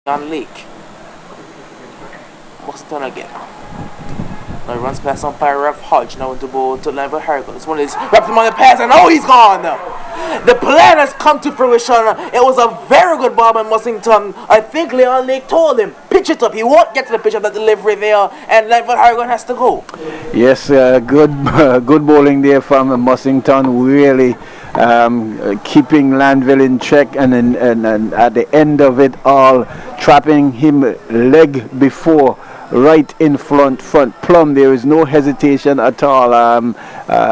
on Lake. Boston again. Now he runs past umpire Ref Hodge now into ball to level Harrigan. This one is wrapped him on the pass and now he's gone. The plan has come to fruition. It was a very good ball by Mussington. I think Leon Lake told him, pitch it up. He won't get to the pitch of that delivery there, and level Harrigan has to go. Yes, good good bowling there from Mussington. Really keeping Landville in check, and at the end of it all, trapping him leg before, right in front plumb. There is no hesitation at all.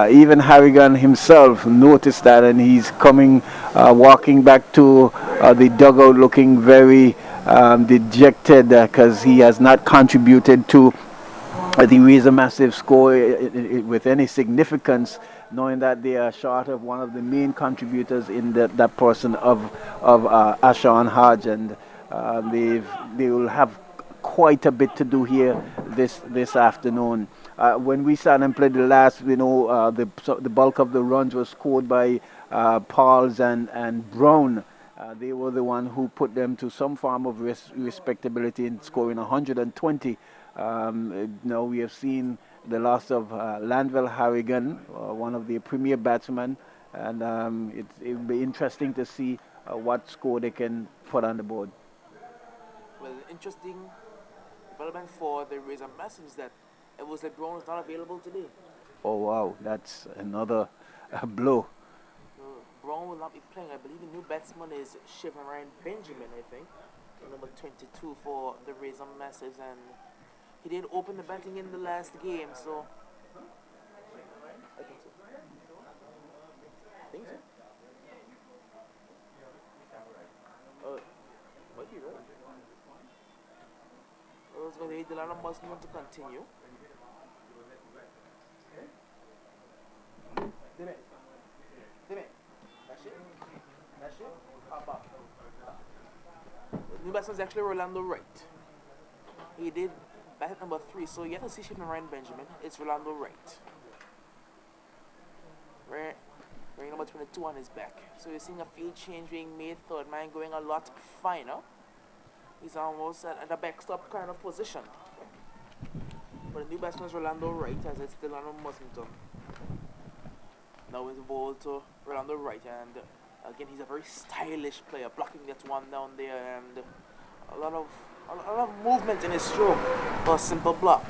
Even Harrigan himself noticed that, and he's coming, walking back to the dugout looking very dejected because he has not contributed to the Razor Massive score with any significance, knowing that they are short of one of the main contributors in that person of Ashawn Hodge, and they will have quite a bit to do here this afternoon. When we sat and played the last, the bulk of the runs was scored by Pauls and Brown. They were the one who put them to some form of respectability in scoring 120. Now we have seen the loss of Landville Harrigan, one of the premier batsmen, and it'll be interesting to see what score they can put on the board. Well, interesting development for the Razor Massive is that it was that Brown is not available today. Oh wow, that's another blow. Brown will not be playing. I believe the new batsman is Ryan Benjamin, I think, number 22 for the Razor Massives, and he did open the batting in the last game, so I think so. Might be right. I was going to hit the line of must want to continue. That's it. The new batsman is actually Rolando Wright. He did bat at number 3, so you have to see shift from Ryan Benjamin. It's Rolando Wright. Ring number 22 on his back. So you're seeing a field change being made, third man going a lot finer. He's almost at a backstop kind of position. But the new batsman is Rolando Wright, as it's still on Mussington. Now it's the ball to Rolando Wright, and again he's a very stylish player, blocking that one down there, and a lot of movement in his stroke for a simple block.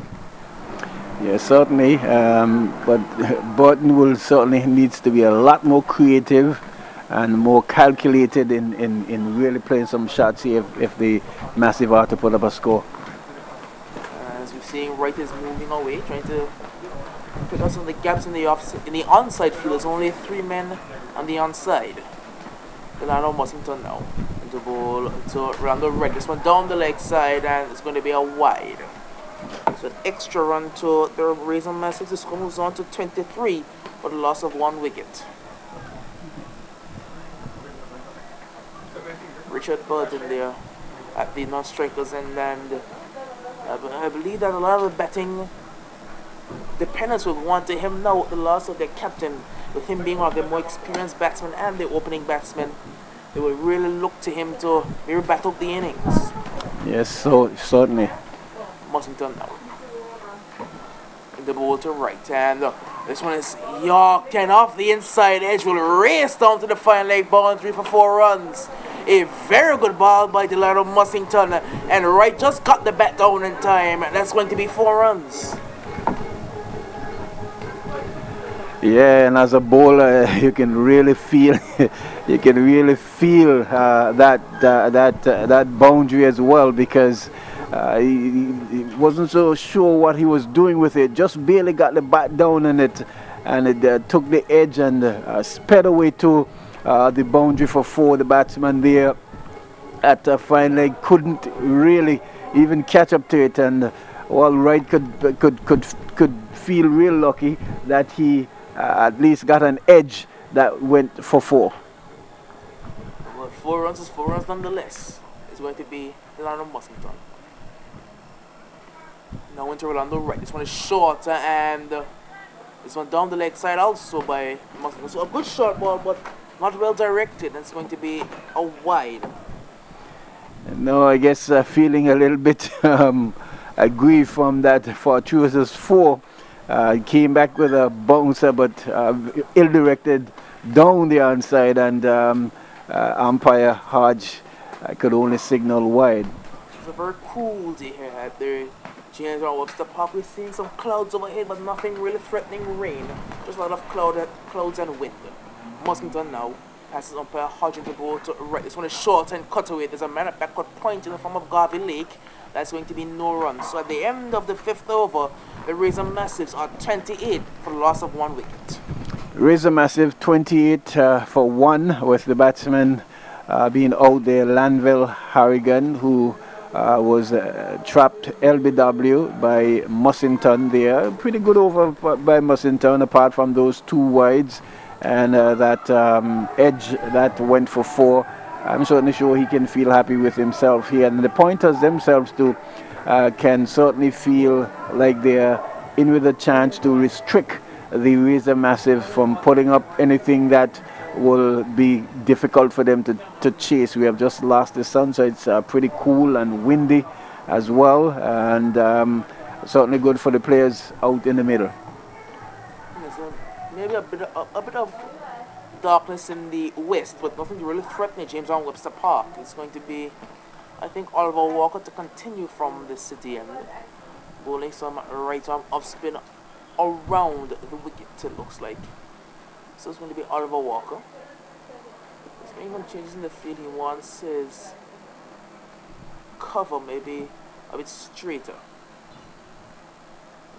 Yes, certainly. But Burton will certainly needs to be a lot more creative and more calculated in really playing some shots here if the Massive are to put up a score. As we're seeing, Wright is moving away, trying to pick up some of the gaps in the onside field. There's only 3 men on the onside. Delano Mussington now. The ball to Rolando Wright. This one down the leg side, and it's going to be a wide. So an extra run to the Razor Massive. The score moves on to 23 for the loss of 1 wicket. Richard Burton there at the non-strikers end, and I believe that a lot of the batting dependence will want to him now with the loss of their captain, with him being one of the more experienced batsmen and the opening batsman. They will really look to him to maybe battle the innings. Yes, so certainly. Mussington now. In the ball to right, and this one is yorked and off the inside edge, will race down to the final leg boundary for 4 runs. A very good ball by Delano Mussington, and Wright just got the bat down in time. That's going to be 4 runs. Yeah, and as a bowler, you can really feel, that boundary as well, because he wasn't so sure what he was doing with it. Just barely got the bat down in it, and it took the edge and sped away to the boundary for 4. The batsman there at the fine leg couldn't really even catch up to it, and Wright could feel real lucky that he at least got an edge that went for 4. Well, 4 runs is 4 runs nonetheless. It's going to be Delano Mussington. Now into Rolando Wright. This one is short, and this one down the leg side also by Mussington. So a good short ball, but not well directed. It's going to be a wide. No, I guess feeling a little bit aggrieved from that Fortuitous 4. Came back with a bouncer, but ill-directed down the onside, and umpire Hodge could only signal wide. It's a very cool day here at the James Brown Webster Park. We're seeing some clouds overhead, but nothing really threatening rain. Just a lot of clouds and wind. Muskington now passes umpire Hodge into the ball to right. This one is short and cut away. There's a man at backward point in the form of Garvey Lake. That's going to be no run. So at the end of the 5th over, the Razor Massives are 28 for the loss of 1 wicket. Razor Massive 28 for 1, with the batsman being out there, Lanville Harrigan, who was trapped LBW by Mussington there. Pretty good over by Mussington, apart from those 2 wides and that edge that went for 4. I'm certainly sure he can feel happy with himself here. And the pointers themselves too can certainly feel like they're in with a chance to restrict the Razor Massive from putting up anything that will be difficult for them to chase. We have just lost the sun, so it's pretty cool and windy as well, and certainly good for the players out in the middle. Maybe a bit of darkness in the west, but nothing to really threaten James Brown Webster Park. It's going to be, I think, Oliver Walker to continue from the city end, bowling some right arm off spin around the wicket, it looks like. So it's going to be Oliver Walker. There's been some changes in the field. He wants his cover maybe a bit straighter,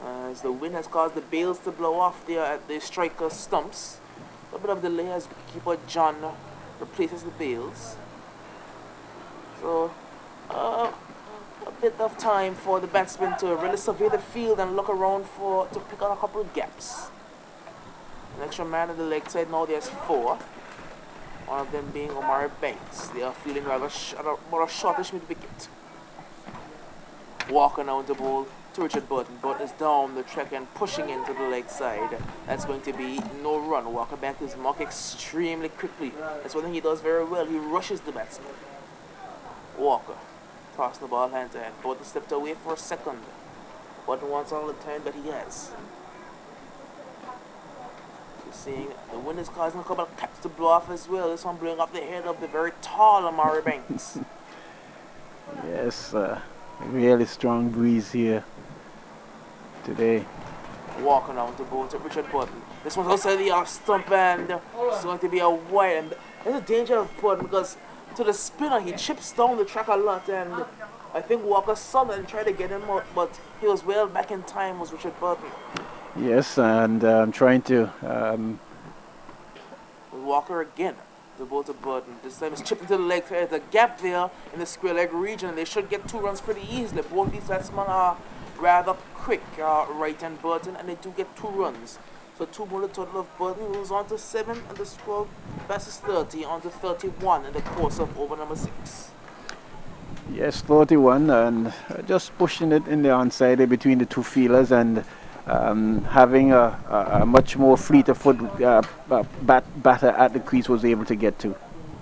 as the wind has caused the bails to blow off there at the striker stumps. A bit of delay as keeper John replaces the bails. So a bit of time for the batsman to really survey the field and look around to pick out a couple of gaps. An extra man at the leg side now. There's 4. One of them being Omari Banks. They are feeling rather about a shortish mid-wicket. Walker now into bowl to Richard Burton. Burton is down the track and pushing into the leg side. That's going to be no run. Walker back to his mark extremely quickly. That's one thing he does very well. He rushes the batsman. Walker tossing the ball hand to hand. Burton stepped away for a second. Burton wants all the time that he has. Seeing the wind is causing a couple of caps to blow off as well. This one blowing off the head of the very tall Omari Banks. Yes, really strong breeze here today. Walking out the bowl to Richard Burton. This one's outside the off stump, and it's going to be a wide. And there's a danger of Burton because to the spinner he chips down the track a lot, and I think Walker saw that and tried to get him out, but he was well back in time, was Richard Burton. Yes, and trying to Walker again, the ball to Burton. This time it's chipped into the leg. There's a gap there in the square leg region, and they should get 2 runs pretty easily. Both these batsmen are rather quick, Wright and Burton, and they do get 2 runs. So 2 more the total of Burton, who's on to 7, and the score passes 30 on to 31 in the course of over number 6. Yes, 31, and just pushing it in the onside between the 2 fielders, and having a much more fleeter foot batter at the crease was able to get to.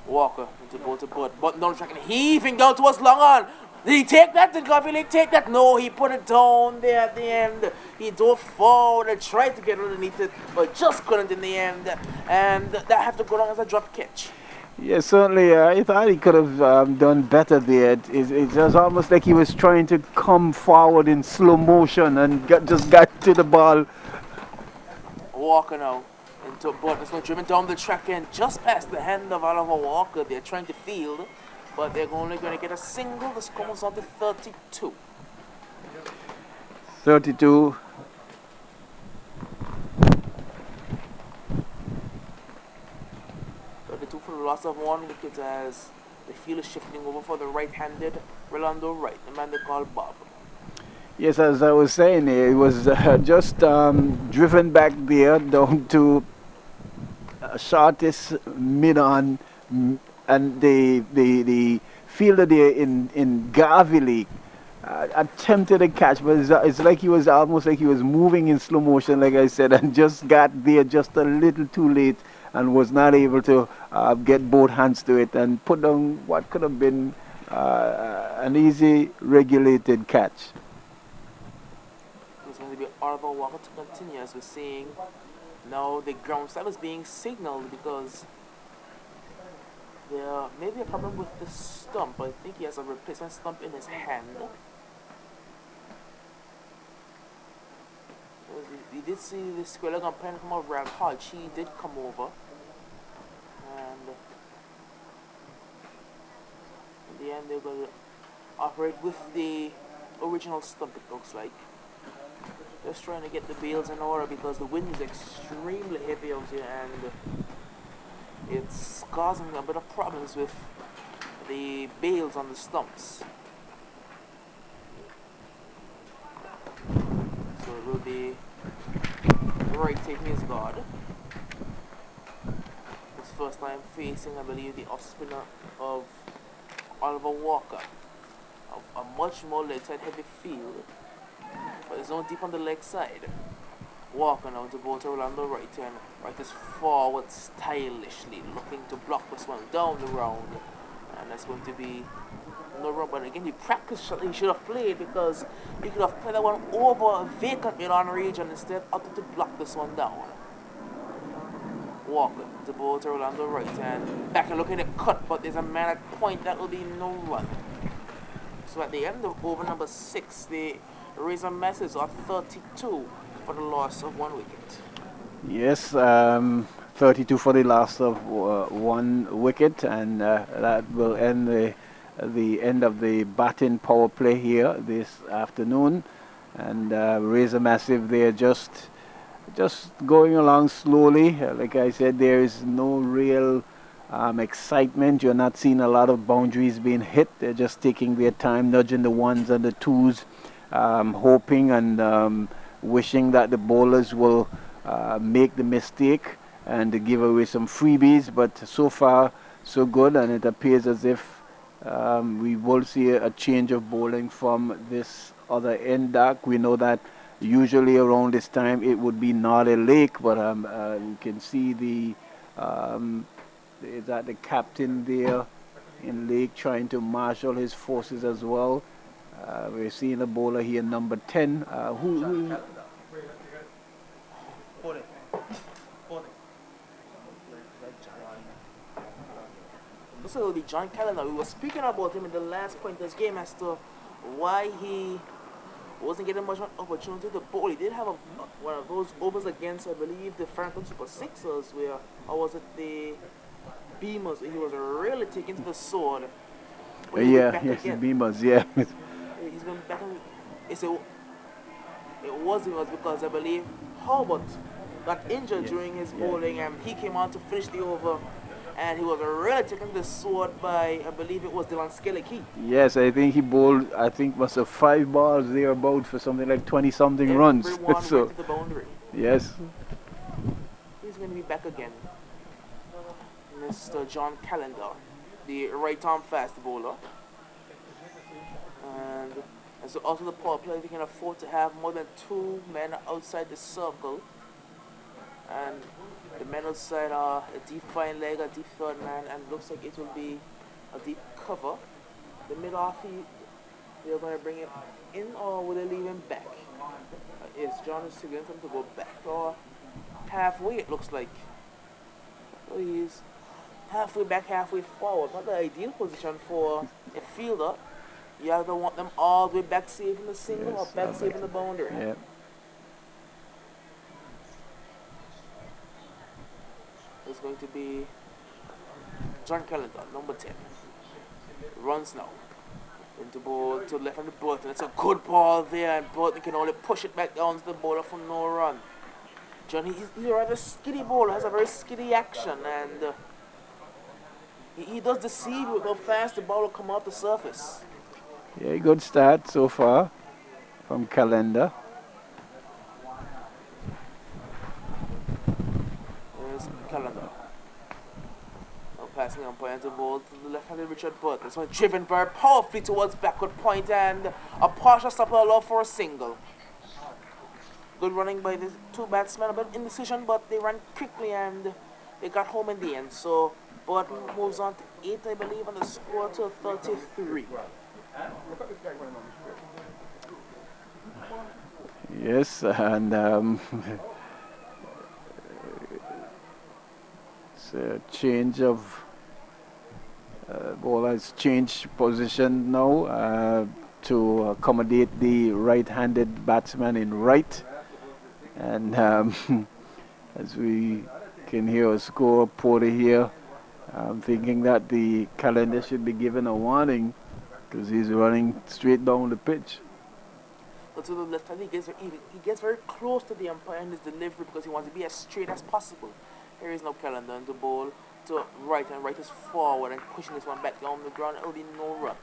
Walker into ball to Burton. Burton down the track and heaving down towards long on. Did he take that? Did Garvey Lake take that? No, he put it down there at the end. He dove forward and tried to get underneath it, but just couldn't in the end. And that had to go down as a drop catch. Yes, certainly. I thought he could have done better there. It was almost like he was trying to come forward in slow motion and just got to the ball. Walker now into Burton. This one driven down the track and just past the hand of Oliver Walker. They're trying to field, but they're only going to get a single. The score was on to 32. 32. For the loss of 1 wicket as the field is shifting over for the right-handed Rolando Wright, the man they call Bob. Yes, as I was saying, it was just driven back there down to shortest mid-on, and the fielder there in Garvey Lake attempted a catch, but it's like he was almost like he was moving in slow motion, like I said, and just got there just a little too late and was not able to get both hands to it and put down what could have been an easy regulated catch. It's going to be Oliver Walker to continue, as we're seeing now the ground stab is being signaled because there may be a problem with the stump. I think he has a replacement stump in his hand. We did see the square leg umpire come over around Hodge. He did come over. And in the end, they're going to operate with the original stump, it looks like. Just trying to get the bales in order because the wind is extremely heavy out here and it's causing a bit of problems with the bales on the stumps. So it will be Roy taking his guard. His first time facing, I believe, the off spinner of Oliver Walker. A much more leg side heavy field. But there's no deep on the leg side. Walker now to both Orlando right and right is forward stylishly, looking to block this one down the round. And that's going to be no run. But again, the practice shot he should have played because he could have played that one over a vacant mid-on region instead opted to block this one down. Walker to both Orlando right and back and looking at cut, but there's a man at point that will be no run. So at the end of over number 6, the Razor Masses are 32 for the loss of 1 wicket. Yes, 32 for the loss of 1 wicket, and that will end the end of the batting power play here this afternoon. And Razor Massive, they're just going along slowly. Like I said, there is no real excitement. You're not seeing a lot of boundaries being hit. They're just taking their time, nudging the ones and the twos, hoping and wishing that the bowlers will make the mistake and give away some freebies. But so far, so good, and it appears as if we will see a change of bowling from this other end dark. We know that usually around this time it would be Northern Lake, but you can see the is that the captain there in Lake trying to marshal his forces as well. We're seeing a bowler here, number 10. Who This will be John Calendar. We were speaking about him in the last pointers game as to why he wasn't getting much opportunity to bowl. He did have one of those overs against, I believe, the Franklin Super Sixers, where, or was it the Beamers, where he was really taking to the sword. yes, the Beamers, yeah. He's been back in, it was because I believe Howard got injured during his bowling and he came on to finish the over. And he was really taking the sword by, I believe it was Dylan Skellicky. Yes, I think he bowled, I think was a 5 balls thereabout for something like 20-something runs. Everyone went to the boundary. Yes. He's going to be back again. Mr. John Calendar, the right-arm fast bowler. And so also the power play, we can afford to have more than 2 men outside the circle. And the men outside are a deep fine leg, a deep third man, and looks like it will be a deep cover. The mid-off, they're going to bring him in, or will they leave him back? Yes, John is signaling him to go back, or halfway it looks like. So he's halfway back, halfway forward. Not the ideal position for a fielder. You either want them all the way back safe in the single or back safe in the boundary. Yeah. It's going to be John Calendar, number 10. Runs now. Into ball to left hand of Burton. It's a good ball there, and Burton can only push it back down to the bowler for no run. John, he's a rather skiddy bowler, has a very skiddy action, and he does deceive with how fast the ball will come off the surface. Yeah, good start so far from Calendar. Calendar. Now passing umpire to ball to the left-handed Richard Burton. This one driven very powerfully towards backward point, and a partial stop will allow for a single. Good running by the 2 batsmen, a bit indecision, but they ran quickly and they got home in the end. So Bud moves on to 8, I believe, and the score to 33. Yes, and it's a change of ball has changed position now to accommodate the right-handed batsman in right, and as we can hear a score reporter here, I'm thinking that the calendar should be given a warning because he's running straight down the pitch. But to the left hand, he gets very close to the umpire in his delivery because he wants to be as straight as possible. Here is no calendar and the ball to right, and right is forward and pushing this one back down the ground. It'll be no run.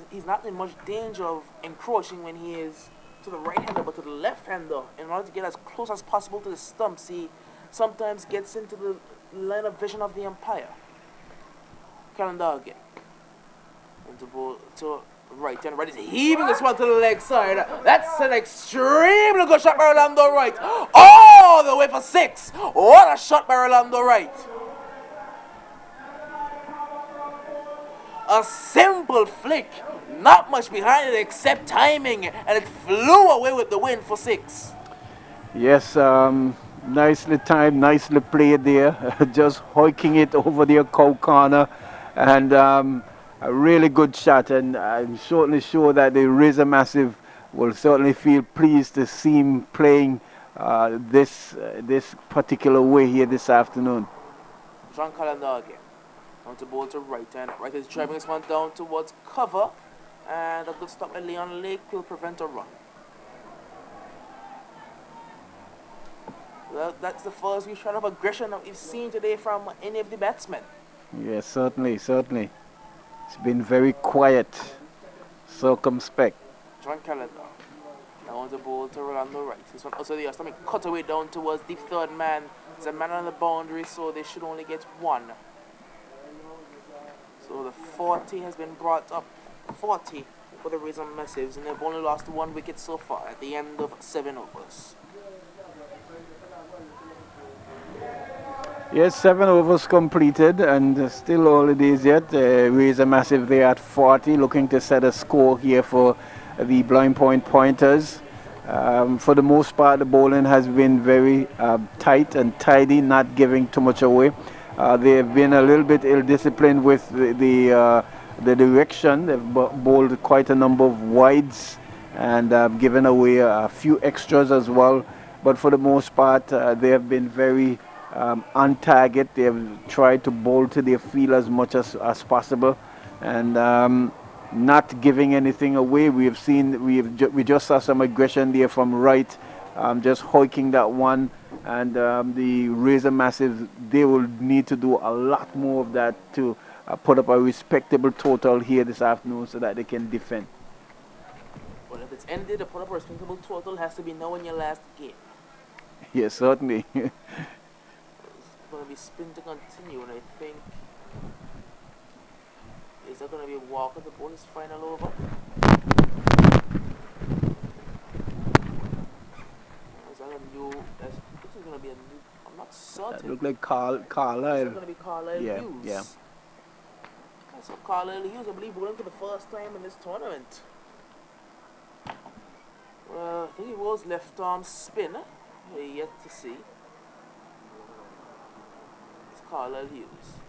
He's not in much danger of encroaching when he is to the right hander, but to the left hander, in order to get as close as possible to the stumps, he sometimes gets into the line of vision of the umpire. Calendar again. And the ball to right, and right is heaving this one to the leg side. That's an extremely good shot by Orlando Wright. All the way for 6. What a shot by Orlando Wright. A simple flick, not much behind it except timing, and it flew away with the wind for 6. Yes, nicely timed, nicely played there. Just hoiking it over the cow corner, and a really good shot. And I'm certainly sure that the Razor Massive will certainly feel pleased to see him playing this particular way here this afternoon. John Calendar again. On the ball to right, and right is driving this one down towards cover, and a good stop by Leon Lake will prevent a run. Well, that's the first return of aggression that we've seen today from any of the batsmen. Yes, certainly, certainly. It's been very quiet, circumspect. John Calendar. Now on the ball to Rolando Wright. This one also the stomach cut away down towards the third man. There's a man on the boundary, so they should only get 1. So the 40 has been brought up, 40 for the Razor Massives, and they've only lost 1 wicket so far at the end of 7 overs. Yes, 7 overs completed, and still early days yet. Razor Massive there at 40, looking to set a score here for the Blind Point Pointers. For the most part, the bowling has been very tight and tidy, not giving too much away. They have been a little bit ill-disciplined with the direction. They've bowled quite a number of wides and given away a few extras as well. But for the most part, they have been very on target. They have tried to bowl to their field as much as possible, and not giving anything away. We have seen, we just saw some aggression there from Wright, just hoiking that one. And the Razor Massive, they will need to do a lot more of that to put up a respectable total here this afternoon so that they can defend. Well, if it's ended, to put up a respectable total has to be now in your last game. Yes, certainly. It's going to be spin to continue, and I think, is that going to be a walk at the bonus final over? Is that a new, this is going to be a new, I'm not certain. That look like Carlisle. It's going to be Carlisle Hughes. Yeah. So Carlisle Hughes, I believe, bowling for the first time in this tournament. Well, I think he was left arm spin. We're yet to see. It's Carlisle Hughes.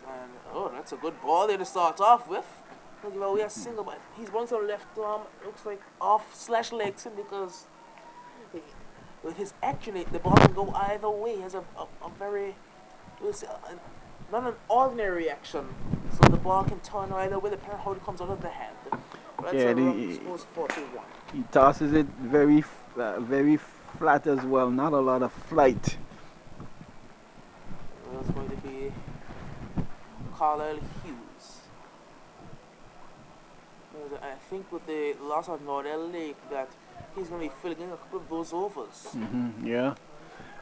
And, oh, that's a good ball there to start off with. Don't give away a single, but he's bowling to the left arm. Looks like off/leg spin because with his action, the ball can go either way. He has a very, not an ordinary action, so the ball can turn either way depending on how it comes out of the hand. But Yeah, scores 41. he tosses it very flat as well, not a lot of flight. Well, it's going to be Carlisle Hughes. I think with the loss of Nordell Lake that he's going to be filling in a couple of those overs. Yeah.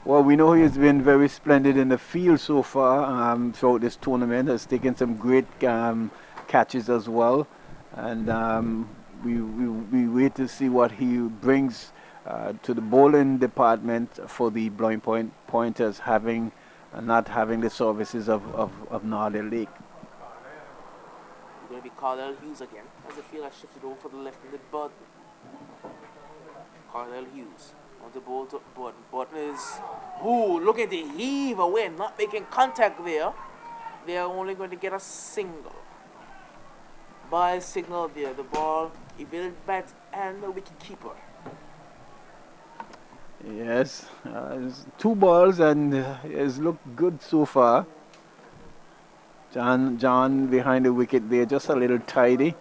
Well, we know he's been very splendid in the field so far throughout this tournament. Has taken some great catches as well, and we wait to see what he brings to the bowling department for the Blowing Point Pointers not having the services of Northern Lake. It's going to be Carlisle Hughes again, as the field has shifted over for the left-handed Button. Carlisle Hughes on the ball to Button. Button is, look at the heave away, not making contact there. They are only going to get a single. By signal there, the ball evaded bat and the wicket keeper. Yes, it's 2 balls and it's looked good so far. John behind the wicket there, just a little tidy.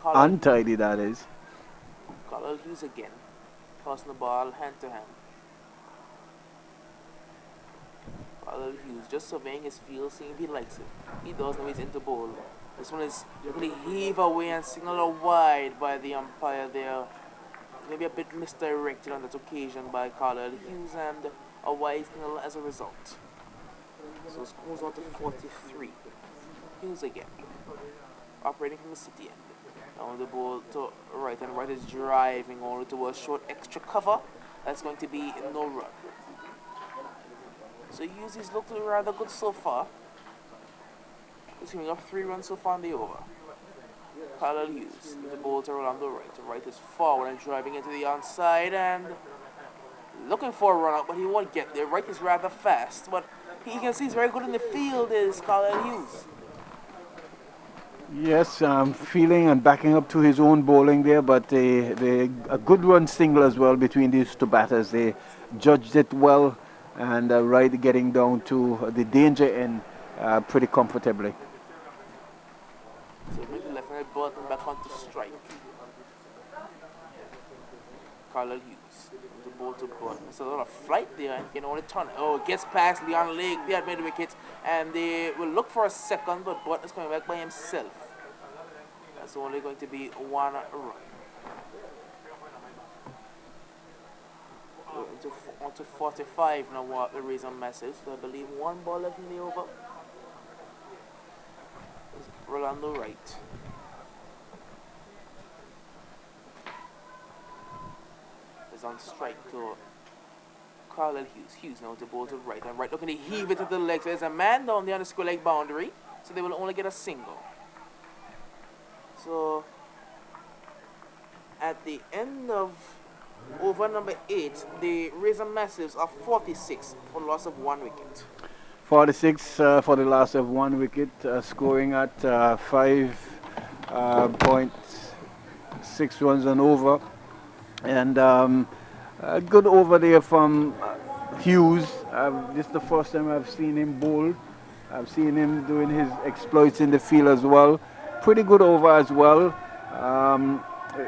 Untidy, that is. Carlisle Hughes again, tossing the ball hand to hand. Carlisle Hughes just surveying his field, seeing if he likes it. He does know he's into bowl. This one is going to heave away and signal a wide by the umpire there. Maybe a bit misdirected on that occasion by Carlisle Hughes, and a wide signal as a result. So it goes on to 43. Hughes again, operating from the city end. Now the ball to right, and right is driving only to a short extra cover. That's going to be no run. So Hughes is looking rather good so far. He's giving up 3 runs so far in the over. Carlisle Hughes, the ball to roll on the right. The right is forward and driving into the onside and looking for a run out, but he won't get there. Right is rather fast, but you can see he's very good in the field, is Carlisle Hughes. Yes, feeling and backing up to his own bowling there, but a good run single as well between these 2 batters. They judged it well, and right getting down to the danger end pretty comfortably. So maybe left-handed Button back onto strike. Carlisle Hughes, the ball to Button. There's a lot of flight there, and can only turn. It gets past Leon Lake. They had made the wicket, and they will look for a second, but Button is coming back by himself. That's only going to be 1 run. On to 45 now. What the reason message? So I believe 1 ball left in the over. Rolando Wright. Is on strike to Carlisle Hughes. Hughes now with the ball to right, and right looking to heave it to the legs. There's a man down there on the square leg boundary, so they will only get a single. So at the end of over number 8, the Razor Massives are 46 for loss of 1 wicket. 46 for the loss of 1 wicket, scoring at 5.6 runs and over. And a good over there from Hughes. This is the first time I've seen him bowl. I've seen him doing his exploits in the field as well. Pretty good over as well.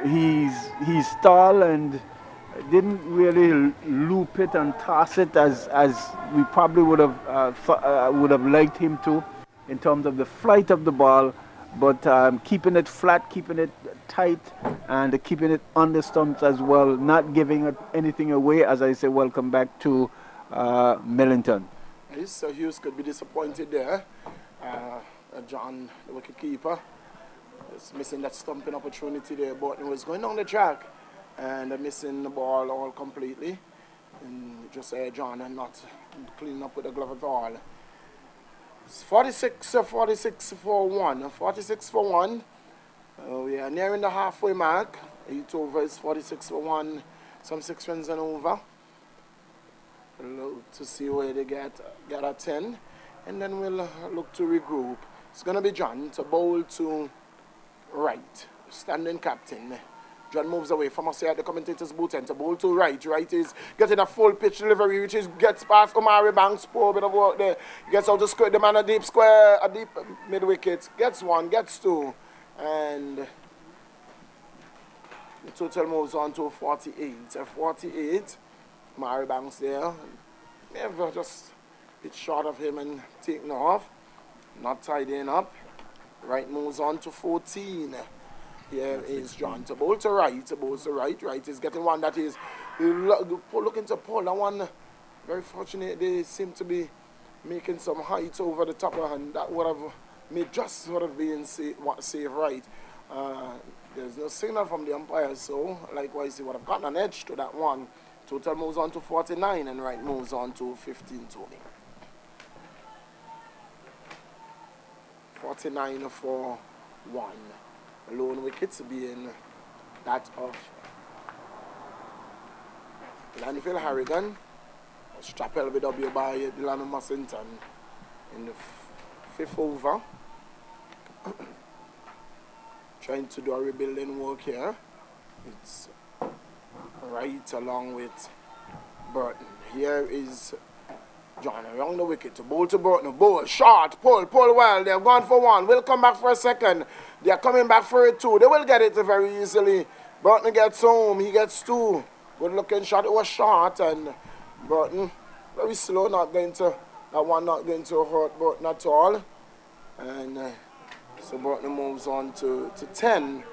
He's tall and didn't really loop it and toss it as we probably would have liked him to in terms of the flight of the ball, but keeping it flat, keeping it tight, and keeping it on the stumps as well, not giving anything away. As I say, welcome back to Millington. Yes, so Hughes could be disappointed there. John, the wicket keeper, is missing that stumping opportunity there, but he was going down the track and missing the ball all completely, and just John and not cleaning up with the glove at all. It's 46 for 1. 46 for 1. We are nearing the halfway mark. 8 overs, 46 for 1, some 6 runs and over. Look to see where they get a 10, and then we'll look to regroup. It's going to be John to bowl to right, standing captain. John moves away from us here at the commentator's booth and to bowl to right. Right is getting a full pitch delivery, which is gets past Omari Banks. Poor bit of work there. Gets out to square the man a deep square, a deep mid wicket. Gets 1, gets 2, and the total moves on to 48. 48. Omari Banks there. Never just bit short of him and taken off. Not tidying up. Right moves on to 14. Here is John to bowl to right. Right is getting one that is looking to pull. That one, very fortunate, they seem to be making some height over the top of, and that would have made just sort of being safe right. There's no signal from the umpire, so likewise he would have gotten an edge to that one. Total moves on to 49 and Wright moves on to 15-20. 49 for 1. Lone wickets being that of Glanville Harrigan. Strap LBW by Dylan Mussington in the 5th over. Trying to do a rebuilding work here. It's Wright along with Burton. Here is John around the wicket to Burton. Bowl, short, pull well. They've gone for 1. Will come back for a second. They're coming back for it 2. They will get it very easily. Burton gets home. He gets 2. Good looking shot. It was short and Burton very slow. That one not going to hurt Burton at all. And so Burton moves on to 10.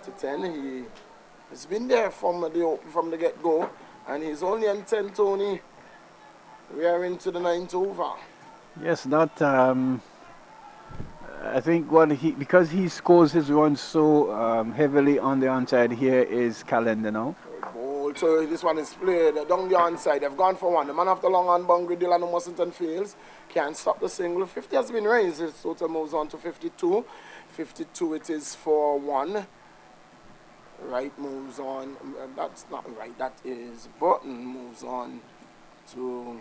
To 10. He has been there from the get-go. And he's only on 10, Tony. We are into the 9th over. Yes, not. I think because he scores his runs so heavily on the onside here is Calendar now. So this one is played down the onside. They've gone for 1. The man after long on boundary, Dylan Mussington fails. Can't stop the single. 50 has been raised. His total moves on to 52. 52 it is for 1. Wright moves on. That's not right. That is Burton moves on to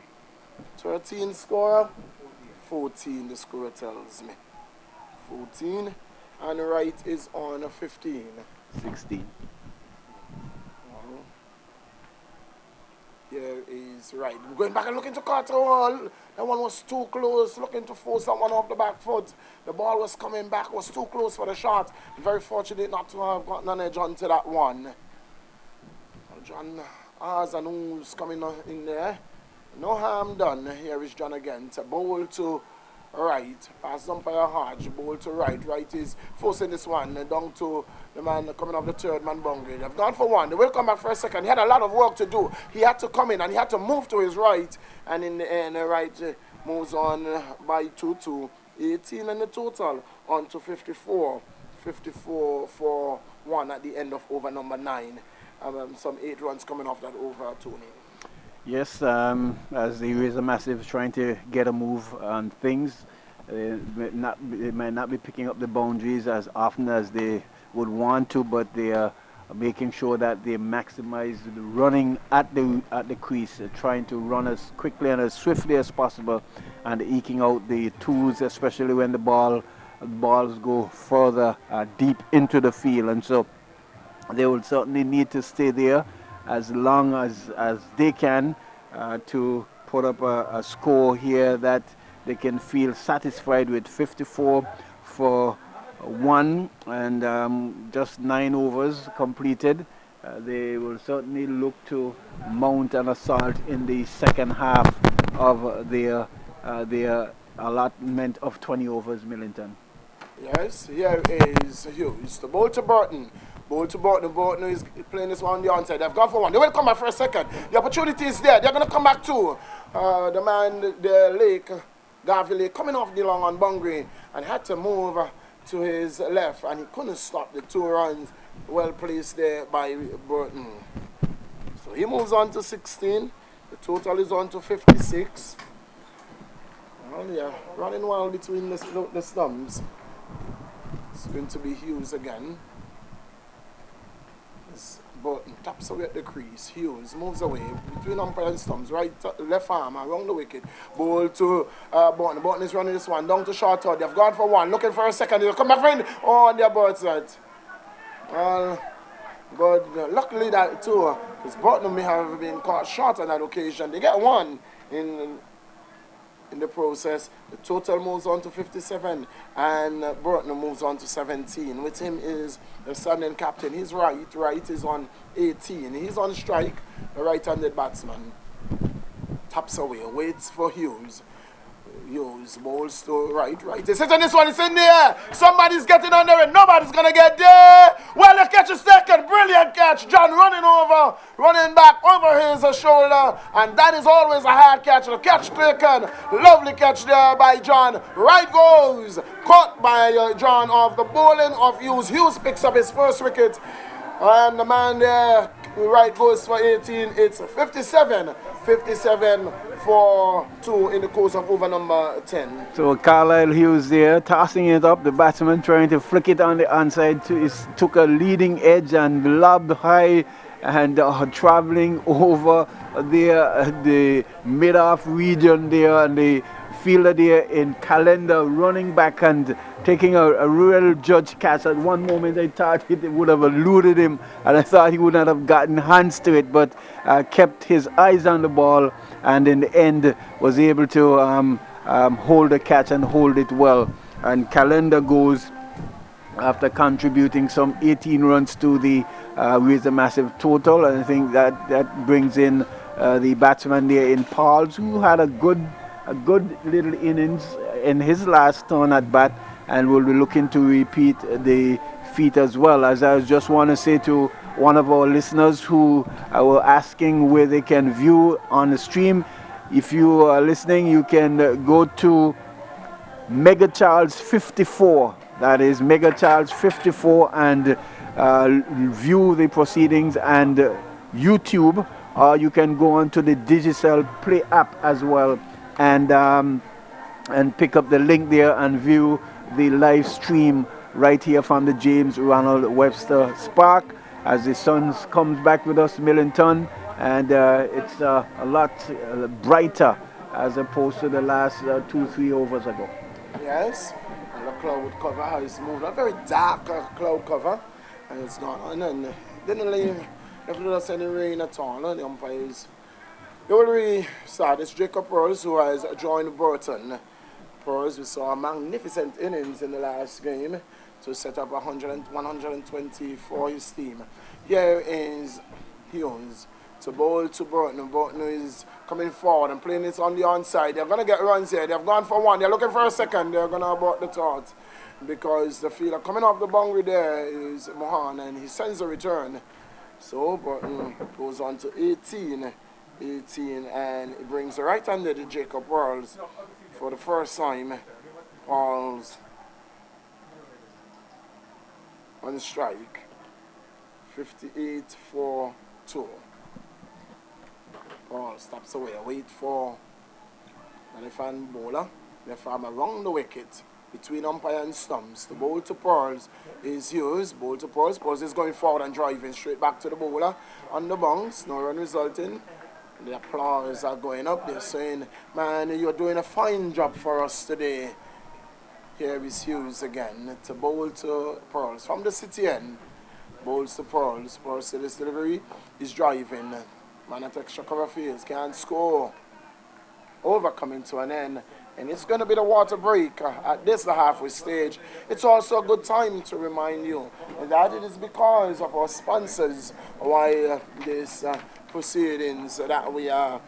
13 scorer. 14 the scorer tells me. 14. And Wright is on 15. 16. Here is Wright. Going back and looking to Carter Hall. That one was too close, looking to force that one off the back foot. The ball was coming back, was too close for the shot. Very fortunate not to have gotten an edge onto that one. John Ahs and who's coming in there. No harm done. Here is John again to bowl to Wright. Pass umpire Hodge. Bowl to Wright. Wright is forcing this one down to the man coming off the 3rd man boundary. They've gone for 1. They will come back for a second. He had a lot of work to do. He had to come in and he had to move to his right. And in the end, Wright moves on by 2 to 18 and the total on to 54. 54 for 1 at the end of over number 9. Some 8 runs coming off that over, Tony. Yes, as the Razor Massive trying to get a move on things, they might not be picking up the boundaries as often as they would want to, but they are making sure that they maximize the running at the crease, trying to run as quickly and as swiftly as possible, and eking out the twos, especially when the balls go further deep into the field, and so they will certainly need to stay there as long as they can to put up a score here that they can feel satisfied with. 54 for 1 and just 9 overs completed. They will certainly look to mount an assault in the second half of their allotment of 20 overs, Millington. Yes, here is Hughes. The ball to Burton. Burton is playing this one on the onside. They've gone for 1. They will come back for a second. The opportunity is there. They're going to come back too. The man, the Lake, Garvey coming off the long on boundary and had to move to his left, and he couldn't stop the 2 runs. Well placed there by Burton. So he moves on to 16. The total is on to 56. Well, yeah, running well between the stumps. It's going to be Hughes again. Burton taps away at the crease. Hughes moves away between umpire and stumps. Right, left arm around the wicket. Ball to Burton. Burton is running this one down to short out. They've gone for 1. Looking for a second. They'll come back for it. Oh, they're birds that. Well, but luckily that too, because Burton may have been caught short on that occasion. They get 1 in the process. The total moves on to 57 and Burton moves on to 17. With him is the standing captain. He's Wright is on 18. He's on strike, the right-handed batsman. Taps away, waits for Hughes. Hughes bowls to Wright. Is it on this one? It's in the air. Somebody's getting under it. Nobody's going to get there. Well, the catch is second. Brilliant catch. John running back over his shoulder. And that is always a hard catch. The catch taken. Lovely catch there by John. Right goes. Caught by there, John, of the bowling of Hughes. Hughes picks up his first wicket. And the man there, right, goes for 18. It's 57 for 2 in the course of over number 10. So Carlisle Hughes there, tossing it up. The batsman trying to flick it on the onside. Took a leading edge and lobbed high and traveling over there, the mid-off region there, and the fielder there in Calendar running back and taking a real judge catch. At one moment I thought it would have eluded him and I thought he would not have gotten hands to it, but kept his eyes on the ball and in the end was able to hold the catch and hold it well. And Calendar goes after contributing some 18 runs to the with a massive total, and I think that brings in the batsman there in Pauls, who had a good little innings in his last turn at bat and will be looking to repeat the feat as well. As I just want to say to one of our listeners who were asking where they can view on the stream, if you are listening, you can go to Mega Charles 54, that is Mega Charles 54, and view the proceedings and YouTube, or you can go onto the Digicel Play app as well and pick up the link there and view the live stream right here from the James Ronald Webster Spark as the sun comes back with us, Millington, and it's a lot brighter as opposed to the last 2-3 overs ago. Yes, and the cloud cover has moved, a very dark cloud cover, and it's gone on, and didn't leave us any rain at all. The umpires, they will restart. It's Jacob Pearls who has joined Burton. Pearls, we saw a magnificent innings in the last game to set up 120 for his team. Here is Hughes to bowl to Burton. Burton is coming forward and playing it on the onside. They're going to get runs here. They've gone for one. They're looking for a second. They're going to abort the thought because the fielder coming off the boundary there is Mohan, and he sends a return. So Burton goes on to 18, and it brings the right-handed Jacob Pearls for the first time. Pearls on strike, 58 for 2. Pearls stops away, wait for the left-hand bowler. Left arm around the wicket between umpire and stumps. The bowl to Pearls is Hughes. Bowl to Pearls. Pearls is going forward and driving straight back to the bowler on the bounce. No run resulting. The applause are going up. They're saying, man, you're doing a fine job for us today. Here is Hughes again to bowl to Pearls. From the city end, bowls to Pearls. Pearls to this delivery. He's driving. Man at extra cover fields. Can't score. Over coming to an end. And it's going to be the water break at this, the halfway stage. It's also a good time to remind you that it is because of our sponsors why this proceedings that we are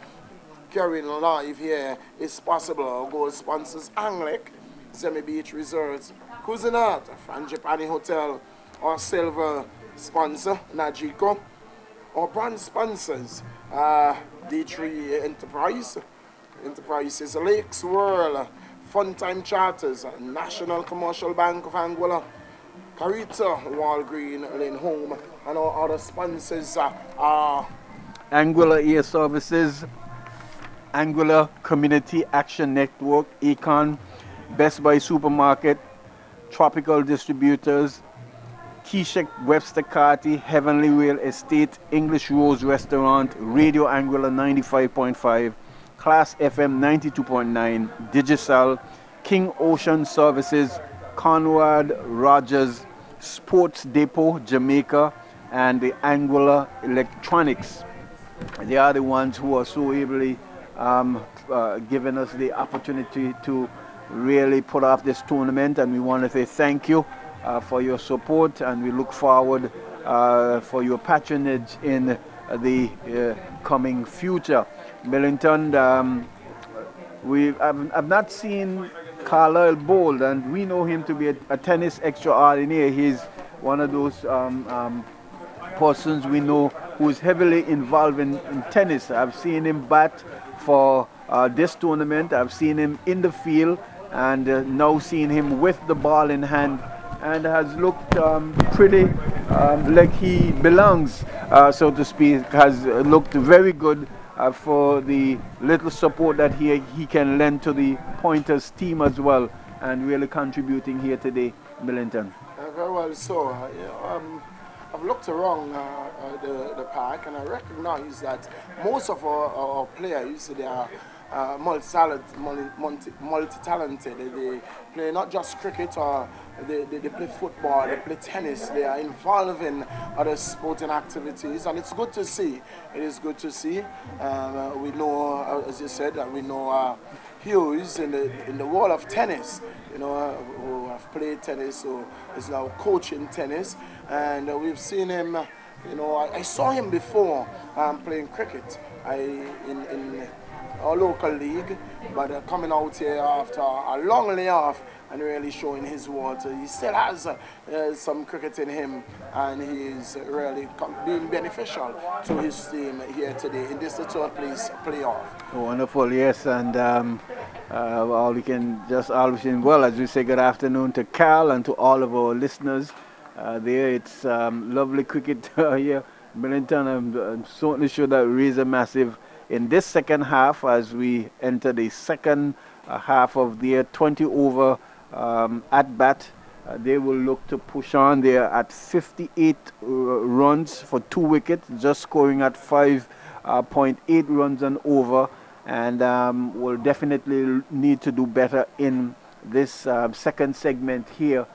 carrying live here is possible. Our gold sponsors, Anglic, Semi Beach Resorts, Cuisinart, Frangipani Hotel, our silver sponsor, Najiko, our brand sponsors, D3 Enterprises, Lakes World, Funtime Charters, National Commercial Bank of Anguilla, Carita, Walgreen, Lane Home, and our other sponsors are Anguilla Air Services, Anguilla Community Action Network, Econ, Best Buy Supermarket, Tropical Distributors, Keshek Webster Carty, Heavenly Rail Estate, English Rose Restaurant, Radio Anguilla 95.5, Class FM 92.9, Digicel, King Ocean Services, Conrad Rogers, Sports Depot, Jamaica, and the Anguilla Electronics. They are the ones who are so ably giving us the opportunity to really put off this tournament, and we want to say thank you for your support, and we look forward for your patronage in the coming future. Millington, I've not seen Carlisle bowl, and we know him to be a tennis extraordinaire. He's one of those persons we know who is heavily involved in tennis. I've seen him bat for this tournament. I've seen him in the field and now seeing him with the ball in hand, and has looked pretty like he belongs, so to speak. Has looked very good for the little support that he can lend to the Pointers team as well, and really contributing here today, Millington. Very well so. I've looked around the park, and I recognize that most of our players, they are multi-talented. They play not just cricket, or they play football, they play tennis, they are involved in other sporting activities, and it's good to see. It is good to see. We know, as you said, that we know Hughes in the world of tennis, who have played tennis, who is now coaching tennis, and we've seen him. I saw him before playing cricket in our local league, but coming out here after a long layoff and really showing his worth. He still has some cricket in him, and he's really being beneficial to his team here today in this 3rd place playoff. Wonderful, yes, and all we can just always, well, as we say, good afternoon to Carl and to all of our listeners there. It's lovely cricket here, Millington. I'm certainly sure that we raise a massive in this second half as we enter the second half of their 20 over at bat. They will look to push on. They are at 58 runs for 2 wickets, just scoring at 5.8 runs and over, and will definitely need to do better in this second segment here.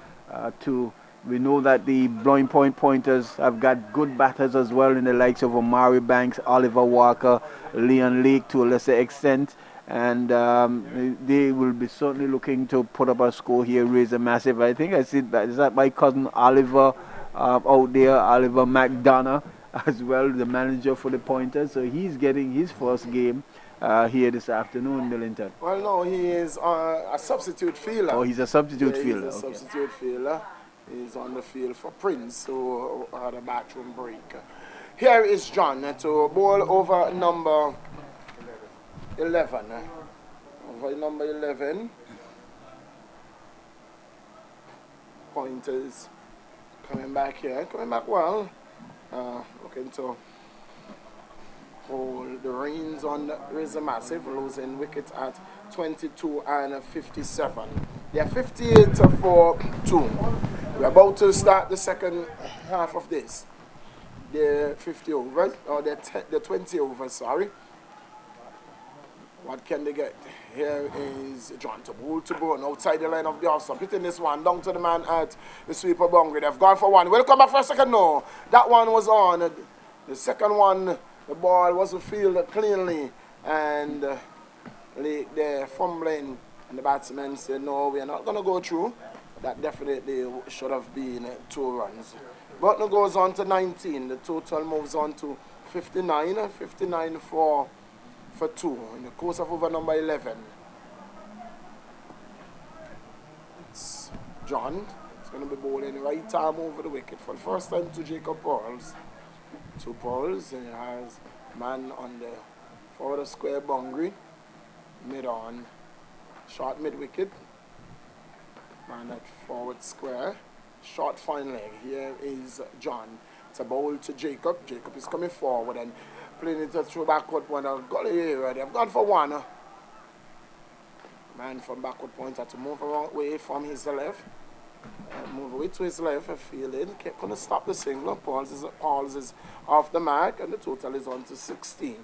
We know that the Blowing Point Pointers have got good batters as well in the likes of Omari Banks, Oliver Walker, Leon Lake to a lesser extent, and they will be certainly looking to put up a score here, raise a massive. I think I see that is that my cousin Oliver out there, Oliver McDonough as well, the manager for the Pointers. So he's getting his first game here this afternoon, Millington. Well, no, he is a substitute fielder. Oh, he's a substitute fielder. He's a substitute fielder. He's on the field for Prince, who had a bathroom break. Here is John to bowl over number 11. Over number 11. Pointers coming back here. Coming back well. Looking to hold the reins on Razor Massive, losing wickets at 22 and 57. They are 58 for 2. We're about to start the second half of this. The 50 overs, or the 20 overs, sorry. What can they get? Here is John to bowl outside the line of the off-stump. Hitting this one down to the man at the sweeper boundary. They've gone for one. Will it come back for a second? No. That one was on. The second one, the ball wasn't fielded cleanly, and Lake there fumbling, and the batsman said, no, we are not going to go through. That definitely should have been 2 runs. Button goes on to 19. The total moves on to 59. 59 for 2 in the course of over number 11. It's John. It's going to be bowling right arm over the wicket for the first time to Jacob Pearls. 2 Pearls. He has man on the forward square boundary. Mid-on. Short mid-wicket. Man at forward square. Short fine leg. Here is John. It's a bowl to Jacob. Jacob is coming forward and playing it through backward point. Gully area. They've gone for one. Man from backward point had to move away from his left. Move away to his left. Fielded. Couldn't stop the single. Pauls is off the mark, and the total is on to 16.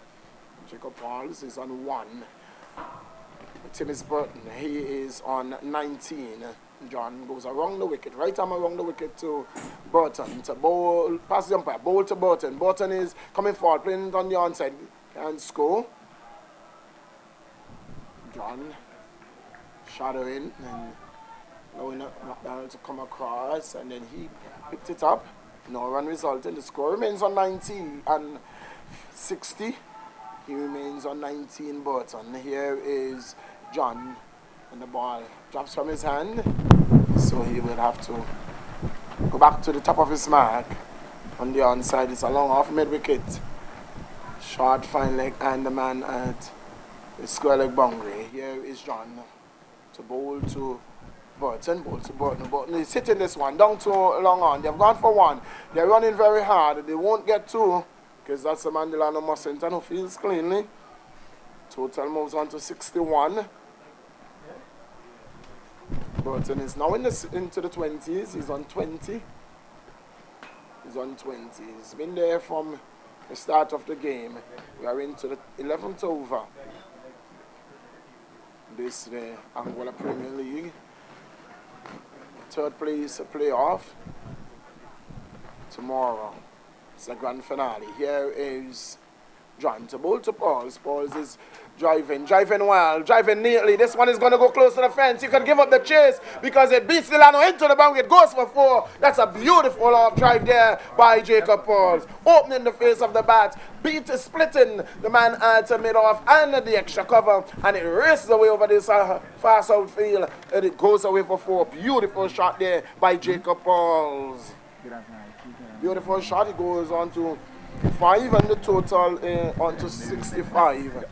Jacob Pauls is on 1. Timmy's Burton, he is on 19. John goes around the wicket, right arm around the wicket to Burton. To bowl, pass the umpire, bowl to Burton. Burton is coming forward, playing it on the onside. Can score. John shadowing and allowing McDonald to come across, and then he picked it up. No run resulting. The score remains on 90 and 60. He remains on 19, Burton. Here is John, and the ball drops from his hand, so he will have to go back to the top of his mark. On the onside, it's a long off mid-wicket. Short fine leg, and the man at the square leg boundary. Here is John. to bowl to Burton. Burton is hitting this one down to long on. They've gone for one. They're running very hard. They won't get two because that's the man Delano Mussington who fields cleanly. Total moves on to 61. Burton is now into the 20s. He's on 20. He's on 20. He's been there from the start of the game. We are into the 11th over. This the Anguilla Premier League. 3rd place playoff. Tomorrow it's the grand finale. Here is John to bowl to Pauls. Pauls is driving well, driving neatly. This one is going to go close to the fence. You can give up the chase because it beats Delano into the boundary. It goes for 4. That's a beautiful off drive there by Jacob Pauls. Opening the face of the bat, splitting the man at the mid-off and the extra cover, and it races away over this fast outfield, and it goes away for 4. Beautiful shot there by Jacob Pauls. Beautiful shot. It goes on to 5 and the total on to 65.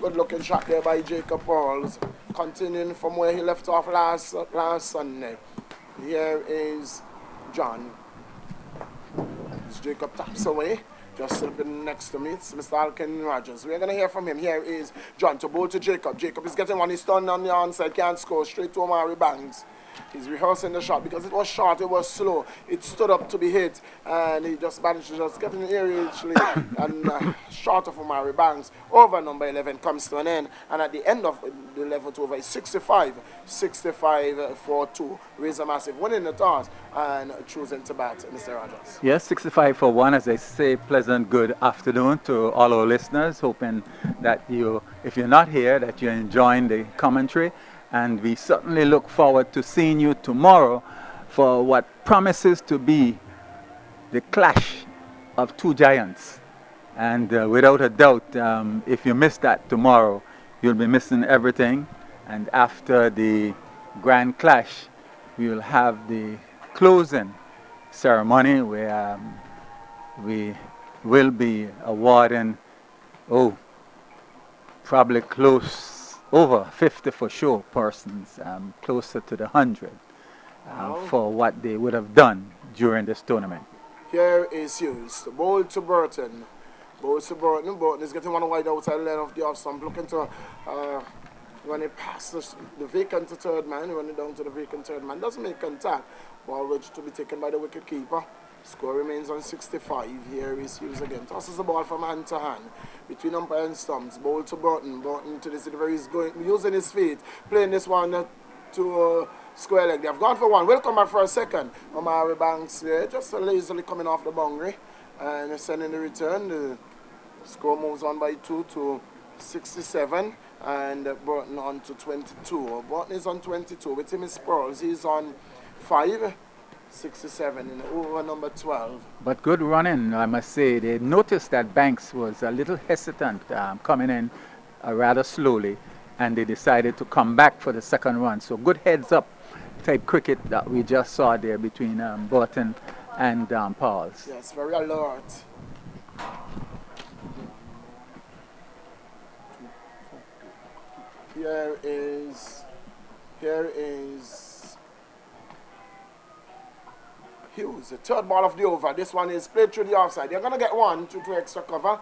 Good looking shot there by Jacob Pauls. Continuing from where he left off last Sunday. Here is John. As Jacob taps away. Just slipping next to me, it's Mr. Alkin Rogers. We're going to hear from him. Here is John to bowl to Jacob. Jacob is getting one. He's turned on the onside. Can't score. Straight to Omari Banks. He's rehearsing the shot because it was short, it was slow. It stood up to be hit, and he just managed to just get in the area and short of Omari Banks. Over number 11 comes to an end, and at the end of the 11th over is 65 for 2. Razor Massive winning the toss and choosing to bat, Mr. Rogers. Yes, 65 for 1. As I say, pleasant good afternoon to all our listeners. Hoping that you, if you're not here, that you're enjoying the commentary. And we certainly look forward to seeing you tomorrow for what promises to be the clash of 2 giants. And without a doubt, if you miss that tomorrow, you'll be missing everything. And after the grand clash, we will have the closing ceremony where we will be awarding, probably over 50 for sure persons, closer to the 100 for what they would have done during this tournament. Here is Hughes, the bowl to Burton. Bowl to Burton. Burton is getting one wide outside the line of the off stump, looking to run it past the vacant third man, run it down to the vacant third man. Doesn't make contact. Ball which to be taken by the wicket keeper. Score remains on 65. Here is Hughes again. Tosses the ball from hand to hand between umpire and stumps. Bowl to Burton. Burton to the delivery. He's going, using his feet, playing this one to square leg. They have gone for 1. We'll come back for a second. Omari Banks just lazily coming off the boundary and sending the return. The score moves on by 2 to 67, and Burton on to 22. Burton is on 22. With him is Pearls. He's on 5. 67 in over number 12. But good running, I must say. They noticed that Banks was a little hesitant coming in rather slowly, and they decided to come back for the second run. So good heads-up type cricket that we just saw there between Burton and Pauls. Yes, very alert. Here is Hughes, the 3rd ball of the over. This one is played through the offside. They're going to get 1 through 2 extra cover.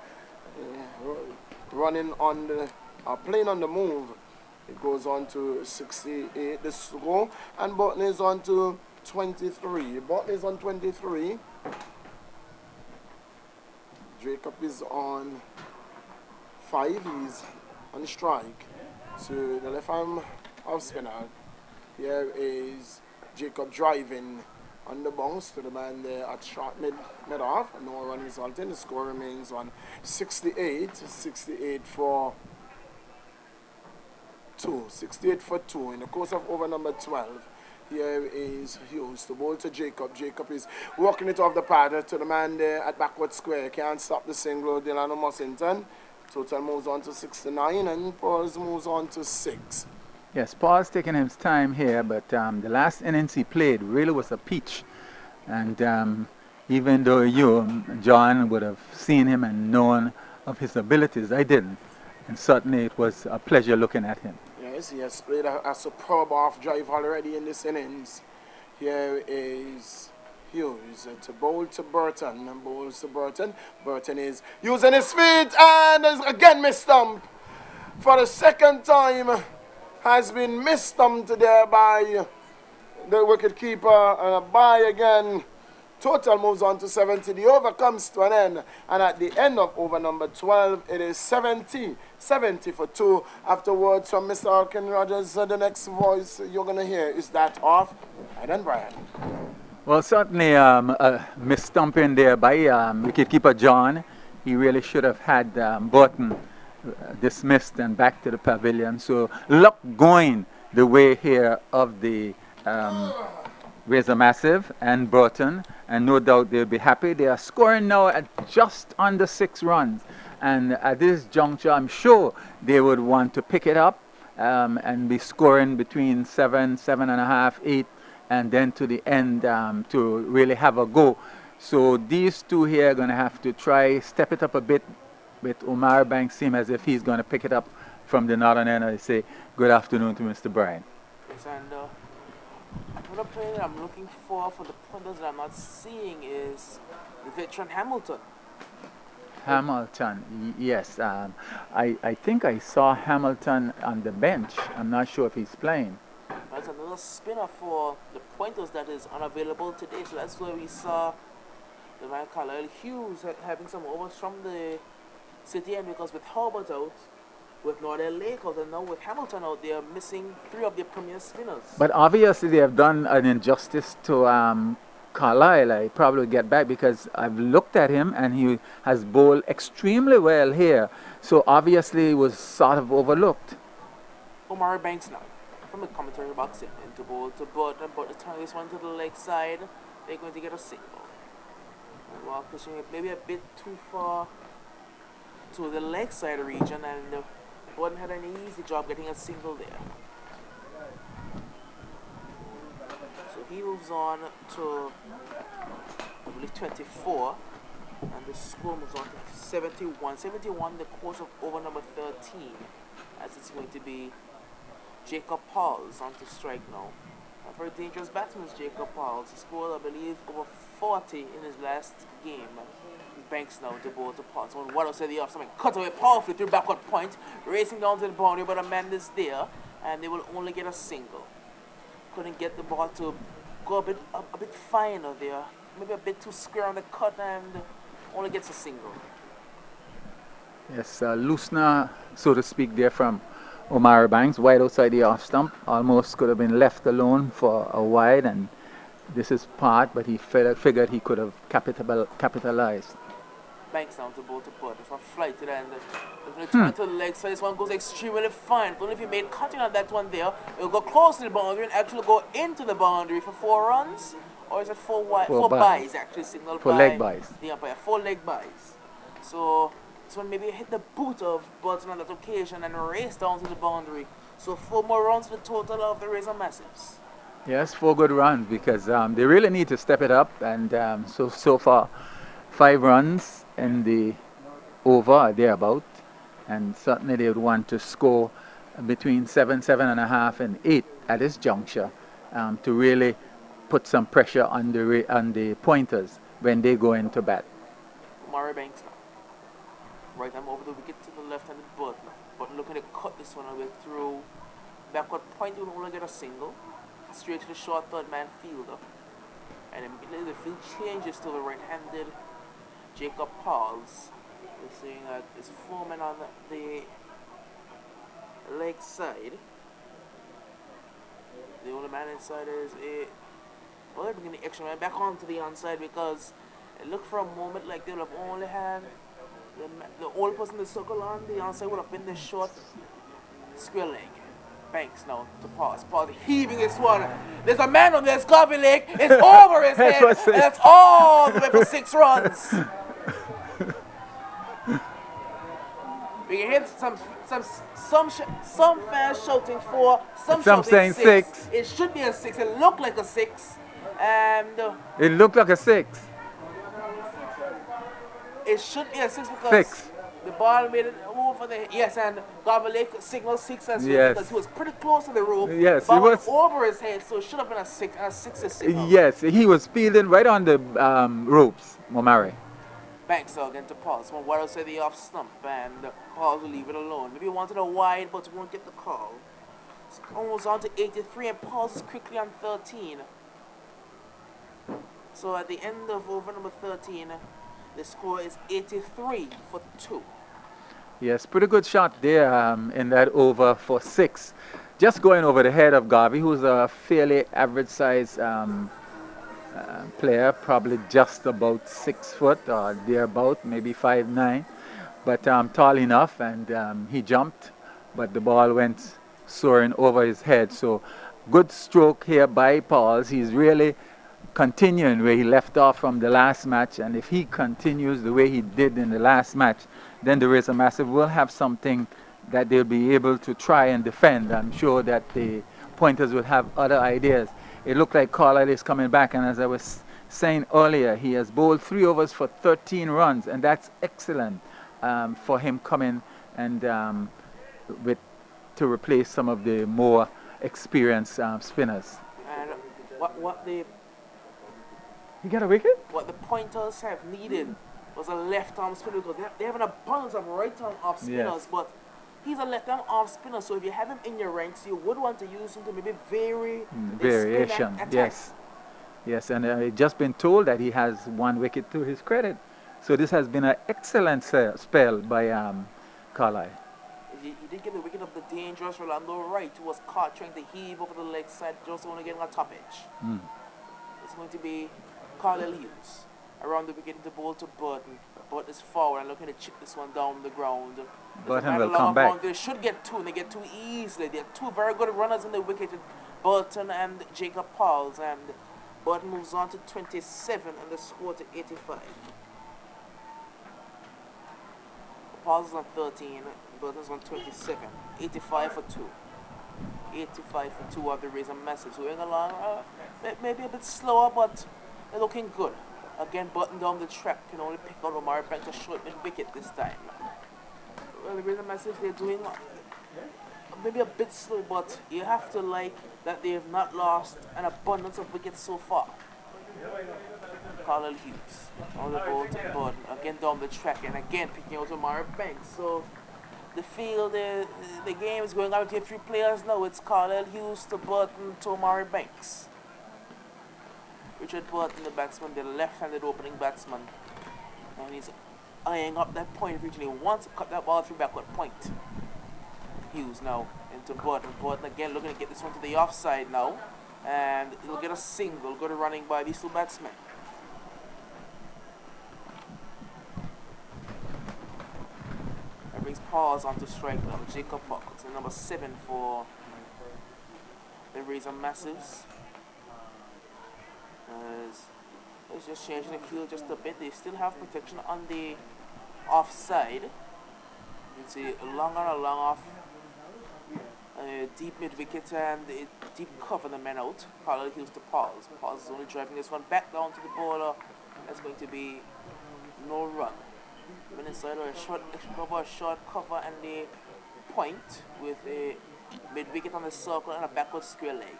Running on the, playing on the move. It goes on to 68, the score. And Burton is on to 23. Burton is on 23. Jacob is on 5. He's on strike. To the left arm off spinner. Here is Jacob driving on the bounce to the man there at short mid-off. No run resulting. The score remains on 68. 68 for 2. 68 for 2 in the course of over number 12. Here is Hughes, the ball to Jacob. Jacob is walking it off the pad to the man there at backward square. Can't stop the single, Delano Mussington. Total moves on to 69, and Pauls moves on to 6. Yes, Paul's taking his time here, but the last innings he played really was a peach. And even though you, John, would have seen him and known of his abilities, I didn't. And certainly it was a pleasure looking at him. Yeah, Yes, he has played a superb off drive already in this innings. Here is Hughes to bowl to Burton, and bowls to Burton. Burton is using his feet and is again missed-stumped. For the second time has been missed-stumped there by the wicketkeeper, and a bye again. Total moves on to 70. The over comes to an end, and at the end of over number 12, it is 70 for 2. Afterwards, from Mr. Arkin Rogers, the next voice you're going to hear is that of Aidan Bryan. Well, certainly mis-stumping there by wicketkeeper John. He really should have had Burton dismissed and back to the pavilion. So luck going the way here of the Razor Massive and Burton, and no doubt they'll be happy. They are scoring now at just under 6 runs, and at this juncture I'm sure they would want to pick it up and be scoring between 7, 7.5, 8, and then to the end to really have a go. So these two here are going to have to try step it up a bit, with Omar Banks seem as if he's going to pick it up from the northern end. I say good afternoon to Mr. Bryan. Yes, and another player that I'm looking for the pointers that I'm not seeing is the veteran Hamilton. Hamilton, yes. I think I saw Hamilton on the bench. I'm not sure if he's playing. That's another spinner for the pointers that is unavailable today. So that's where we saw the man Carlisle Hughes having some overs from the city end, because with Herbert out, with Nordell Lake out, and now with Hamilton out, they are missing 3 of their premier spinners. But obviously they have done an injustice to Carlisle. I probably would get back, because I've looked at him and he has bowled extremely well here. So obviously he was sort of overlooked. Omar Banks now, from the commentary box into bowl to Burton, but the turn this one to the leg side, they're going to get a single. And while pushing it maybe a bit too far to the leg side region, and Burton had an easy job getting a single there. So he moves on to, I believe, 24, and the score moves on to 71. 71, the course of over number 13, as it's going to be Jacob Pauls on to strike now. A very dangerous batsman is Jacob Pauls. He scored, I believe, over 40 in his last game. Banks now to bowl to Pauls. So what else said the off? Something cut away powerfully through backward point, racing down to the boundary, but a man is there, and they will only get a single. Couldn't get the ball to go a bit finer there, maybe a bit too square on the cut, and only gets a single. Yes, loosener, so to speak, there from Omar Banks, wide outside the off stump. Almost could have been left alone for a wide, and this is part, but he figured he could have capitalized. Banks down to bowl to Burton. This one flight to the end. Going to turn to the leg, so this one goes extremely fine. But if he made cutting on that one there, it will go close to the boundary and actually go into the boundary for 4 runs. Or is it 4 wide? 4 byes actually signaled by 4 leg byes. The umpire. 4 leg byes. So this one maybe hit the boot of Burton on that occasion and raced down to the boundary. So 4 more runs to the total of the Razor Massives. Yes, 4 good runs, because they really need to step it up, and so far 5 runs in the over thereabout, and certainly they would want to score between 7, 7.5, and 8 at this juncture to really put some pressure on the pointers when they go into bat. Murray Banks now. Right arm over the wicket to the left-handed Burton. But looking to cut this one away through backward point, you will only get a single. Straight to the short third man fielder. And immediately the field changes to the right-handed Jacob Pauls. We're seeing that it's Foreman on the leg side. The only man inside is well, they're bringing the extra man back onto the onside, because it looked for a moment like they would have only had the old person to circle on the onside would have been the short square leg. Banks now to Pauls. Pauls heaving this one. There's a man on this coffee leg. It's over his head. And that's all the way for 6 runs. We can hear some fans shouting 4, some shouting 6. It should be a 6. It looked like a 6. And it looked like a 6. It should be a 6 because 6. The ball made it over the yes, and Garvey signal 6 as well Yes. because he was pretty close to the rope. Yes, ball it went was. over his head, so it should have been a 6 signal. Yes, he was fielding right on the ropes, Momari. Banks again to Paul. Someone wide outside the off stump, and Paul will leave it alone. Maybe he wanted a wide, but won't get the call. It's almost on to 83, and Paul's is quickly on 13. So at the end of over number 13, the score is 83 for 2. Yes, pretty good shot there in that over for 6. Just going over the head of Garvey, who's a fairly average size player, probably just about 6 foot or thereabout, maybe 5'9", but tall enough, and he jumped, but the ball went soaring over his head. So good stroke here by Pauls. He's really continuing where he left off from the last match, and if he continues the way he did in the last match, then the Razor Massive will have something that they'll be able to try and defend. I'm sure that the Pointers will have other ideas. It looked like Carlisle is coming back, and as I was saying earlier, he has bowled 3 overs for 13 runs, and that's excellent for him coming and to replace some of the more experienced spinners. And what the He got a wicket? What the Pointers have needed was a left-arm spinner because they have an abundance of right-arm off spinners, Yes. but he's a left-arm off spinner, so if you have him in your ranks, you would want to use him to maybe vary the Variation, spin attack. yes. Yes, and I've just been told that he has 1 wicket to his credit. So this has been an excellent spell by Carlisle. He did get the wicket of the dangerous Rolando Wright, who was caught trying to heave over the leg side, just only getting a top edge. It's going to be Carlisle Hughes around the wicket to bowl to Burton. Burton is forward and looking to chip this one down the ground. Burton will come back. They should get 2, and they get 2 easily. They have 2 very good runners in the wicket, Burton and Jacob Pauls, and Burton moves on to 27 and the score to 85. Pauls is on 13, Burton's on 27. 85 for 2. 85 for 2 of the Razor Massive. So we're going along, maybe a bit slower, but they're looking good. Again, Burton down the track can only pick out Omar Banks a short mid-wicket this time. Well, the Razor Massive, they're doing maybe a bit slow, but you have to like that they have not lost an abundance of wickets so far. Carlisle Hughes on the ball to Burton, again down the track, and again picking out Omar Banks. So the field, the game is going on between 3 players now. It's Carlisle Hughes to Burton to Omar Banks. Richard Burton, the batsman, the left-handed opening batsman, and he's eyeing up that point originally. Wants to cut that ball through backward point. Hughes now into Burton. Burton again looking to get this one to the offside now, and he'll get a single. Go to running by these 2 batsmen. That brings Pauls onto strike now. Jacob Pauls, and number 7 for the Razor Massives. It's just changing the field just a bit. They still have protection on the offside. You can see a long on, a long off. Deep mid wicket and deep cover the men out. Carlisle Hughes to Pauls. Pauls is only driving this one back down to the bowler. That's going to be no run. Went inside or a short cover and the point with a mid wicket on the circle and a backward square leg.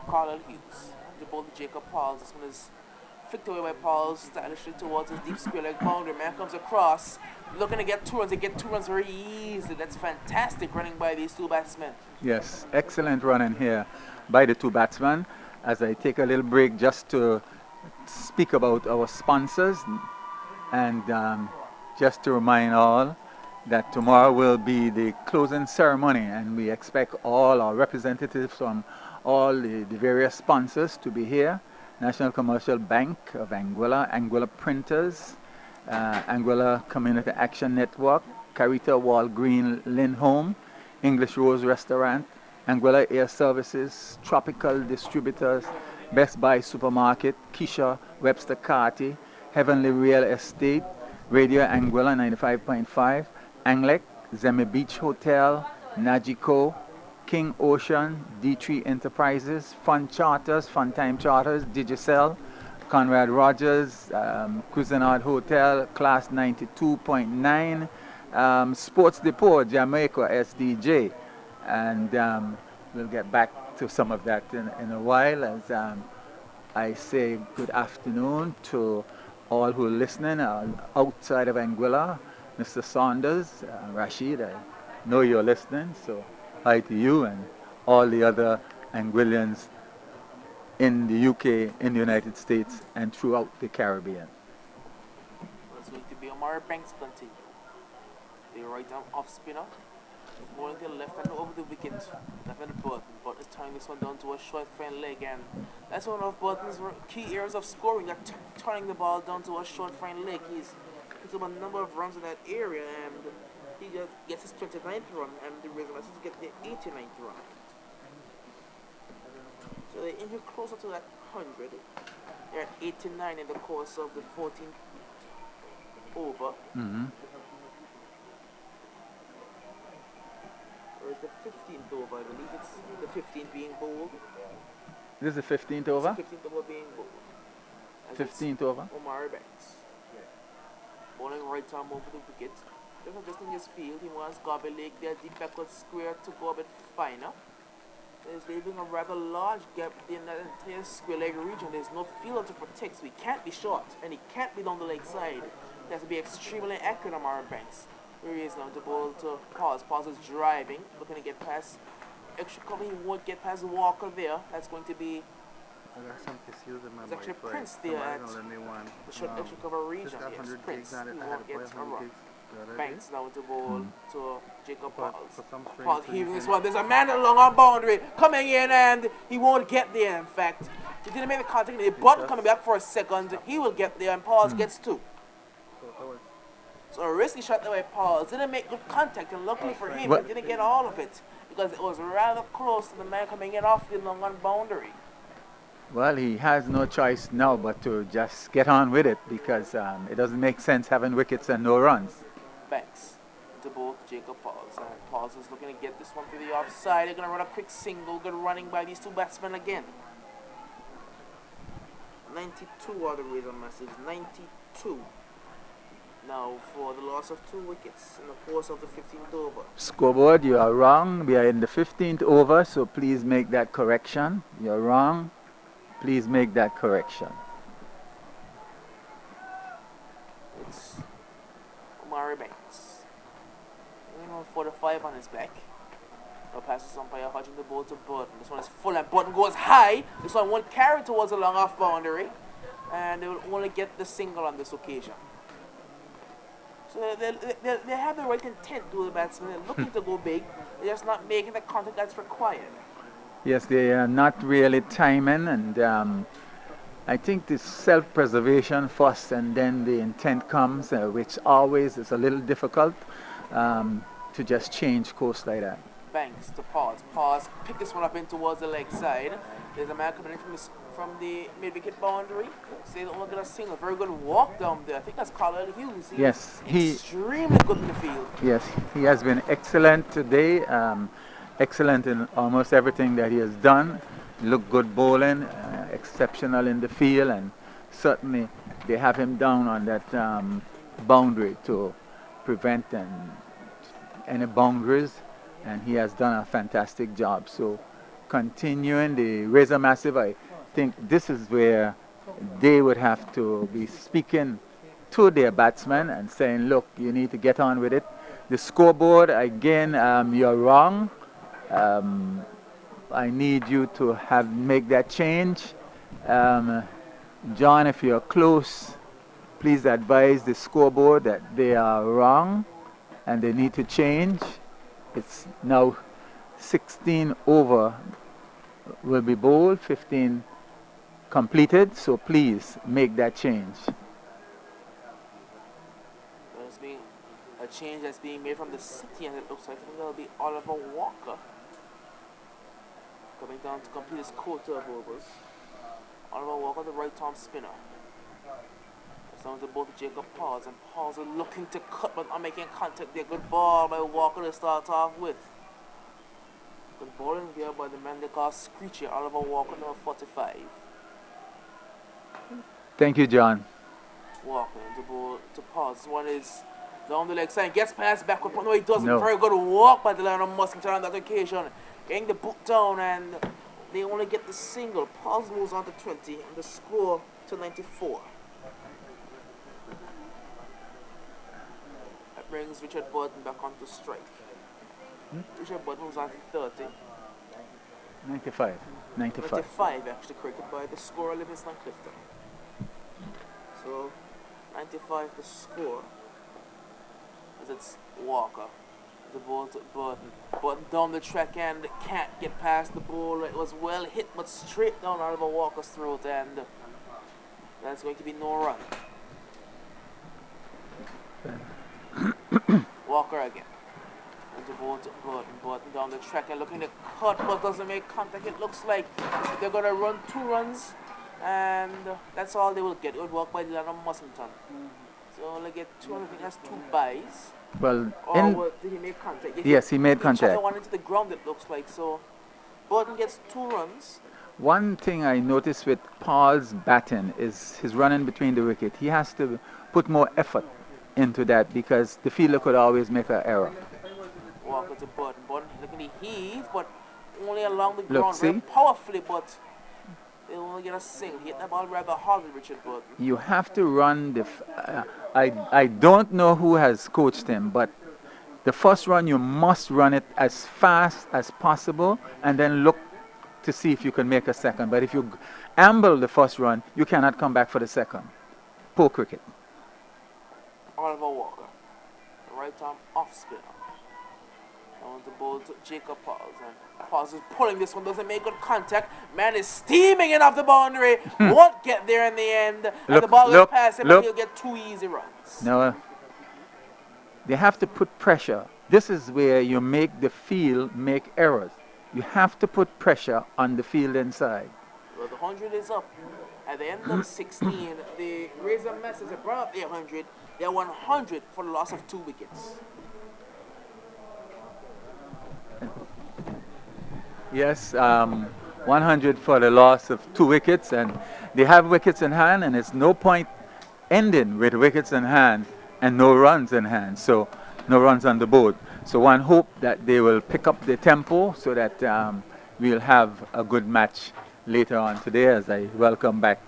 Carlisle Hughes, the ball to Jacob Pauls. This one is flicked away by Pauls, stylishly towards his deep square leg boundary. Man comes across, looking to get 2 runs. They get 2 runs very easily. That's fantastic running by these 2 batsmen. Yes, excellent running here by the 2 batsmen. As I take a little break just to speak about our sponsors, and just to remind all that tomorrow will be the closing ceremony, and we expect all our representatives from all the various sponsors to be here. National Commercial Bank of Anguilla, Anguilla Printers, Anguilla Community Action Network, Carita Walgreen Lindholm, English Rose Restaurant, Anguilla Air Services, Tropical Distributors, Best Buy Supermarket, Kisha, Webster Carty, Heavenly Real Estate, Radio Anguilla 95.5, Anglec, Zemi Beach Hotel, Nagico, King Ocean, D3 Enterprises, Fun Charters, Fun Time Charters, Digicel, Conrad Rogers, Cousinard Hotel, class 92.9, Sports Depot, Jamaica, SDJ. And we'll get back to some of that in a while as I say good afternoon to all who are listening outside of Anguilla. Mr. Saunders, Rashid, I know you're listening, so hi to you and all the other Anguillians in the UK, in the United States, and throughout the Caribbean. It's going to be Omar Banks continue. The right arm off spinner. Going to the left hand over the wicket. Left hand Burton. Burton is turning this one down to a short front leg, and that's one of Burton's key areas of scoring. That turning the ball down to a short front leg. He's up a number of runs in that area, and he just gets his 29th run, and the reason is to get the 89th run. So they inch closer to that 100. They're at 89 in the course of the 14th over. Or is the 15th over? I believe it's the 15th being bowled. This is the 15th over? It's the 15th over being bowled. 15th over? Omar Banks. Bowling right arm over the wicket. Just adjusting his field. He wants Garby Lake there, deep backward square to go a bit finer. There's leaving a rather large gap in that entire square leg region. There's no fielder to protect, so he can't be short, and he can't be down the leg side. He has to be extremely accurate on Omar Banks. Here he is now to bowl to Pause. Pause is driving, looking to get past extra cover. He won't get past Walker there. That's going to be there's actually Prince there at the short extra cover region. Yes, Prince. He won't get a run. Banks now to bowl to Jacob Pauls. Pauls heaving this one. There's a man along our boundary coming in, and he won't get there. In fact, he didn't make the contact. The button coming back for a second. He will get there, and Pauls gets two. So a risky shot that way, Pauls didn't make good contact, and luckily for him, he didn't get all of it because it was rather close to the man coming in off the long on boundary. Well, he has no choice now but to just get on with it because it doesn't make sense having wickets and no runs. Banks to both Jacob Pauls, and Pauls is looking to get this one to the offside. They're going to run a quick single. Good running by these two batsmen again. 92 are the razor masses. 92 now for the loss of 2 wickets in the course of the 15th over. Scoreboard, you are wrong. We are in the 15th over, so please make that correction. You're wrong. Please make that correction. It's Omar Banks. 45 on his back. Now passes umpire Hodging the ball to Burton. This one is full and Burton goes high. This one won't carry towards the long off boundary. And they will only get the single on this occasion. So they have the right intent to the batsmen. They're looking to go big. They're just not making the contact that's required. Yes, they are not really timing, and I think the self-preservation first and then the intent comes, which always is a little difficult to just change course like that. Banks to Pause. Pause. Pick this one up in towards the leg side. There's a man coming in from the mid-wicket boundary. So they don't look at a single. Very good walk down there. I think that's Carlisle Hughes. Yes, he's extremely good in the field. Yes, he has been excellent today. Excellent in almost everything that he has done. Looked good bowling, exceptional in the field, and certainly they have him down on that boundary to prevent any boundaries, and he has done a fantastic job. So continuing the Razor Massive, I think this is where they would have to be speaking to their batsmen and saying, look, you need to get on with it. The scoreboard, again, you're wrong. I need you to make that change. John, if you're close, please advise the scoreboard that they are wrong and they need to change. It's now 16 over will be bowled, 15 completed, so please make that change. There's being a change that's being made from the city, and it looks like it'll be Oliver Walker coming down to complete his quota of overs. Oliver Walker, the right arm spinner. It's down to both Jacob Pauls, and Pauls are looking to cut but not making contact there. Good ball by Walker to start off with. Good bowling there by the man they call Screechy, Oliver Walker, number 45. Thank you, John. Walker the ball to pause. One is down the leg side, gets past backward, but no, he doesn't. No. Very good walk by the line of Muskington on that occasion. Getting the boot down, and they only get the single. Pause moves on to 20, and the score to 94. That brings Richard Burton back onto strike. Richard Burton moves on to 30. 95. 95 actually cricket by the score Livingston Clifton. So 95 the score as it's Walker. The ball to Burton. Burton down the track and can't get past the ball. It was well hit but straight down Oliver Walker's throat, and that's going to be no run. Walker again. And the ball to Burton. Burton down the track and looking to cut but doesn't make contact. It looks like they're going to run 2 runs, and that's all they will get. It would walk by the line of Mussington. So they get 2, I think that's 2 byes. Well, Did he make contact? yes, he made contact. He one into the ground, it looks like. So Burton gets 2 runs. One thing I noticed with Paul's batting is his running between the wicket. He has to put more effort into that because the fielder could always make an error. Walker to Burton. Burton looking to heave, but only along the Look, ground see? very powerfully, but they only get a single. He hit the ball rather hard with Richard Burton. You have to run the... I don't know who has coached him, but the first run you must run it as fast as possible and then look to see if you can make a second. But if you amble the first run, you cannot come back for the second. Poor cricket. Oliver Walker, the right arm off spinner. Down the ball to Jacob Pauls, and Pauls is pulling this one, doesn't make good contact. Man is steaming in off the boundary, won't get there in the end, and the ball goes past him, and he'll get 2 easy runs. No, they have to put pressure. This is where you make the field make errors. You have to put pressure on the field inside. Well, the 100 is up. At the end of 16, the Razor Masters have brought up their 100. They're 100 for the loss of 2 wickets. Yes, 100 for the loss of 2 wickets, and they have wickets in hand, and it's no point ending with wickets in hand and no runs in hand, so no runs on the board. So one hope that they will pick up the tempo so that we'll have a good match later on today as I welcome back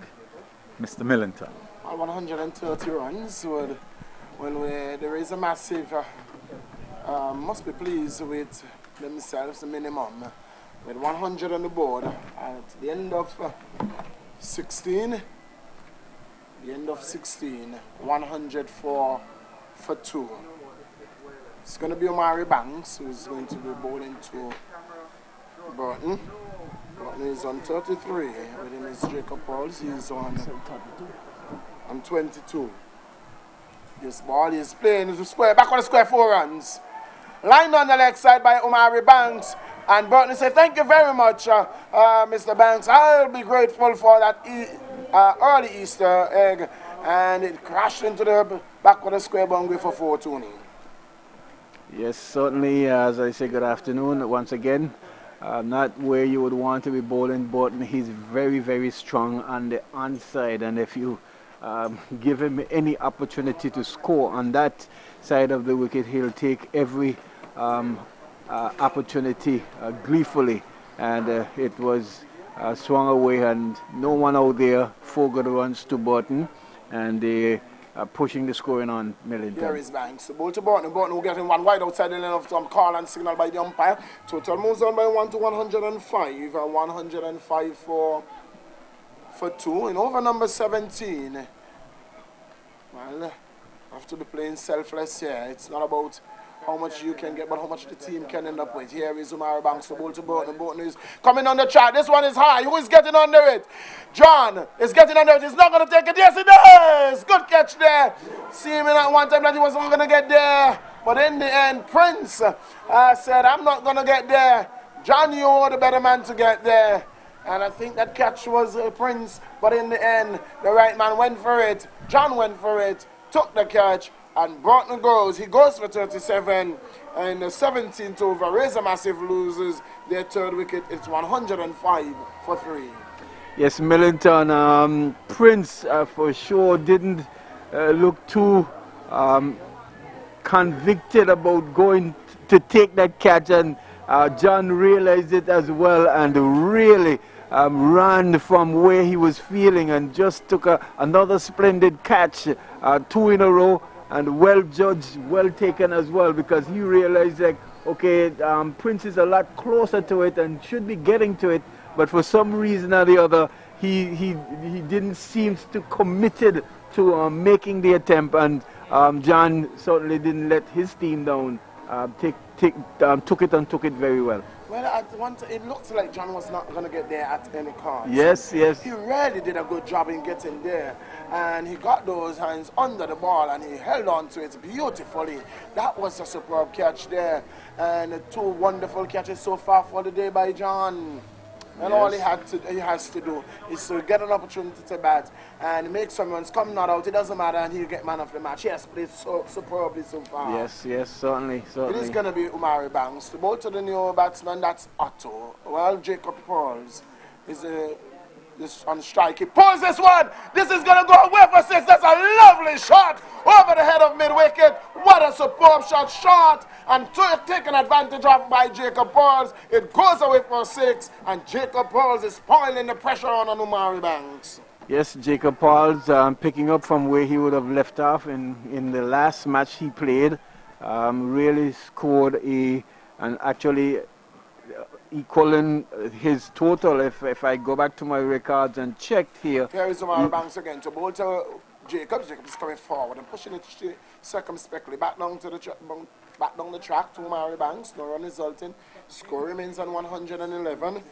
Mr. Millington. 130 runs, there is a massive, must be pleased with themselves, the minimum, with 100 on the board. At the end of 16, 100 for 2. It's going to be Omari Banks who's going to be bowling to Burton. Burton is on 33. With him is Jacob Pauls. He's on 22. This ball is playing into the square. Back on the square, 4 runs. Lined on the leg side by Omari Banks. And Burton said, thank you very much, Mr. Banks. I'll be grateful for that early Easter egg. And it crashed into the back of the square boundary for 4 tuning. Yes, certainly, as I say, good afternoon once again. Not where you would want to be bowling, but he's very, very strong on the onside. And if you give him any opportunity to score on that side of the wicket, he'll take every opportunity gleefully. And it was swung away, and no one out there. 4 good runs to Burton, and they pushing the scoring on Millington. Here is Banks. The ball to Burton. Burton will get in 1 wide outside the line of some call and signal by the umpire. Total moves on by 1 to 105. 105 for 2. And over number 17. Well, after the playing selfless here, it's not about how much you can get, but how much the team can end up with. Here is Omari Banks, the ball to Burton. Burton is coming on the track. This one is high. Who is getting under it? John is getting under it. He's not going to take it. Yes, he does. Good catch there. Seeming at one time that he wasn't going to get there. But in the end, Prince said, I'm not going to get there. John, you are the better man to get there. And I think that catch was Prince. But in the end, the right man went for it. John went for it, took the catch. And Burton goes. He goes for 37. And the 17th over. Razor Massive loses their 3rd wicket. It's 105 for 3. Yes, Millington. Prince for sure didn't look too convicted about going to take that catch, and John realized it as well and really ran from where he was feeling and just took another splendid catch, 2 in a row, and well judged, well taken as well, because he realized like, okay, Prince is a lot closer to it and should be getting to it, but for some reason or the other he didn't seem to committed to making the attempt, and John certainly didn't let his team down. Took it very well. Well, it looked like John was not going to get there at any cost. Yes, yes. He really did a good job in getting there, and he got those hands under the ball and he held on to it beautifully. That was a superb catch there, and 2 wonderful catches so far for the day by John. And all he has to do is to get an opportunity to bat and make some runs, come not out, it doesn't matter, and he'll get man of the match. He has played so superbly so far. Yes, yes, certainly. It is going to be Omari Banks. The ball to the new batsman, that's Otto. Well, Jacob Pauls is on strike. He pulls this one. This is going to go away for 6. That's a lovely shot over the head of mid-wicket. What a superb shot. Shot and taken advantage of by Jacob Pauls. It goes away for 6, and Jacob Pauls is spoiling the pressure on Omari Banks. Yes, Jacob Pauls picking up from where he would have left off in the last match he played. Really scored and actually equaling his total. If I go back to my records and checked here. Here is Omari Banks again to bowl to Jacob. Jacob is coming forward and pushing it circumspectly back down to the track to Omari Banks. No run resulting. Score remains on 111.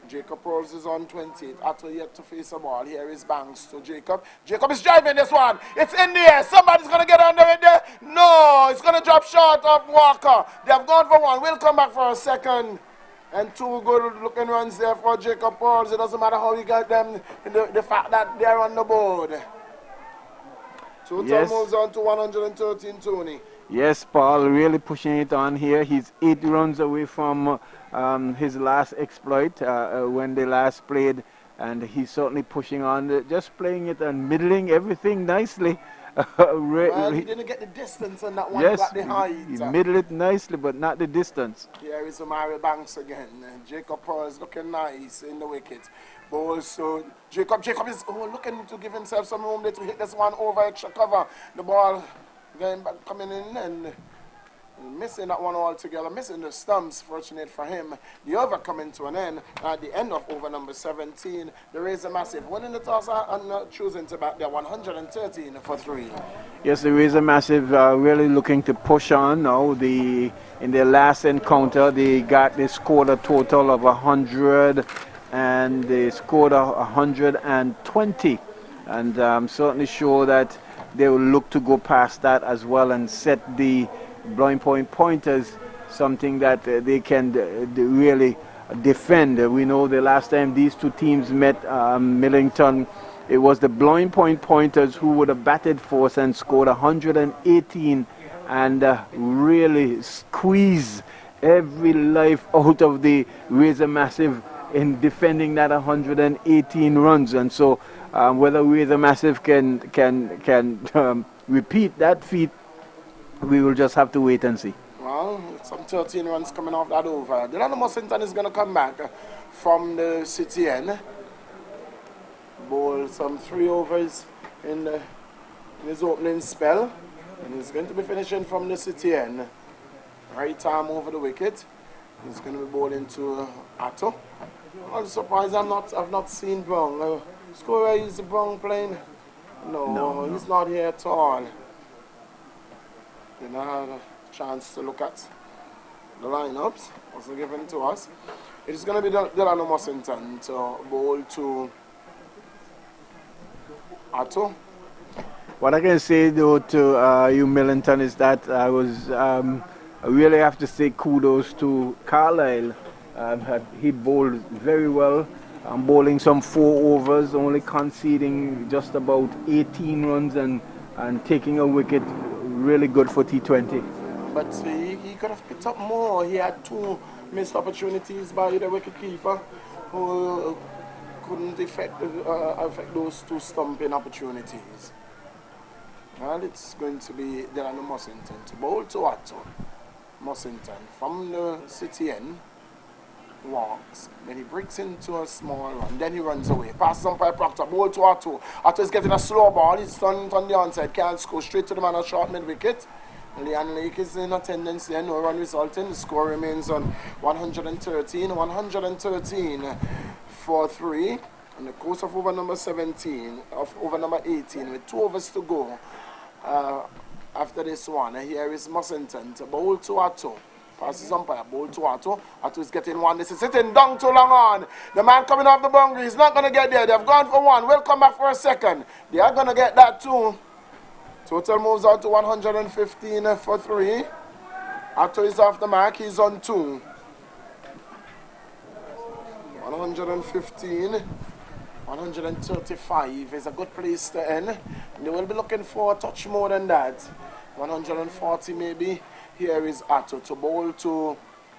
Jacob Pauls is on 28. Otto yet to face a ball. Here is Banks to Jacob. Jacob is driving this one. It's in the air. Somebody's going to get under it there. No, it's going to drop short of Walker. They have gone for 1. We'll come back for a second. And 2 good looking runs there for Jacob Pauls. It doesn't matter how you get them, the fact that they're on the board. Total moves on to 113, Tony. Yes, Paul really pushing it on here. He's 8 runs away from his last exploit when they last played, and he's certainly pushing on, just playing it and middling everything nicely. Well, he didn't get the distance on that one. Yes, got the height. He middled it nicely, but not the distance. Here is Omari Banks again. Jacob Pauls looking nice in the wicket. Also, Jacob is looking to give himself some room there to hit this one over extra cover. The ball going back, coming in and missing that one altogether, missing the stumps. Fortunate for him. The over coming to an end at the end of over number 17. The Razor Massive winning the toss and choosing to bat their 113 for 3. Yes, the Razor Massive really looking to push on now. In their last encounter, they scored a total of 100, and they scored 120, and I'm certainly sure that they will look to go past that as well and set the blowing point pointers, something that they can really defend. We know the last time these 2 teams met, Millington, it was the blowing point pointers who would have batted force and scored 118 and really squeeze every life out of the Razor Massive in defending that 118 runs. And so whether Razor Massive can repeat that feat, we will just have to wait and see. Well, some 13 runs coming off that over. Delano Mussington is going to come back from the city end. Bowl some 3 overs in his opening spell. And he's going to be finishing from the city end. Right arm over the wicket. He's going to be bowling to Atto. I'm surprised I've not seen Brown. Scorer, is Brown playing? No, he's not here at all. They now have a chance to look at the lineups also given to us. It is going to be Delano Mussington to bowl to Atto. What I can say though to you Millington is that I really have to say kudos to Carlisle. He bowled very well, bowling some 4 overs, only conceding just about 18 runs and taking a wicket. Really good for T20. But he could have picked up more. He had 2 missed opportunities by the wicketkeeper, who couldn't affect those two stumping opportunities. Well, it's going to be Dylan Mussington to bowl to Atto. Mussington from the city end walks, then he breaks into a small run, then he runs away. Passes umpire Proctor, ball to Atto. Atto is getting a slow ball, he's on the onside, can't score, straight to the man on short mid wicket. Leon Lake is in attendance there, no run resulting. The score remains on 113 for 3 in the course of over number 17, of over number 18, with 2 overs to go. After this one, here is Mussington to bowl to Atto. Passes umpire, ball to Atto. Atto is getting one. This is sitting down too long on. The man coming off the boundary is not going to get there. They've gone for one. We'll come back for a second. They are going to get that too. Total moves out to 115 for 3. Atto is off the mark. He's on 2. 115. 135 is a good place to end. They will be looking for a touch more than that. 140 maybe. Here is Atto to bowl to.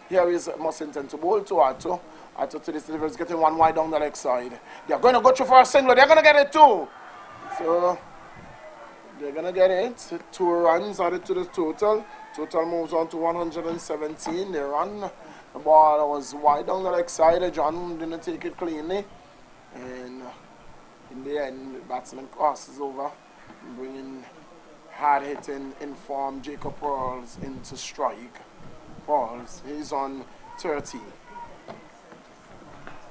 Here is Mussington to bowl to Atto. Atto to this delivery is getting one wide down the leg side. They're going to go through for a single. They're going to get it too. So they're going to get it. 2 runs added to the total. Total moves on to 117. They run. The ball was wide down the leg side. John didn't take it cleanly. And in the end, the batsman crosses over, bringing hard-hitting, informed Jacob Pearls into strike. Pearls, he's on 30.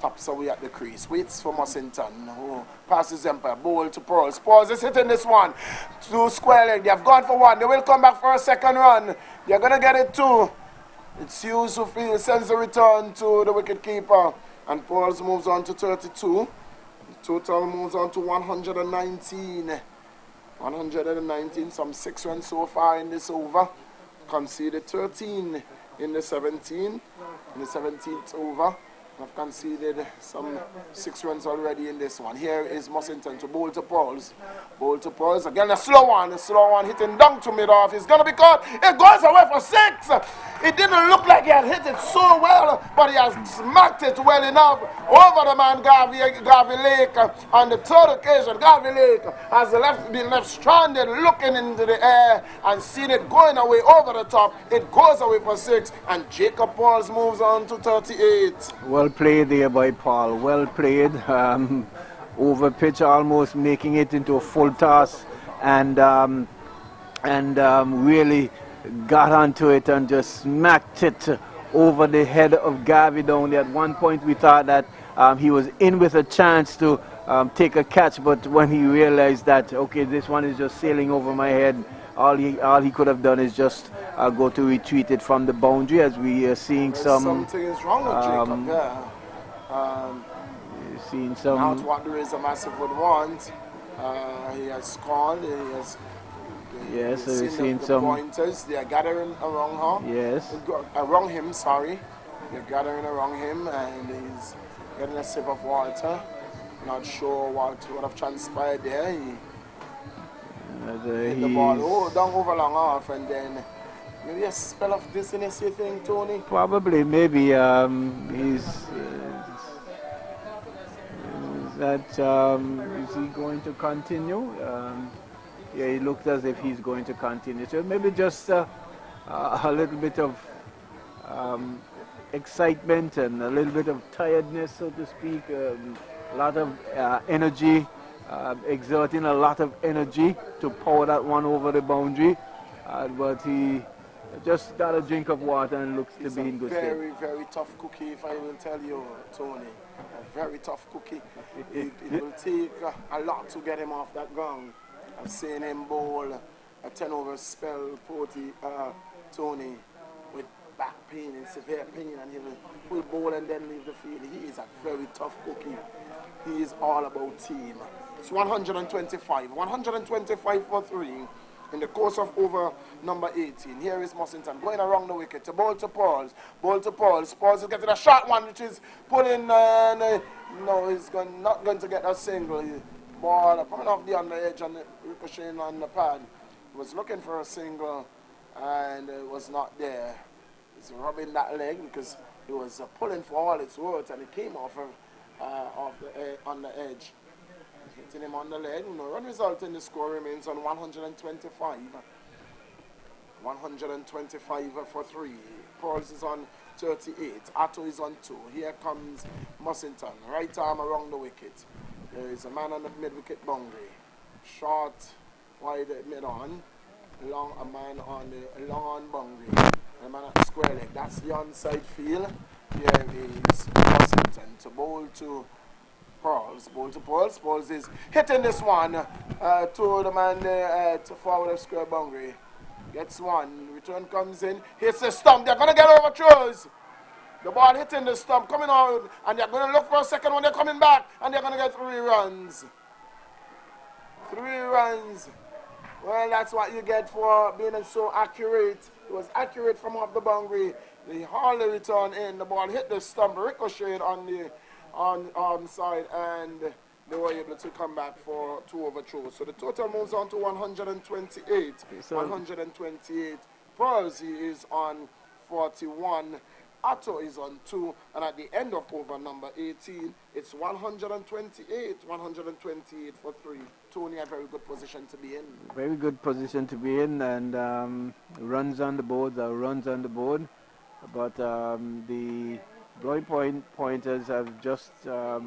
Tops away at the crease, waits for Mussington, who passes umpire, bowl to Pearls. Pearls is hitting this one. 2 square leg, they have gone for 1. They will come back for a second run. They're going to get it too. It's Hughes who sends the return to the wicketkeeper. And Pearls moves on to 32. Total moves on to 119. 119, some 6 runs so far in this over. Conceded 13 in the 17. In the 17th over. I've conceded some 6 runs already in this one. Here is Mussington to bowl to Pearls. Bowl to Pearls. Again, a slow one hitting down to mid-off. It's going to be caught. It goes away for 6. It didn't look like he had hit it so well, but he has smacked it well enough over the man Garvey Lake. On the 3rd occasion, Garvey Lake has been left stranded, looking into the air and seen it going away over the top. It goes away for 6, and Jacob Pearls moves on to 38. Well played there by Paul. Well played. Over pitch, almost making it into a full toss, and really got onto it and just smacked it over the head of Garvey down there. At one point we thought that he was in with a chance to take a catch, but when he realized that, okay, this one is just sailing over my head, all he could have done is just go to retreat it from the boundary, as we are seeing something is wrong with Jacob there. Seeing some. Now what there is a massive would want. He has scored. Yes, so we've seen the some pointers. They are gathering around her. Yes. Around him, sorry. They're gathering around him, and he's getting a sip of water. Not sure what have transpired there. He hit the ball down over long off, and then maybe a spell of dizziness, you think, Tony? Probably, maybe. Is he going to continue? Yeah, he looked as if he's going to continue. So maybe just a little bit of excitement and a little bit of tiredness, so to speak. A lot of energy, exerting a lot of energy to power that one over the boundary. But he just got a drink of water and looks to be in good shape. Very, very tough cookie, if I will tell you, Tony. A very tough cookie. It will take a lot to get him off that ground. I've seen him bowl a 10-over spell, Tony, with back pain and severe pain, and he will bowl and then leave the field. He is a very tough cookie. He is all about team. It's 125 for 3 in the course of over number 18. Here is Mussington going around the wicket to bowl to Pearls. Pearls is getting a short one, which is pulling. No, he's not going to get a single. Ball coming off the under edge and ricocheting on the pad. He was looking for a single, and it was not there. He's rubbing that leg because he was pulling for all it's worth, and it came off on the edge. Hitting him on the leg. No run result in the score remains on 125. 125 for 3. Pauls is on 38. Atto is on 2. Here comes Mussington. Right arm around the wicket. There is a man on the mid-wicket boundary. Short, wide mid on. Long, a man on the long on boundary. A man at the square leg. That's the onside field. Here is Mussington to bowl to Pauls. Bowl to Pauls. Pauls is hitting this one to the man there to forward of square boundary. Gets one. Return comes in. Hits the stump. They're going to get over throws. The ball hitting the stump, coming out, and they're going to look for a second when they're coming back, and they're going to get 3 runs. 3 runs. Well, that's what you get for being so accurate. It was accurate from off the boundary. The hardly return in. The ball hit the stump, ricocheted on the on side, and they were able to come back for 2 overthrows. So the total moves on to 128. So 128. Percy is on 41. Atto is on 2. And at the end of over number 18, it's 128. 128 for 3. Tony, a very good position to be in. Very good position to be in, and runs on the board. Runs on the board. But the pointers have just a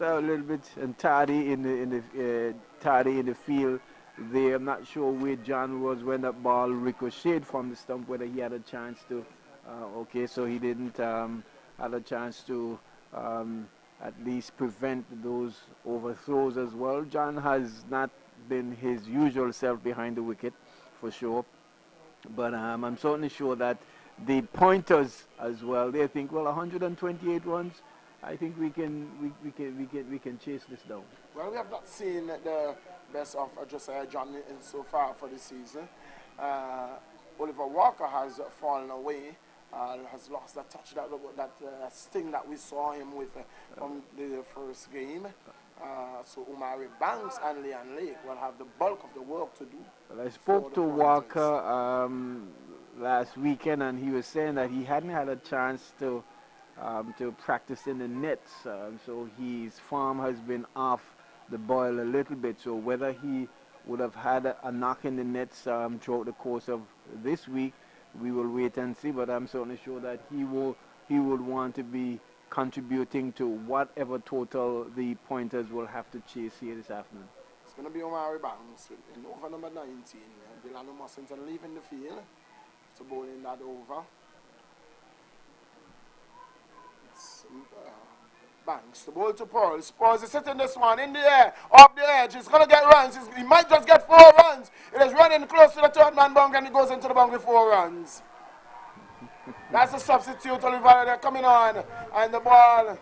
little bit tardy in the field. I'm not sure where John was when that ball ricocheted from the stump, whether he had a chance to. Okay, so he didn't have a chance to at least prevent those overthrows as well. John has not been his usual self behind the wicket, for sure. But I'm certainly sure that the pointers as well, they think, well, 128 runs, I think we can chase this down. Well, we have not seen the best of Josiah John so far for this season. Oliver Walker has fallen away, has lost that touch, that sting that we saw him with from the first game. So Umari Banks and Leon Lake will have the bulk of the work to do. Well, I spoke to Walker last weekend, and he was saying that he hadn't had a chance to practice in the nets. So his form has been off the boil a little bit. So whether he would have had a knock in the nets throughout the course of this week, we will wait and see. But I'm certainly sure that he would want to be contributing to whatever total the pointers will have to chase here this afternoon. It's going to be Omari Banks in over number 19. Delano Mussington leaving the field to bowl in that over. It's Banks, the ball to Pauls. Pauls is sitting this one in the air, off the edge. He's going to get runs. He might just get 4 runs. It is running close to the third man boundary, and he goes into the boundary 4 runs. That's the substitute, Oliver. They're coming on, and the ball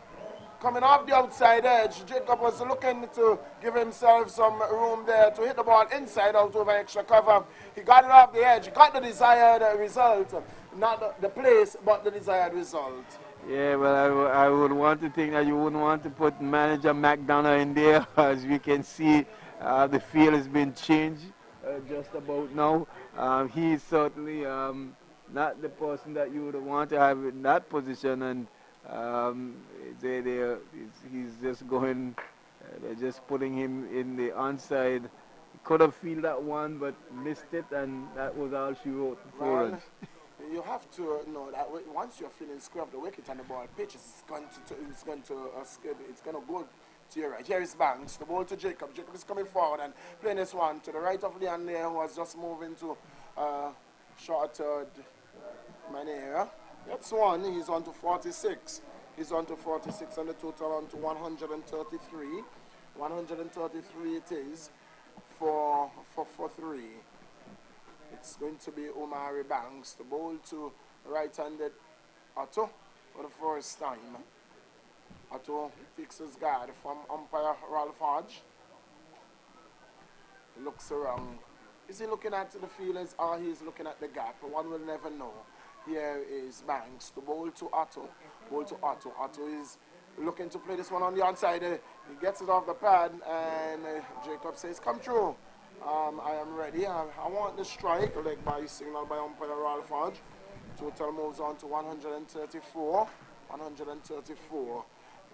coming off the outside edge. Jacob was looking to give himself some room there to hit the ball inside out over extra cover. He got it off the edge. He got the desired result. Not the place, but the desired result. Yeah, well, I would want to think that you wouldn't want to put manager McDonough in there. As we can see, the field has been changed just about now. He's certainly not the person that you would want to have in that position, and he's just going, they're just putting him in the onside. He could have fielded that one, but missed it, and that was all she wrote. 4 runs. You have to know that once you're feeling square of the wicket and the ball pitches, it's going to go to your right. Here is Banks, the ball to Jacob. Jacob is coming forward and playing this one to the right of Leon there, who has just moved into short third manera. That's one. He's on to 46. He's on to 46, and the total on to 133. 133 it is for 3. It's going to be Omari Banks, the ball to right-handed Atto for the first time. Atto takes his guard from umpire Ralph Hodge. He looks around. Is he looking at the fielders or he's looking at the gap? One will never know. Here is Banks, the ball to Atto. Ball to Atto. Atto is looking to play this one on the outside. He gets it off the pad, and Jacob says, come through. I am ready. I want the strike, leg by signal by umpire Ralph Hodge. Total moves on to 134. 134.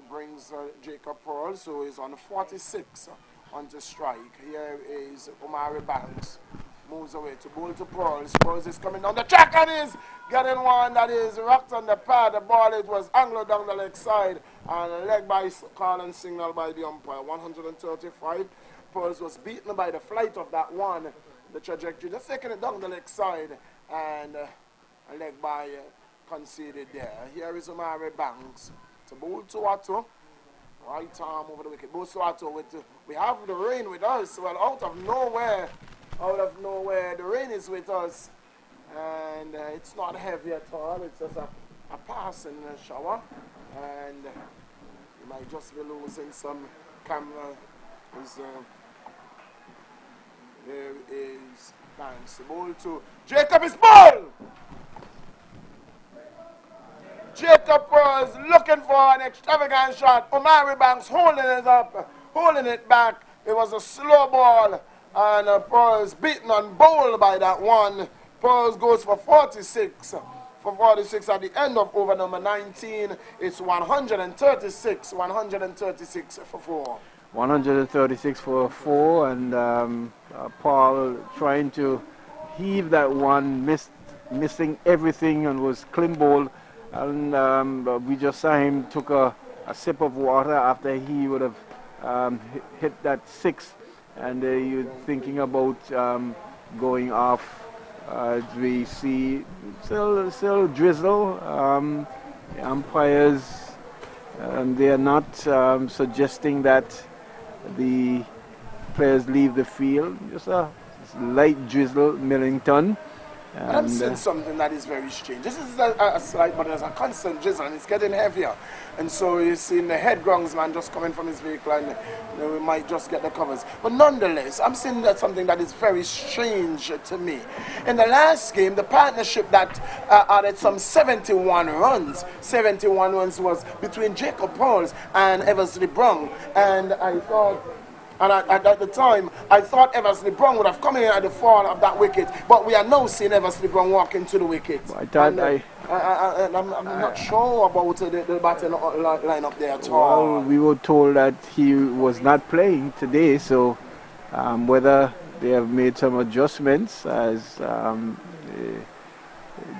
brings Jacob Pearls, who is on 46 on the strike. Here is Omari Banks. Moves away to bowl to Pearls. Pearls is coming down the track and is getting one that is rocked on the pad. The ball, it was angled down the leg side and leg by call and signal by the umpire. 135. Pearls was beaten by the flight of that one. The trajectory, just taking it down the leg side and a leg by conceded there. Here is Omari Banks to bowl to Otto. Right arm over the wicket. Bowls to Otto with we have the rain with us. Well, out of nowhere, the rain is with us. And it's not heavy at all. It's just a passing shower. And you might just be losing some camera. There is Banks. The ball to Jacob is ball! Jacob Pearls looking for an extravagant shot. Omari Banks holding it up, holding it back. It was a slow ball. And Pearls beaten and bowled by that one. Pearls goes for 46. For 46 at the end of over number 19. It's 136. 136 for 4. 136 for 4, and Paul trying to heave that one, missing everything, and was clean bowl. And we just saw him took a sip of water after he would have hit that 6, and you're thinking about going off. We see still drizzle. The umpires, they are not suggesting that the players leave the field. Just a light drizzle, Millington. And I'm seeing something that is very strange. This is a slight, but there's a constant drizzle and it's getting heavier. And so you're seeing the head groundsman just coming from his vehicle and we might just get the covers. But nonetheless, I'm seeing that something that is very strange to me. In the last game, the partnership that added some 71 runs. 71 runs was between Jacob Pearls and Eversley Brown. And I thought... And at the time, I thought Eversley Brown would have come in at the fall of that wicket, but we are now seeing Eversley Brown walk into the wicket. I'm not sure about the batting line up there at all. Well, we were told that he was not playing today, so whether they have made some adjustments as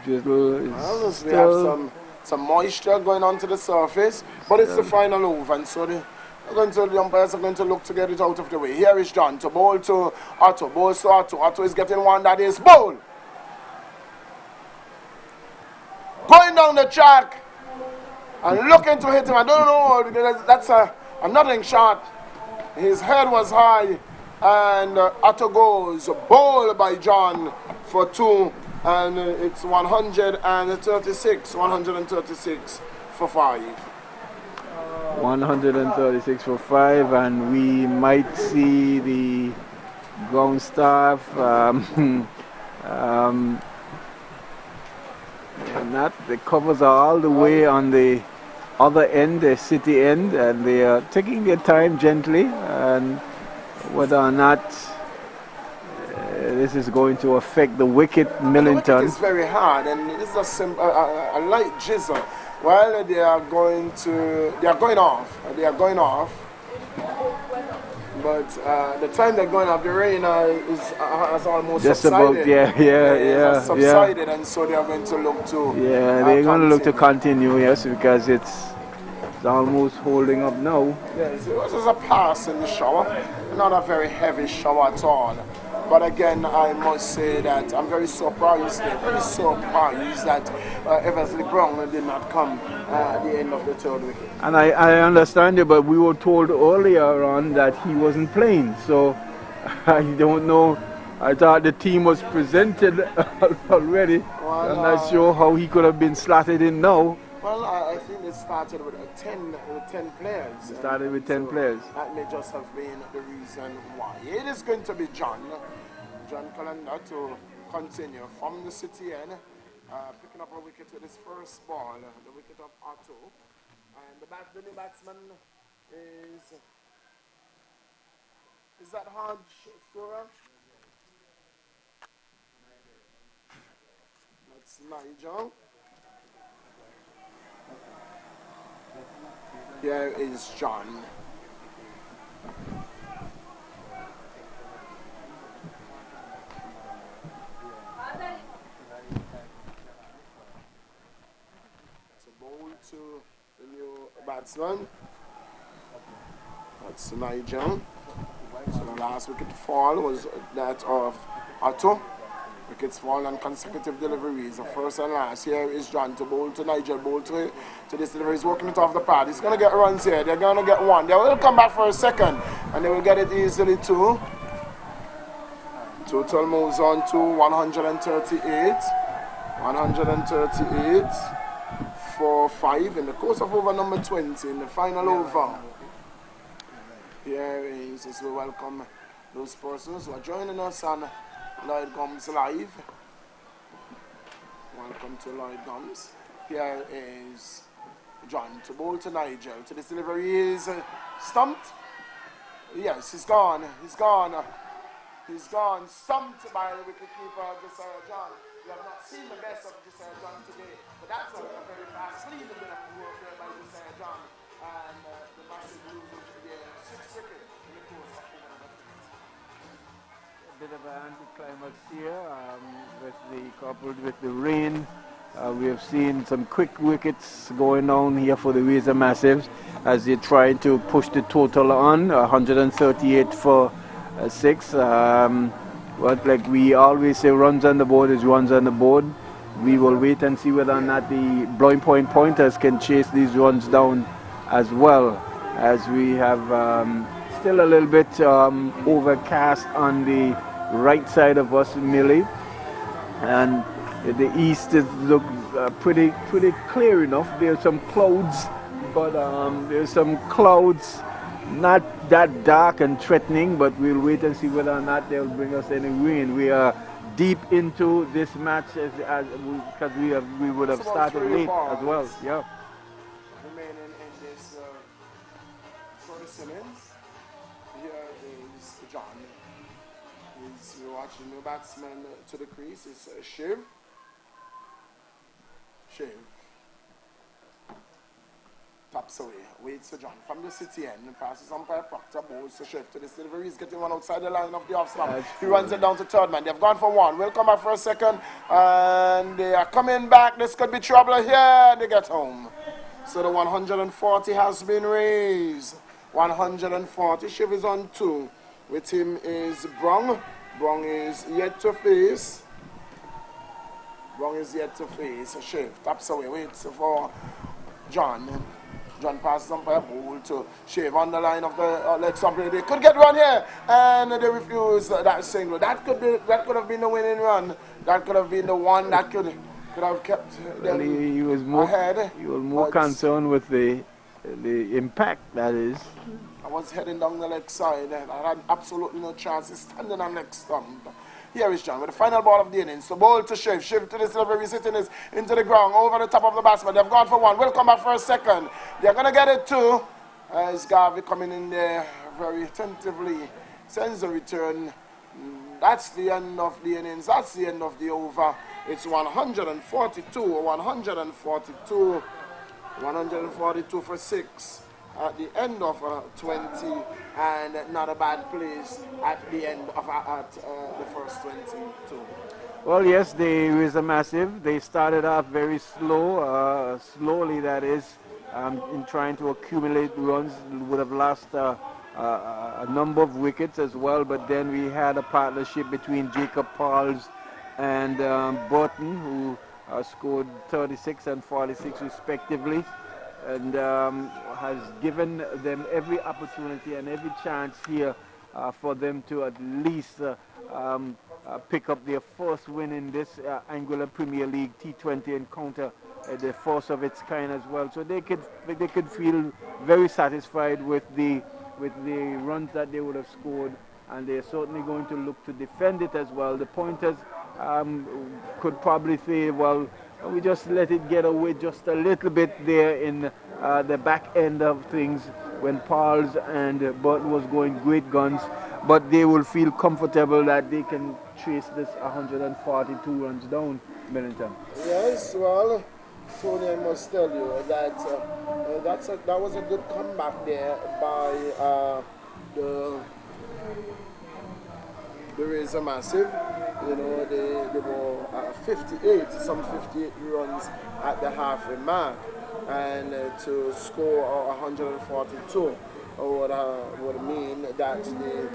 drizzle is still... We have some moisture going onto the surface, but it's the final over, and so the umpires are going to look to get it out of the way. Here is John to bowl to Otto. Bowls to Otto. Otto is getting one that is bowl. Going down the track and looking to hit him. I don't know. That's a nothing shot. His head was high. And Otto goes. Bowl by John for 2. And it's 136. 136 for 5. 136 for 5, and we might see the ground staff the covers are all the way on the other end, the city end, and they are taking their time gently, and whether or not this is going to affect the wicket, Millington. The wicket is very hard, and this is a light drizzle. Well, they are going off. But the time they're going off, the rain has almost just subsided. About, subsided, and so they are going to look to. Yeah, they're going to look to continue, yes, because it's almost holding up now. Yes, it was just a pass in the shower, not a very heavy shower at all. But again, I must say that I'm very surprised that Eversley Brown did not come at the end of the 3rd wicket. And I understand you, but we were told earlier on that he wasn't playing, so I don't know. I thought the team was presented already. Well, I'm not sure how he could have been slotted in now. Well, I think they started with 10 players. They started with 10 players. That may just have been the reason why. It is going to be John Calendar to continue from the city end, picking up a wicket with his first ball, the wicket of Otto. And the new batsman is that hard scorer? That's Nigel. Here is John. So ball to the new batsman. That's Nigel. So the last wicket fall was that of Otto. Wickets fall on consecutive deliveries. The first and last. Here is John to bowl to Nigel. Bowl to this delivery. He's working it off the pad. He's going to get runs here. They're going to get one. They will come back for a second. And they will get it easily too. Total moves on to 138. 138 for 5 in the course of over number 20 in the final over. Here is as we welcome those persons who are joining us on Lloyd Gums Live. Welcome to Lloyd Gums. Here is John to bowl to Nigel. To this delivery is stumped. Yes, he's gone. He's gone. He's gone. Stumped by the wicketkeeper, Josiah John. We have not seen the best of Josiah John today, but that's a very fast clean bit of work there by Josiah John. And the massive loses the 6th wicket in the course of over number 20. Bit of an anticlimax here coupled with the rain. We have seen some quick wickets going down here for the Razor Massives as they try to push the total on 138 for 6. But like we always say, runs on the board is runs on the board. We will wait and see whether or not the blowing point pointers can chase these runs down as well, as we have still a little bit overcast on the right side of us, Millie, and the east is look pretty clear enough. There's some clouds, but there's some clouds not that dark and threatening, but we'll wait and see whether or not they'll bring us any rain. We are deep into this match because we would have started late as well. Yeah. Remaining in this first innings. Here is John. We're watching the batsman to the crease. It's Shiv. Taps away, waits for John from the city end, passes umpire Proctor, bowls to Shiv to this delivery. He's getting one outside the line of the off stump. He runs it down to third man. They've gone for one. We'll come back for a second, and they are coming back. This could be trouble here. They get home. So the 140 has been raised. 140. Shiv is on 2. With him is Brong. Brong is yet to face. Shiv taps away, waits for John. John passes umpire ball to Shiv on the line of the leg stump. They could get run here, and they refuse that single. That could have been the winning run. That could have been the one that could have kept them he was more ahead. He was more concerned with the impact, that is. I was heading down the leg side. I had absolutely no chance. He's standing on leg stump. Here is John with the final ball of the innings. So ball to Shiv. Shiv to this delivery, sitting is into the ground, over the top of the batsman. They've gone for one. We'll come back for a second. They're going to get it too. As Garvey coming in there very attentively. Sends a return. That's the end of the innings. That's the end of the over. It's 142. 142 for 6. At the end of 20, and not a bad place at the end of the first 22. Well, yes, the Razor Massive. They started off very slowly, that is, in trying to accumulate runs. Would have lost a number of wickets as well, but then we had a partnership between Jacob Pauls and Burton, who scored 36 and 46 respectively, and has given them every opportunity and every chance here for them to at least pick up their first win in this ANGUILLA Premier League T20 encounter, the first of its kind as well. So they could feel very satisfied with the runs that they would have scored, and they're certainly going to look to defend it as well. The pointers could probably say, well, we just let it get away just a little bit there in the back end of things when Pauls and Burton was going great guns, but they will feel comfortable that they can chase this 142 runs down, Millington. Yes, well, Tony, I must tell you that that was a good comeback there by the Razor Massive. You know, they were 58, some 58 runs at the halfway mark, and to score 142 would mean that they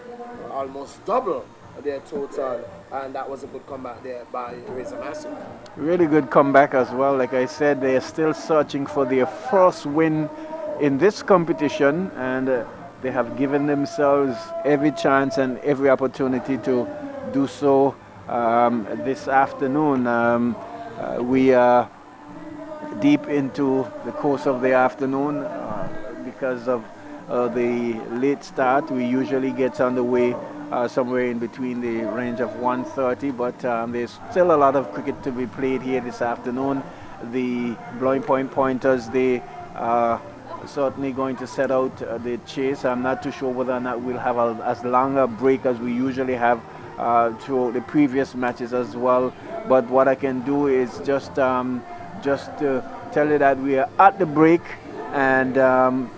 almost double their total, and that was a good comeback there by Razor Massive. Really good comeback as well. Like I said, they are still searching for their first win in this competition, and they have given themselves every chance and every opportunity to do so this afternoon. We are deep into the course of the afternoon because of the late start. We usually get underway somewhere in between the range of 1:30, but there's still a lot of cricket to be played here this afternoon. The Blowing Point Pointers, they are certainly going to set out the chase. I'm not too sure whether or not we'll have as long a break as we usually have throughout the previous matches as well. But what I can do is just to tell you that we are at the break, and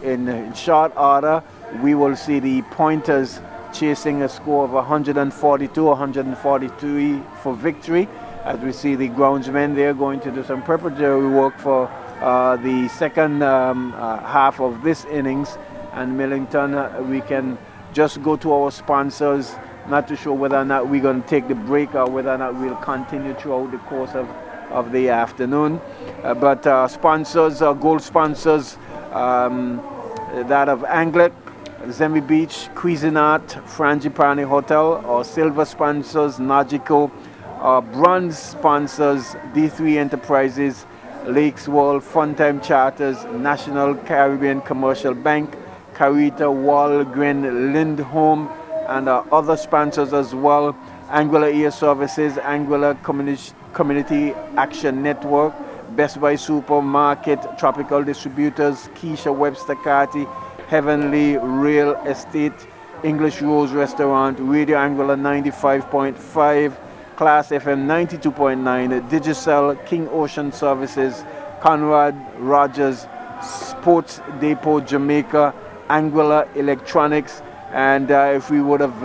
in short order we will see the Pointers chasing a score of 142, 143 for victory, as we see the groundsmen there going to do some preparatory work for the second half of this innings. And Millington, we can just go to our sponsors. Not too sure whether or not we're going to take the break or whether or not we'll continue throughout the course of the afternoon. But sponsors, gold sponsors, that of Anglet, Zemi Beach, Cuisinart, Frangipani Hotel, or silver sponsors, Nagico, bronze sponsors, D3 Enterprises, Lakes World, Funtime Charters, National Caribbean Commercial Bank, Carita, Walgren, Lindholm, and other sponsors as well. Anguilla Air Services, Anguilla Community Action Network, Best Buy Supermarket, Tropical Distributors, Keisha Webster Carty, Heavenly Real Estate, English Rose Restaurant, Radio Anguilla 95.5, Class FM 92.9, Digicel, King Ocean Services, Conrad Rogers, Sports Depot Jamaica, Anguilla Electronics, and if we would have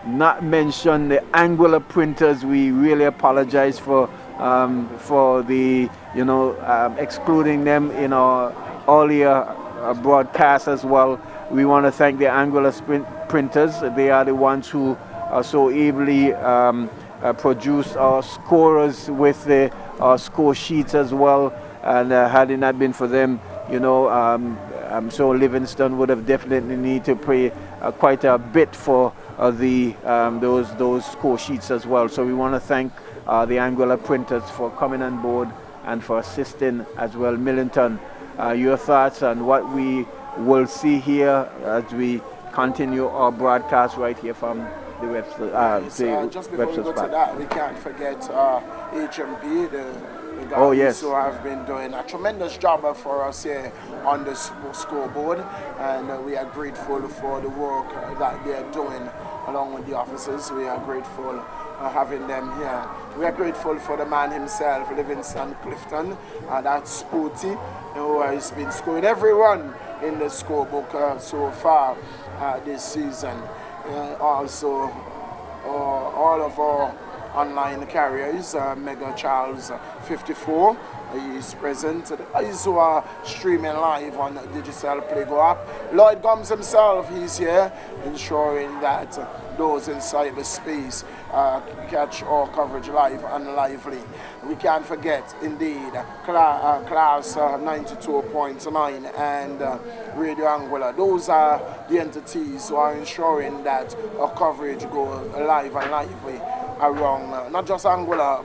not mentioned the Anguilla printers, we really apologize for the excluding them in our earlier broadcast as well. We want to thank the Anguilla printers. They are the ones who so ably produce our scorers with the score sheets as well. And had it not been for them, I'm sure Livingston would have definitely need to pay quite a bit for those score sheets as well. So we want to thank the Anguilla printers for coming on board and for assisting as well. Millington, your thoughts on what we will see here as we continue our broadcast right here from the website. Just before we go to that, we can't forget HMP, the guys who have been doing a tremendous job for us here on the scoreboard, and we are grateful for the work that they are doing along with the officers. We are grateful having them here. We are grateful for the man himself, Livingston Clifton, that's Sporty, who has been scoring every run in the scorebook so far this season. Also, all of our online carriers, Mega Charles 54, is present. These who are streaming live on Digital Playgo app. Lloyd Gums himself, he's here, ensuring that those in cyberspace catch our coverage live and lively. We can't forget, indeed, Class 92.9 and Radio Anguilla. Those are the entities who are ensuring that our coverage goes live and lively around not just Anguilla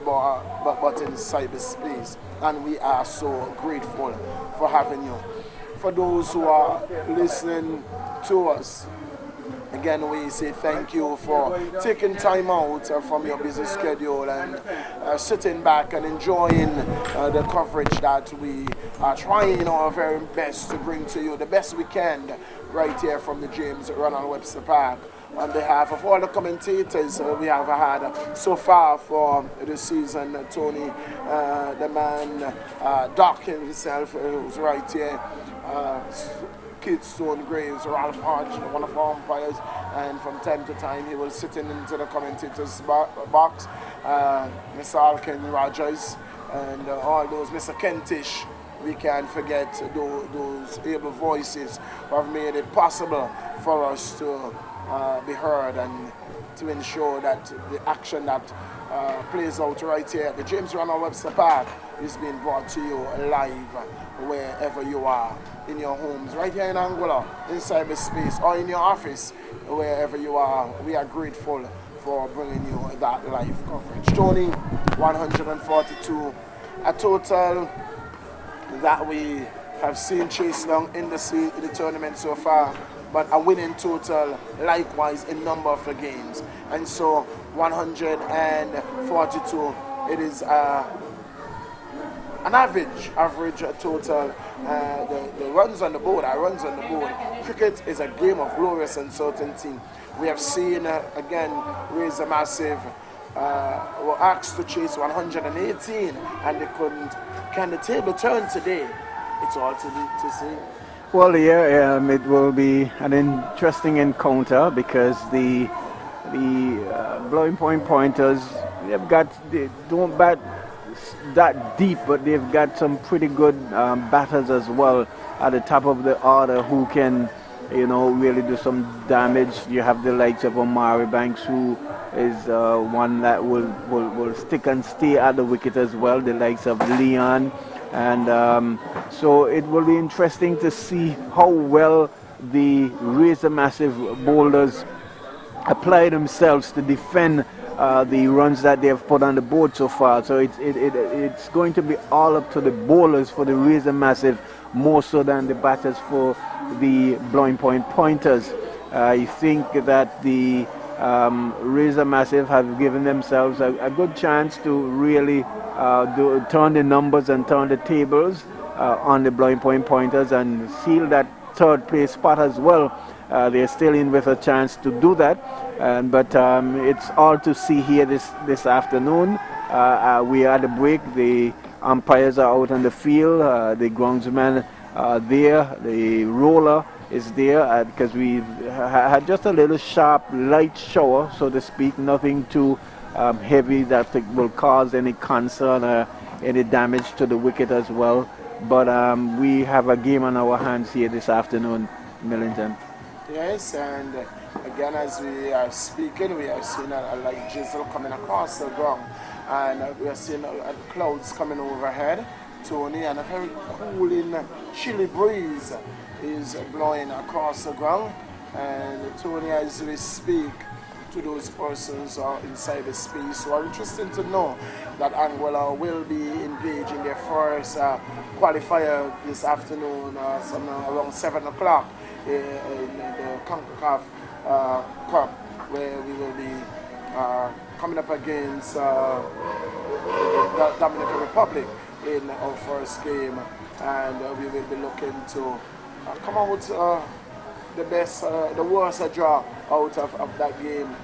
but in cyberspace. And we are so grateful for having you. For those who are listening to us, again, we say thank you for taking time out from your busy schedule and sitting back and enjoying the coverage that we are trying our very best to bring to you, the best we can right here from the James Ronald Webster Park. On behalf of all the commentators we have had so far for the season, Tony, the man, Doc himself, who's right here, Keith Stone Graves, Ralph Hodge, one of our umpires, and from time to time he will sit into the commentators box, Mr. Alkin Rogers, and all those, Mr. Kentish. We can't forget those able voices who have made it possible for us to be heard and to ensure that the action that plays out right here at the James Ronald Webster Park is being brought to you live wherever you are, in your homes, right here in Anguilla, in cyberspace, or in your office, wherever you are. We are grateful for bringing you that live coverage. Tony, 142, a total that we have seen chase long in the tournament so far, but a winning total likewise in number of the games. And so 142, it is an average total. The runs on the board are runs on the board. Cricket is a game of glorious uncertainty. We have seen, again, Razor Massive were asked to chase 118 and they couldn't. Can the table turn today? It's all to see. Well, yeah, it will be an interesting encounter because the blowing point pointers, they don't bat that deep, but they've got some pretty good batters as well at the top of the order who can, really do some damage. You have the likes of Omari Banks, who is one that will stick and stay at the wicket as well, the likes of Leon. And so it will be interesting to see how well the Razor Massive bowlers apply themselves to defend the runs that they have put on the board so far. So it's going to be all up to the bowlers for the Razor Massive, more so than the batters for the blowing point pointers. I think that the Razor Massive have given themselves a good chance to really turn the numbers and turn the tables on the blowing point pointers and seal that third place spot as well. They're still in with a chance to do that, but it's all to see here this afternoon. We are at the break. The umpires are out on the field. The groundsman are there. The roller is there because we had just a little sharp light shower, so to speak, nothing too heavy that will cause any concern or any damage to the wicket as well. But we have a game on our hands here this afternoon, Millington. Yes, and again, as we are speaking, we are seeing a light drizzle coming across the ground, and we are seeing clouds coming overhead, Tony, and a very cooling, chilly breeze is blowing across the ground. And Tony, as we speak to those persons in cyberspace who are interested to know that Anguilla will be engaging their first qualifier this afternoon, around 7 o'clock in the CONCACAF Cup, where we will be coming up against the Dominican Republic in our first game, and we will be looking to come out the best, the worst draw out of that game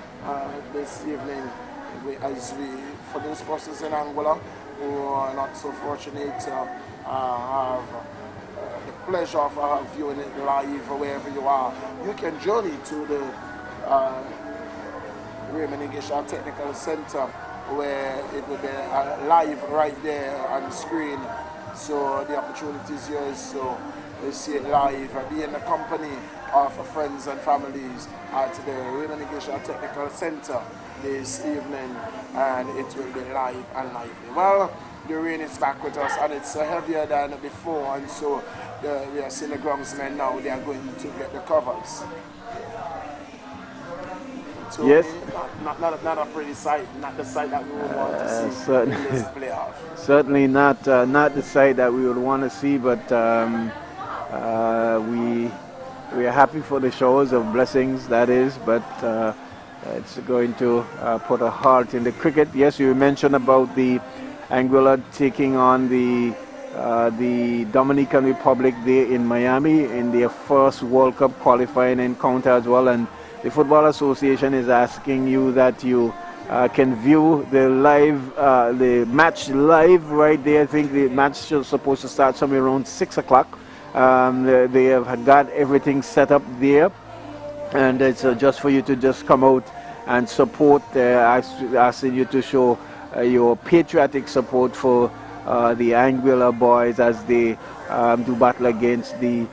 this evening. For those persons in Anguilla who are not so fortunate to have the pleasure of viewing it live wherever you are, you can journey to the Raymond English Technical Center, where it will be live right there on the screen. So the opportunity is yours. So you see it live, be in the company of friends and families at the Raymond English Technical Center this evening, and it will be live and lively. Well, the rain is back with us, and it's heavier than before, and so we are seeing the groundsmen now. They are going to get the covers. So yes. Not a pretty sight, not the sight that we would want to see in this playoff. Certainly not the sight that we would want to see, but we are happy for the showers of blessings, that is, but it's going to put a halt in the cricket. Yes, you mentioned about the Anguilla taking on the the Dominican Republic there in Miami in their first World Cup qualifying encounter as well. And the Football Association is asking you that you can view the match live right there. I think the match is supposed to start somewhere around 6 o'clock. They have got everything set up there, and it's just for you to just come out and support. Asking you to show your patriotic support for the Anguilla boys as they do battle against the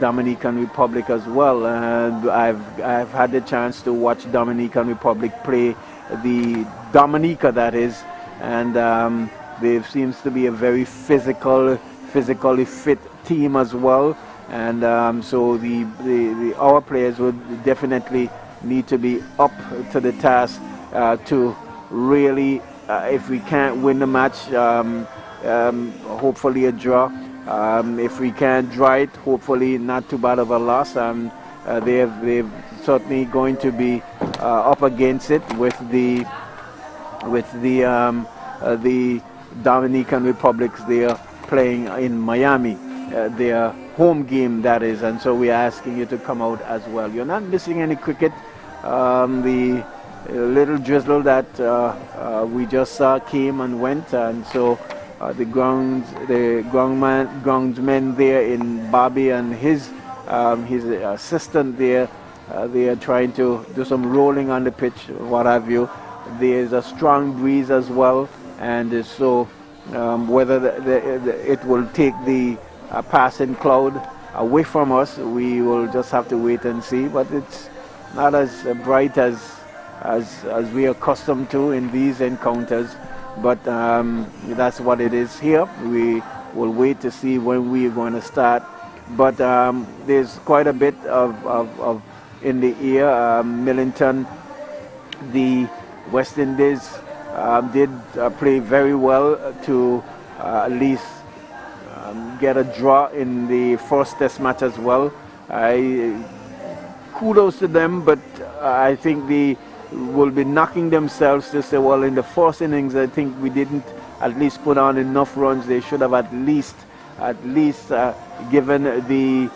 Dominican Republic as well. And I've had the chance to watch Dominican Republic play the Dominica, that is, and there seems to be a very physically fit team as well. And so our players would definitely need to be up to the task to really, if we can't win the match, hopefully a draw. If we can't draw it, hopefully not too bad of a loss. They're certainly going to be up against it with the Dominican Republics. They are playing in Miami, their home game, that is, and so we are asking you to come out as well. You're not missing any cricket. The little drizzle that we just saw came and went, and so the groundsmen there in Bobby and his assistant there, they are trying to do some rolling on the pitch, what have you. There is a strong breeze as well, and so whether it will take the passing cloud away from us, we will just have to wait and see. But it's not as bright as we are accustomed to in these encounters. But that's what it is here. We will wait to see when we are going to start. But there's quite a bit of in the air. Millington, the West Indies did play very well to at least get a draw in the first test match as well. Kudos to them, but I think they will be knocking themselves to say, well, in the first innings, I think we didn't at least put on enough runs. They should have at least given the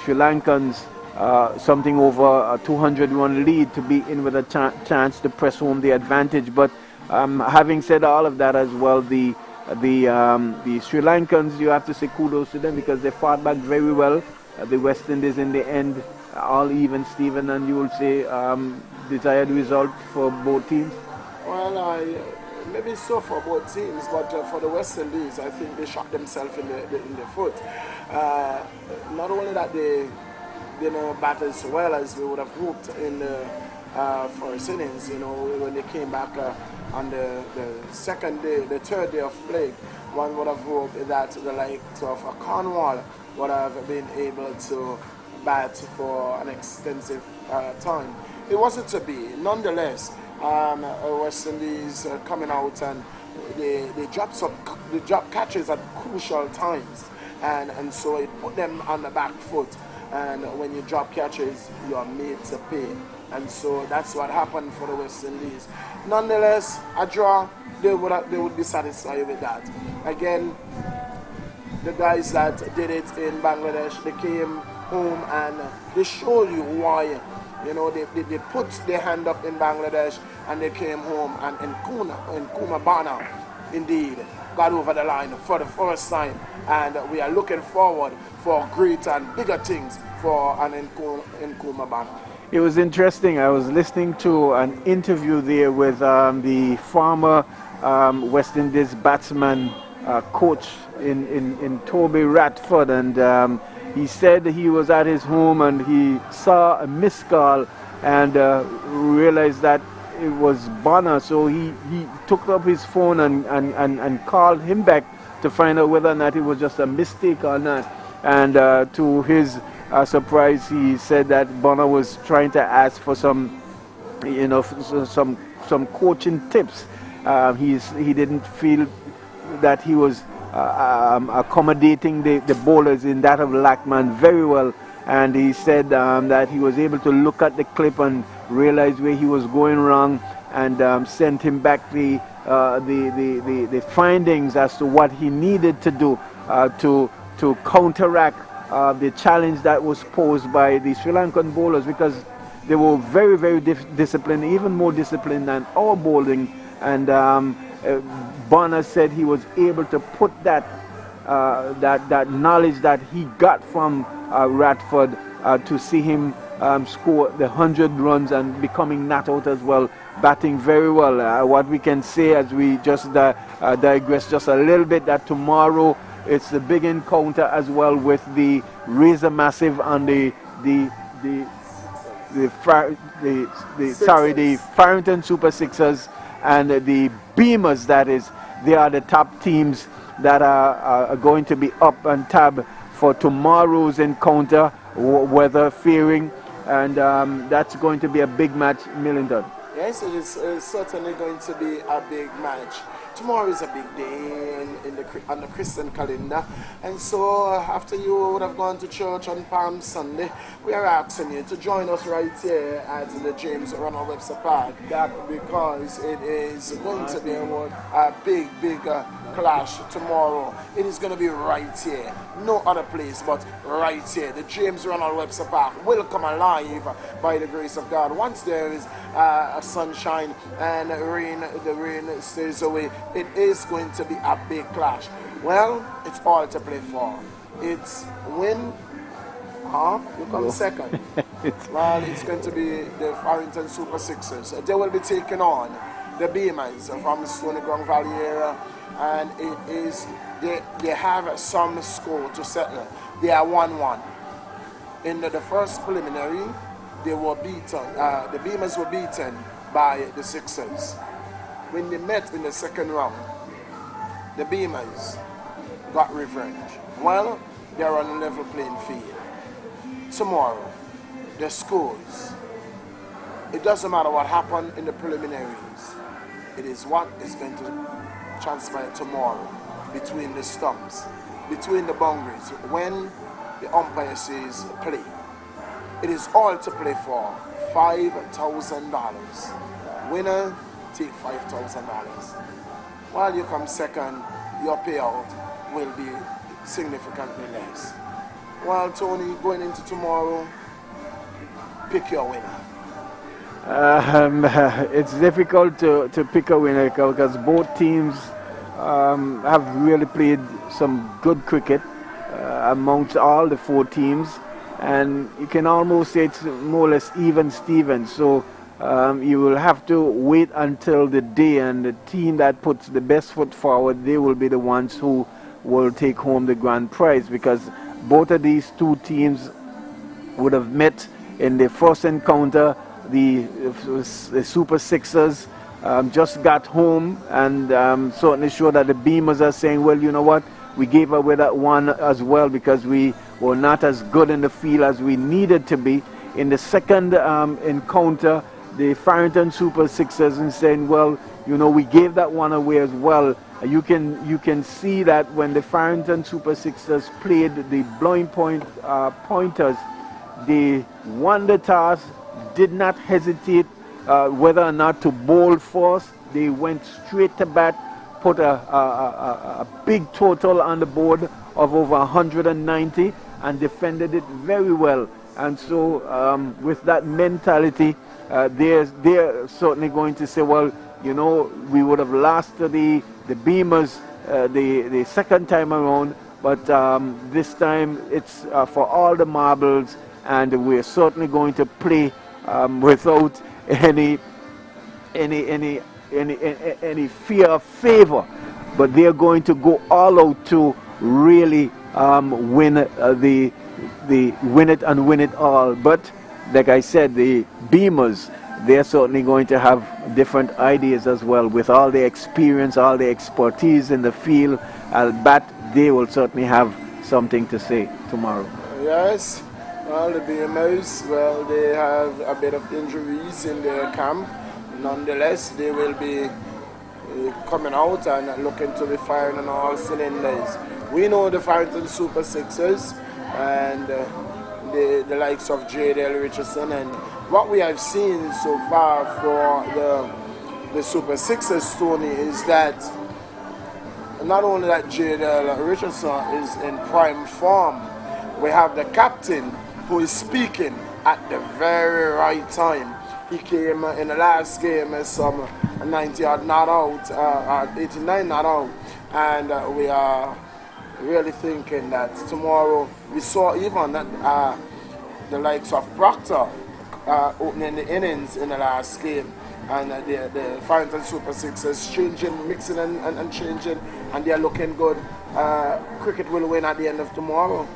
Sri Lankans something over a 200-run lead to be in with a chance to press home the advantage. But having said all of that as well, the Sri Lankans, you have to say kudos to them because they fought back very well. The West Indies in the end, all even, Stephen, and you will say desired result for both teams? Well, maybe so for both teams, but for the West Indies, I think they shot themselves in the foot. Not only that they batted as well as we would have hoped in the first innings, when they came back on the second day, the third day of play, one would have hoped that the likes of Cornwall would have been able to bat for an extensive time. It wasn't to be. Nonetheless, West Indies coming out and they drop catches at crucial times, and so it put them on the back foot. And when you drop catches, you are made to pay. And so that's what happened for the West Indies. Nonetheless, a draw, they would be satisfied with that. Again, the guys that did it in Bangladesh, they came home and they showed you why. They put their hand up in Bangladesh and they came home and in Kumabana, indeed, got over the line for the first time. And we are looking forward for greater and bigger things for an in Kumabana. It was interesting. I was listening to an interview there with the former West Indies batsman coach in Toby Ratford, and he said he was at his home and he saw a missed call and realized that it was Bonner, so he took up his phone and called him back to find out whether or not it was just a mistake or not. And to his surprise, he said that Bonner was trying to ask for some coaching tips. He didn't feel that he was accommodating the bowlers in that of Lackman very well, and he said that he was able to look at the clip and realize where he was going wrong, and sent him back the the findings as to what he needed to do to counteract the challenge that was posed by the Sri Lankan bowlers, because they were very, very disciplined, even more disciplined than our bowling. And Bonner said he was able to put that knowledge that he got from Radford to see him score the 100 runs and becoming not out as well, batting very well. What we can say, as we just digress just a little bit, that tomorrow it's the big encounter as well with the Razor Massive and the Farrington Super Sixers and the Beamers. That is, they are the top teams that are going to be up and tab for tomorrow's encounter, weather fearing, and that's going to be a big match, Millington. Yes, it is certainly going to be a big match. Tomorrow is a big day on the Christian calendar, and so after you would have gone to church on Palm Sunday, we are asking you to join us right here at the James Ronald Webster Park, because it is going to be a big clash tomorrow. It is going to be right here, no other place but right here. The James Ronald Webster Park will come alive by the grace of God. Once there is a sunshine and the rain stays away, it is going to be a big clash. Well, it's all to play for. It's win, you come second. Well, it's going to be the Farrington Super Sixers. They will be taking on the Beamers from Stony Ground Valley area, and it is they have some score to settle. They are 1-1. In the first preliminary, they were beaten. The Beamers were beaten by the Sixers. When they met in the second round, the Beamers got revenge. Well, they're on a level playing field. Tomorrow, the scores. It doesn't matter what happened in the preliminaries. It is what is going to transpire tomorrow between the stumps, between the boundaries, when the umpire says play. It is all to play for. $5,000. Winner, take $5,000. While you come second, your payout will be significantly less. While Tony, going into tomorrow, pick your winner. It's difficult to pick a winner because both teams have really played some good cricket amongst all the four teams, and you can almost say it's more or less even Steven. So you will have to wait until the day, and the team that puts the best foot forward, they will be the ones who will take home the grand prize, because both of these two teams would have met in the first encounter. The Super Sixers just got home, and certainly sure that the Beamers are saying, well, you know what, we gave away that one as well because we were not as good in the field as we needed to be. In the second encounter, the Farrington Super Sixers and saying, well, you know, we gave that one away as well. You can see that when the Farrington Super Sixers played the blowing pointers, they won the toss, did not hesitate whether or not to bowl first. They went straight to bat, put a big total on the board of over 190 and defended it very well. And so with that mentality, they're certainly going to say, well, you know, we would have lost to the Beamers the second time around, but this time it's for all the marbles, and we're certainly going to play without any fear of favor. But they're going to go all out to really win win it and win it all. But like I said, the Beamers, they're certainly going to have different ideas as well. With all the experience, all the expertise in the field, I'll bet they will certainly have something to say tomorrow. Yes, well, the Beamers, well, they have a bit of injuries in their camp. Nonetheless, they will be coming out and looking to be firing on all cylinders. We know the Farrington Super Sixers and the likes of J.L. Richardson, and what we have seen so far for the the Super Sixers, Tony, is that not only that Jadel Richardson is in prime form, we have the captain who is speaking at the very right time. He came in the last game as some 90 odd not out, 89 not out, and we are really thinking that tomorrow we saw even the likes of Proctor opening the innings in the last game, and the Farrington Super Sixers changing, mixing and changing, and they are looking good. Cricket will win at the end of tomorrow.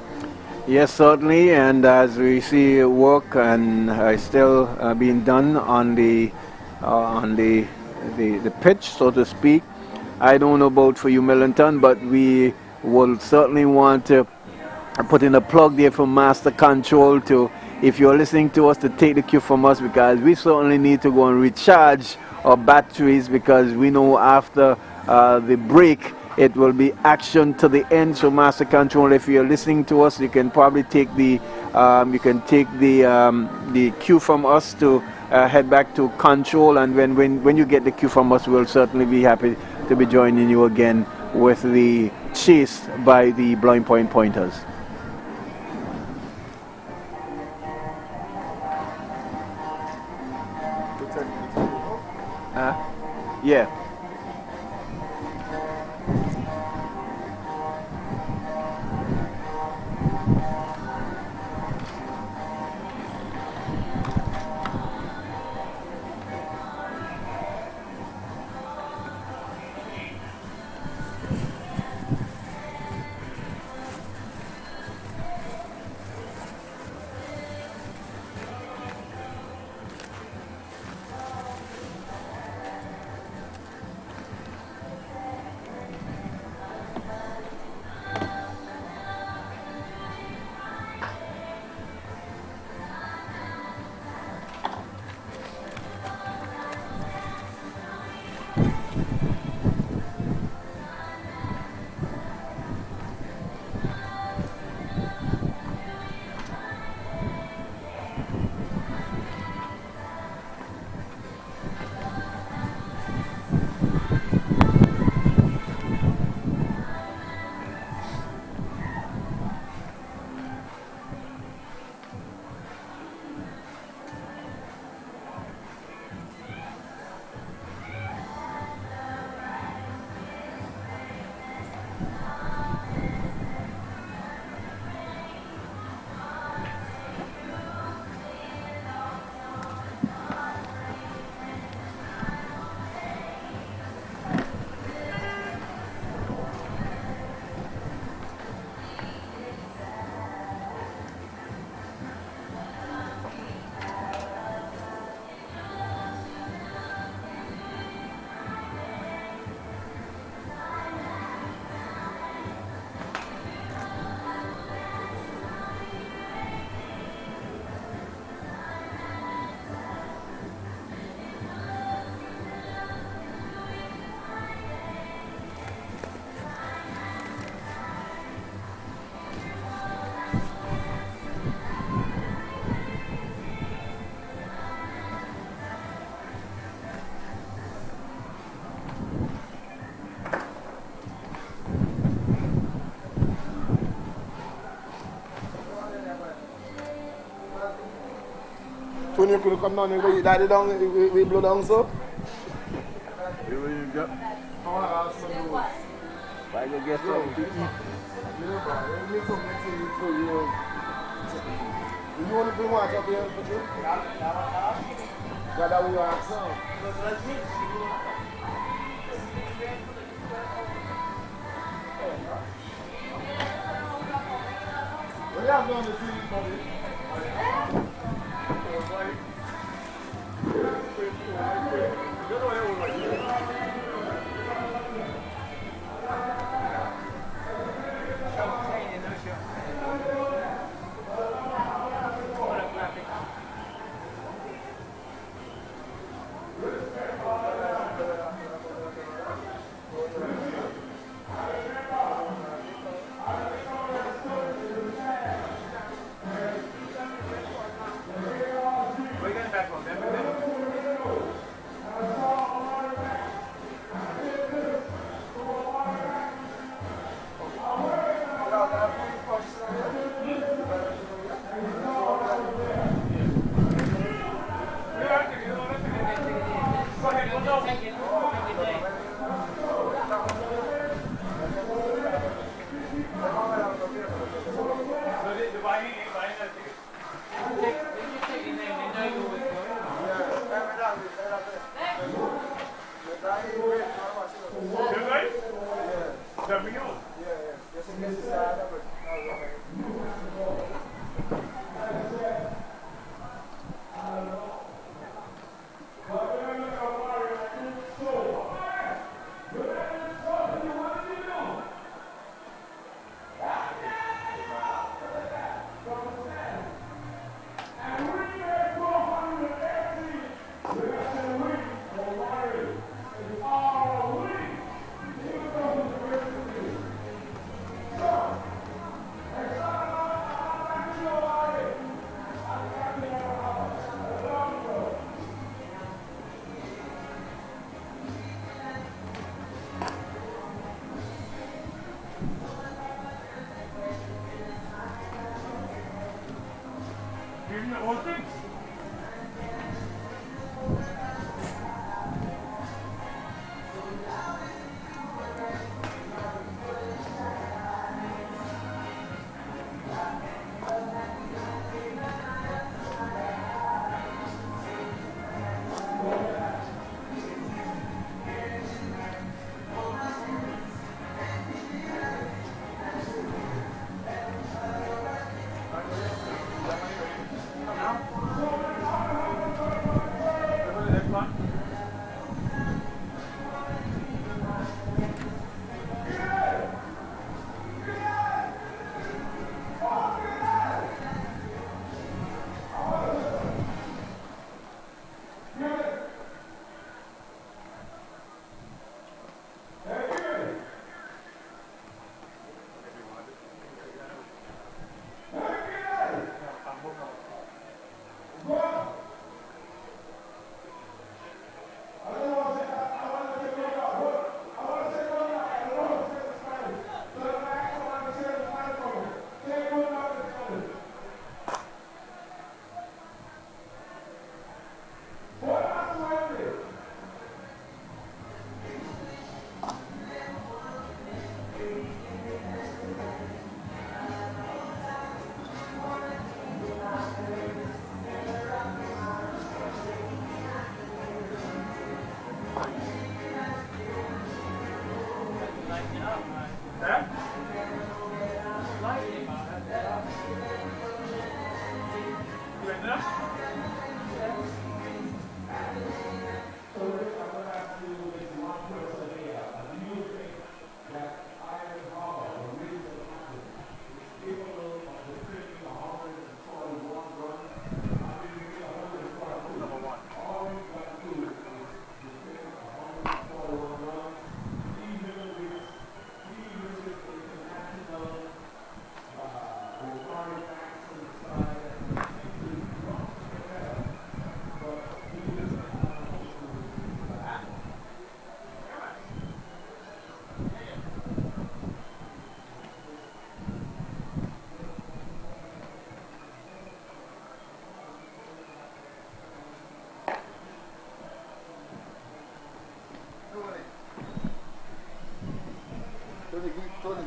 Yes, certainly, and as we see work and still being done on the pitch, so to speak. I don't know about for you, Millington, but we will certainly want to put in a plug there for Master Control to, if you're listening to us, to take the cue from us, because we certainly need to go and recharge our batteries, because we know after the break it will be action to the end. So Master Control, if you're listening to us, you can probably take the cue from us to head back to Control, and when you get the cue from us, we'll certainly be happy to be joining you again with the chase by the Blowing Point Pointers. Yeah. Tony, you could come down and go eat daddy down, we blow down so? You will get. I want to ask some rules. Why you get something to eat? You know, bro, you need something to eat for you. Do you want to bring water up here for you? Yeah, that we want some. What do you have down the street, buddy?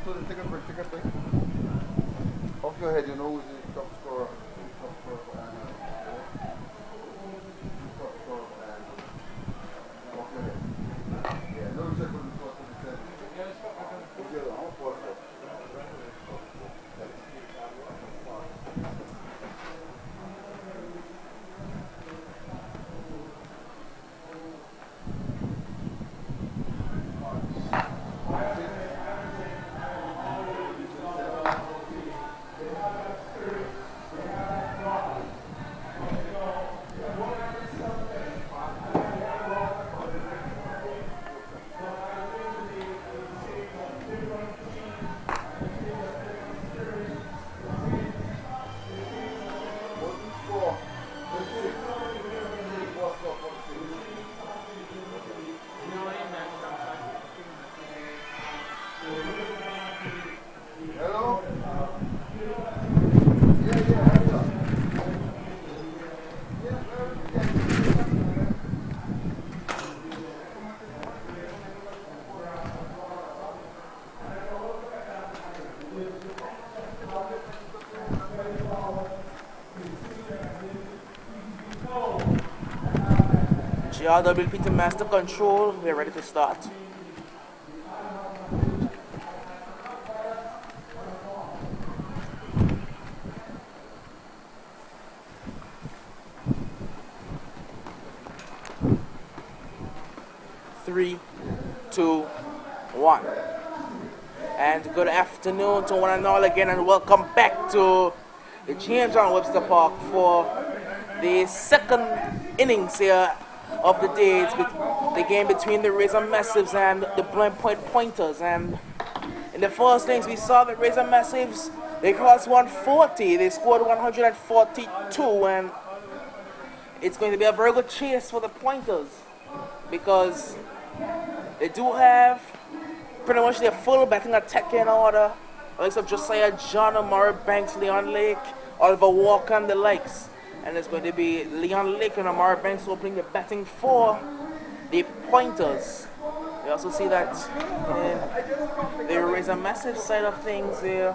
Tony, take a break. Off your head, you know who's the top scorer. Top scorer for Anna. Top scorer for Anna. Off your head. Yeah, no check on the score to the 10. Okay, I'm for it. GRWP to master control. We're ready to start. Three, two, one. And good afternoon to one and all again, and welcome back to the James John Webster Park for the second innings here of the day. It's the game between the Razor Massives and the Blind Point Pointers. And in the first innings, we saw the Razor Massives, they crossed 140. They scored 142, and it's going to be a very good chase for the Pointers because they do have pretty much their full batting attack in order. Likes of Josiah John, Amari Banks, Leon Lake, Oliver Walker, and the likes. And it's going to be Leon Lake and Amari Banks opening the batting for the Pointers. We also see that in the Razor Massive side of things, they're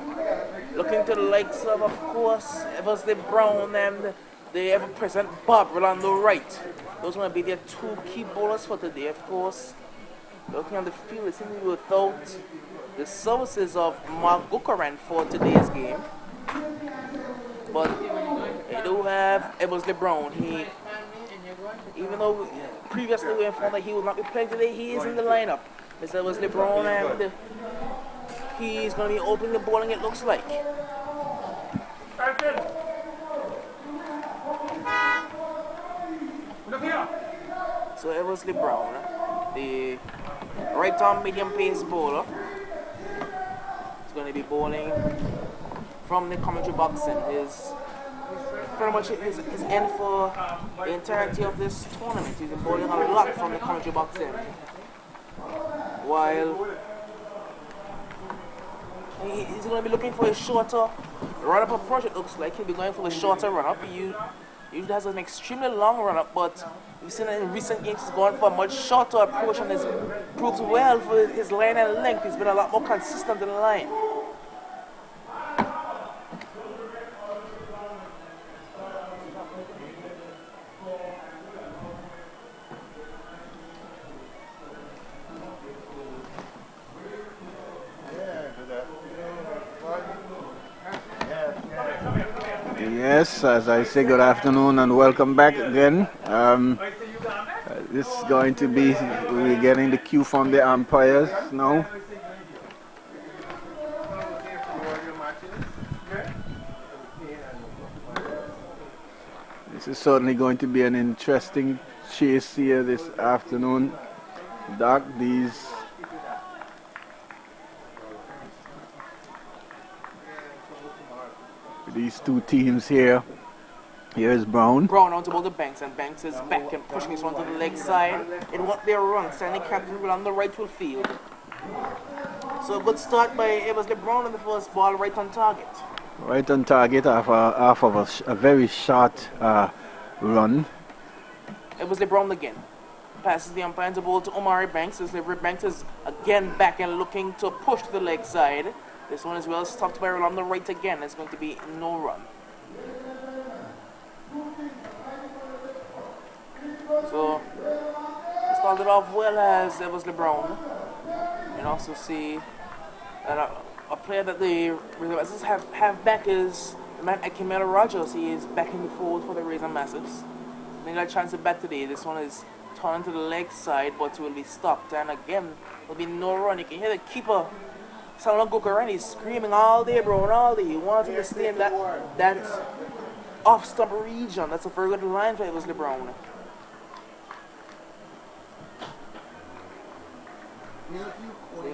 looking to the likes of course, Eversley Brown and the ever-present Bob Rolando Wright. Those are going to be their two key bowlers for today, of course. Looking on the field, it seems to be without the services of Mark Gukaran for today's game. But they do have Eversley Brown. Even though previously we were informed that he will not be playing today, he is in the lineup. Mr. Eversley Brown, and he's going to be opening the bowling, it looks like. So Eversley Brown, the right-arm medium-pace bowler, is going to be bowling from the commentary box, and is pretty much his end for the entirety of this tournament. He's been bowling a lot from the commentary box end. While he's going to be looking for a shorter run-up approach, it looks like. He'll be going for the shorter run-up. He usually has an extremely long run-up, but we've seen that in recent games he's gone for a much shorter approach and has proved well for his line and length. He's been a lot more consistent in the line. Yes, as I say, good afternoon and welcome back again. This is going to be, we're getting the cue from the umpires now. This is certainly going to be an interesting chase here this afternoon. Doc, these two teams here. Here's Brown. Brown onto both the Banks, and Banks is back and pushing his one to the leg side. It won't be a run. Standing captain on the right field. So a good start by Eversley Brown on the first ball, right on target. Right on target after a very short run. Eversley Brown again. Passes the umpire the ball to Omari Banks. Eversley Banks is again back and looking to push to the leg side. This one is well stopped by on the right again. There's going to be no run. So, started off well as Eversley Brown. And also see that a player that the Razor have back is the man Akimela Rogers. He is back in the fold for the Razor Massives. They got a chance to bat today. This one is turned to the leg side, but will be stopped. And again, there'll be no run. You can hear the keeper, Salman Gokarani, screaming all day, bro, and all day. He wants him to stay in that off-stump region. That's a very good line for Eversley Brown.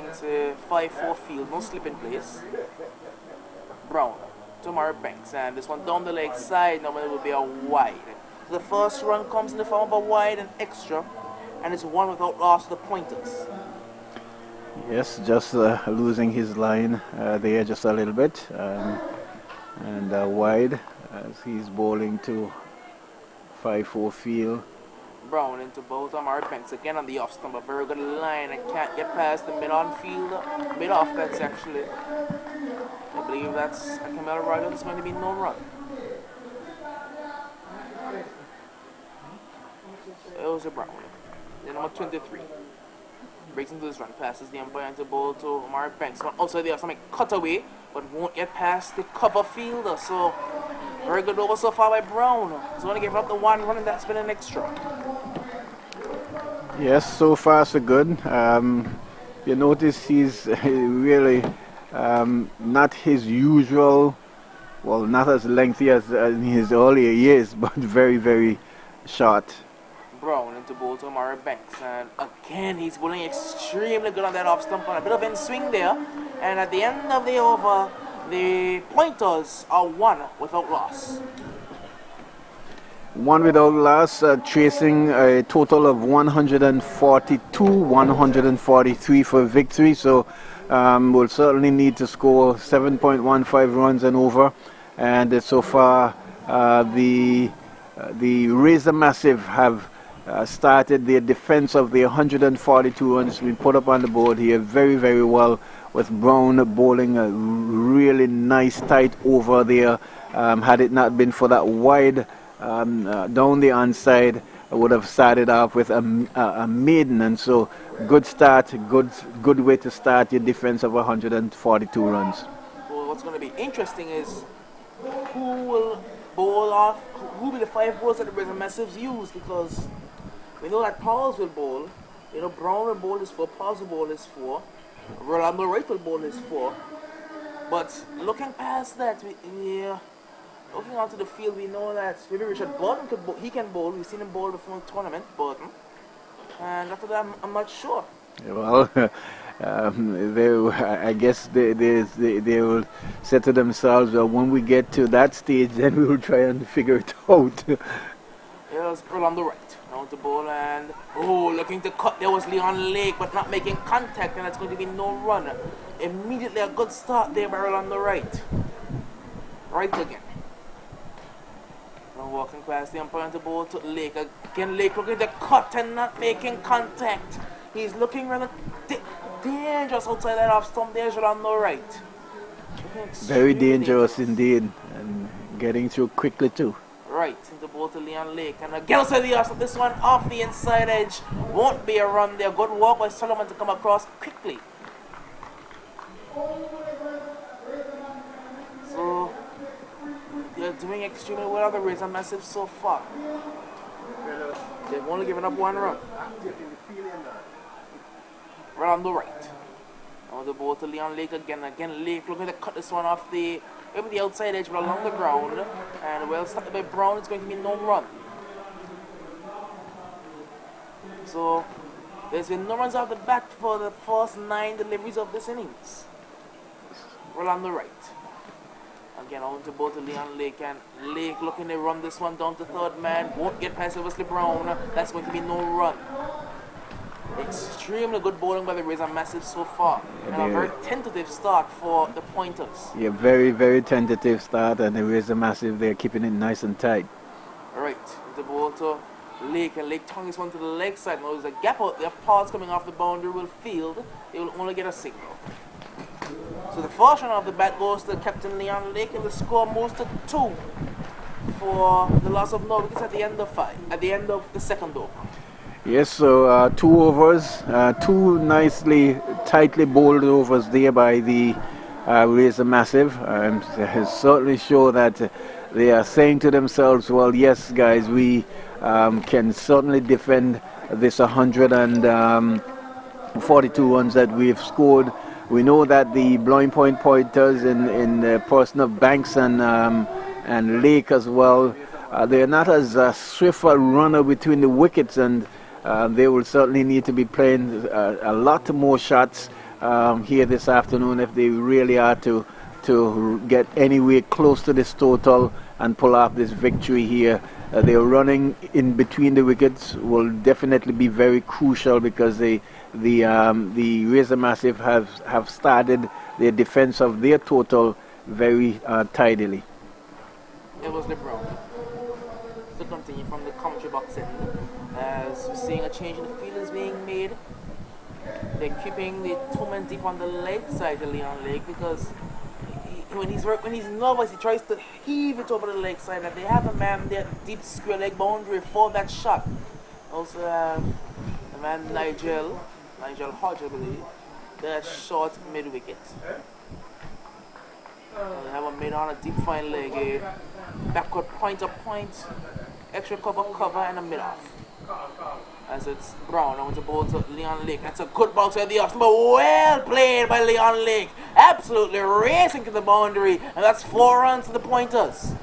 It's a 5-4 field, no slip in place. Brown to Omari Banks, and this one down the leg side. Now it will be a wide. The first run comes in the form of a wide and extra, and it's one without loss to the pointers. Yes, just losing his line there just a little bit, and wide as he's bowling to 5-4 field. Brown into both Omari Banks again on the off stump. A very good line. I can't get past the mid-on field. Mid-off, that's actually. I believe that's Akimela Rogers. There's going to be no run. It was a Brown. The number 23. Breaks into this run. Passes the umpire into ball to Omari Banks. One outside there, something cut away, but won't get past the cover fielder. So, very good over so far by Brown. He's going to give up the one run, and that's been an extra. Yes, so far so good. You notice he's really not his usual, well, not as lengthy as in his earlier years, but very, very short. Brown into ball to Omari Banks, and again he's bowling extremely good on that off stump, on a bit of in swing there, and at the end of the over, the pointers are one without loss. One without loss, chasing a total of 142, 143 for victory. So we'll certainly need to score 7.15 runs and over. And so far, the Razor Massive have started their defense of the 142 runs we put up on the board here very, very well, with Brown bowling a really nice tight over there. Had it not been for that wide down the onside, I would have started off with a maiden, and so good start, good way to start your defense of 142 runs. Well, what's going to be interesting is who will bowl off, who will be the 5 bowlers that the Razor Massives use, because we know that Powers will bowl, you know, Brown will bowl his 4, Powers will bowl his 4, Rolando Wright will bowl his 4, but looking past that, looking onto the field, we know that maybe Richard Burton can bowl. We've seen him bowl before in the tournament, Burton. And after that, I'm not sure. Well, I guess they will say to themselves, well, when we get to that stage, then we will try and figure it out. Here's Rolando Wright. Now to bowl, and looking to cut. There was Leon Lake, but not making contact, and that's going to be no run. Immediately a good start there by Rolando Wright. Right again. Now walking past the umpire to ball to Lake. Again, Lake looking to cut and not making contact. He's looking rather dangerous outside that off stump. There's Rolando Wright. Very dangerous indeed, and getting through quickly too. Right into ball to Leon Lake, and again outside the off stump. This one off the inside edge. Won't be a run there. Good walk by Solomon to come across quickly. So doing extremely well. The Razor Massive so far. They've only given up 1 run. Right on the right. Now the ball to Leon Lake again. Again, Lake looking to cut this one off the maybe the outside edge, but along the ground. And well started by Brown. It's going to be no run. So there's been no runs off the bat for the first 9 deliveries of this innings. Well on the right. Again, on to both Leon Lake, and Lake looking to run this one down to third man. Won't get past Wesley Brown. That's going to be no run. Extremely good bowling by the Razor Massive so far. And a very tentative start for the Pointers. Yeah, very, very tentative start, and the Razor Massive, they're keeping it nice and tight. Alright, the ball to Lake, and Lake tongue this one to the leg side. Now there's a gap out there. Paws coming off the boundary will field. They will only get a single. So the first run of the bat goes to Captain Leon Lake, and the score moves to 2 for the loss of no wickets at the end of 5, at the end of the second over. Yes, so 2 overs, 2 nicely, tightly bowled overs there by the Razor Massive. It certainly show that they are saying to themselves, well, yes, guys, we can certainly defend this 142 runs that we've scored. We know that the Blowing Point Pointers in the person of Banks and Lake as well, they are not as swift a runner between the wickets, and they will certainly need to be playing a lot more shots here this afternoon if they really are to get anywhere close to this total and pull off this victory here. Their running in between the wickets will definitely be very crucial, because the Razor Massive have started their defense of their total very tidily. It was LeBron. To continue from the commentary box end, as we're seeing a change in the field is being made. They're keeping the 2 men deep on the leg side of Leon Lake, because when he's nervous, he tries to heave it over the leg side, and they have a man there deep square leg boundary for that shot. Also have the man Nigel Hodge, I believe, that's short mid wicket. They have a mid on a deep fine leg, a backward pointer point, extra cover, and a mid off. As it's Brown, I want to bowl to Leon Lake. That's a good bounce at the off, but well played by Leon Lake. Absolutely racing to the boundary, and that's 4 runs to the Pointers.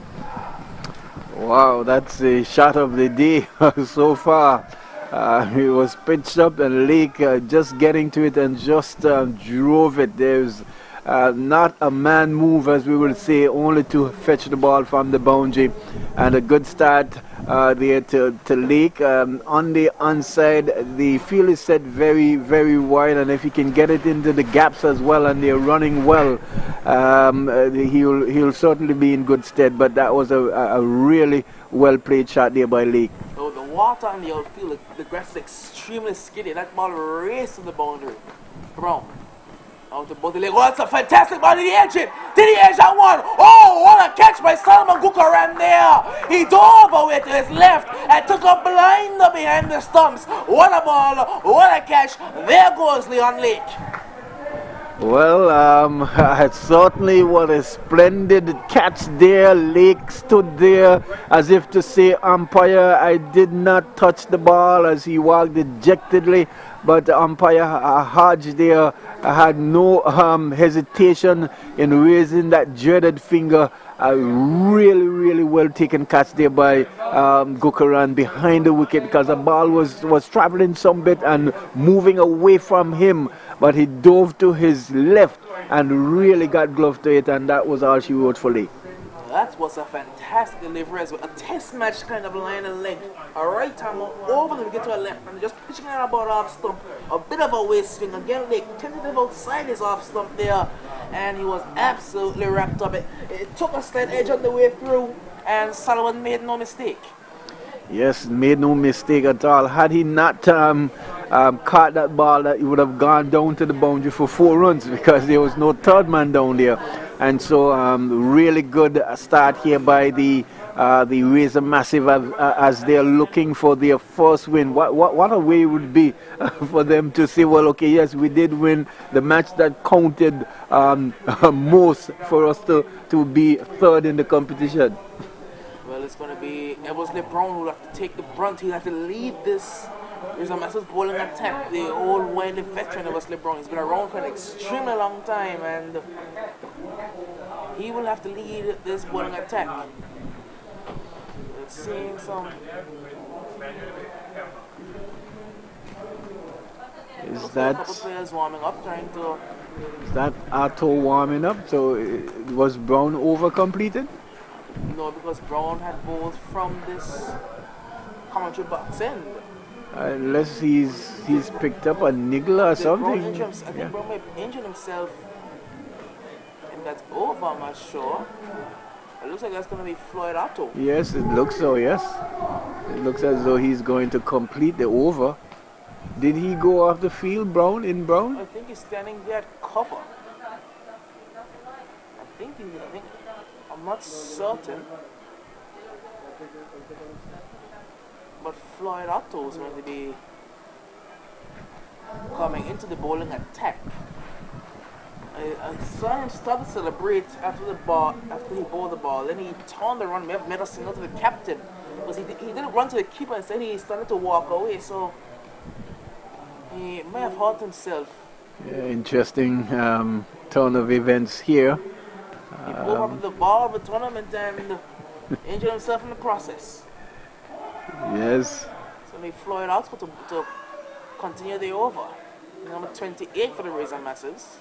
Wow, that's the shot of the day so far. It was pitched up, and Lake just getting to it and just drove it. There's not a man move, as we will say, only to fetch the ball from the boundary, and a good start there to Lake. On the onside, the field is set very, very wide, and if he can get it into the gaps as well, and they're running well, he'll certainly be in good stead. But that was a really well played shot there by Lake. So the water on the outfield, the grass is extremely skiddy. That ball raced to the boundary. Brown. Out the body leg. Oh, that's a fantastic ball to the edge. To the edge at 1. Oh, what a catch by Solomon Gukaran there. He dove away to his left and took a blinder behind the stumps. What a ball. What a catch. There goes Leon Lake. Well, it certainly was a splendid catch there. Lake stood there as if to say, umpire, I did not touch the ball, as he walked dejectedly. But the umpire Hodge there had no hesitation in raising that dreaded finger. A really, really well taken catch there by Gukaran behind the wicket, because the ball was traveling some bit and moving away from him, but he dove to his left and really got glove to it, and that was all she wrote for Lake. That was a fantastic delivery as well. A test match kind of line and length. A right arm over the wicket to a left, and just pitching it about off stump. A bit of a waist swing. Again, Lake tentative outside his off stump there, and he was absolutely wrapped up. It took a slight edge on the way through, and Solomon made no mistake. Yes, made no mistake at all. Had he not caught that ball, that he would have gone down to the boundary for 4 runs, because there was no third man down there. And so really good start here by the Razor Massive as they're looking for their first win. What a way it would be for them to say, well, okay, yes, we did win the match that counted most for us to be third in the competition. it's going to be Edwards LeBron who will have to take the brunt. He'll have to lead this. There's a massive bowling attack. The old wily veteran Edwards LeBron. He's been around for an extremely long time, and he will have to lead this bowling attack. We're seeing some. Is that a couple players warming up, trying to. is that Arto warming up? So was Brown over completed? No, because Brown had bowled from this commentary box end. Unless he's picked up a niggle or something. I think Brown may have injured himself in that over, I'm not sure. It looks like that's going to be Floyd Otto. Yes, it looks so, yes. It looks as though he's going to complete the over. Did he go off the field, Brown? I think he's standing there at cover. I'm not certain. But Floyd Otto is going to be coming into the bowling attack. I saw him start to celebrate after he bowled the ball. Then he turned around, made a signal to the captain. Because he didn't run to the keeper, instead he started to walk away. So he may have hurt himself. Yeah, interesting turn of events here. He bowled up the ball of the tournament and injured himself in the process. Yes. So they Floyd out to continue the over. Number 28 for the Razor Massives.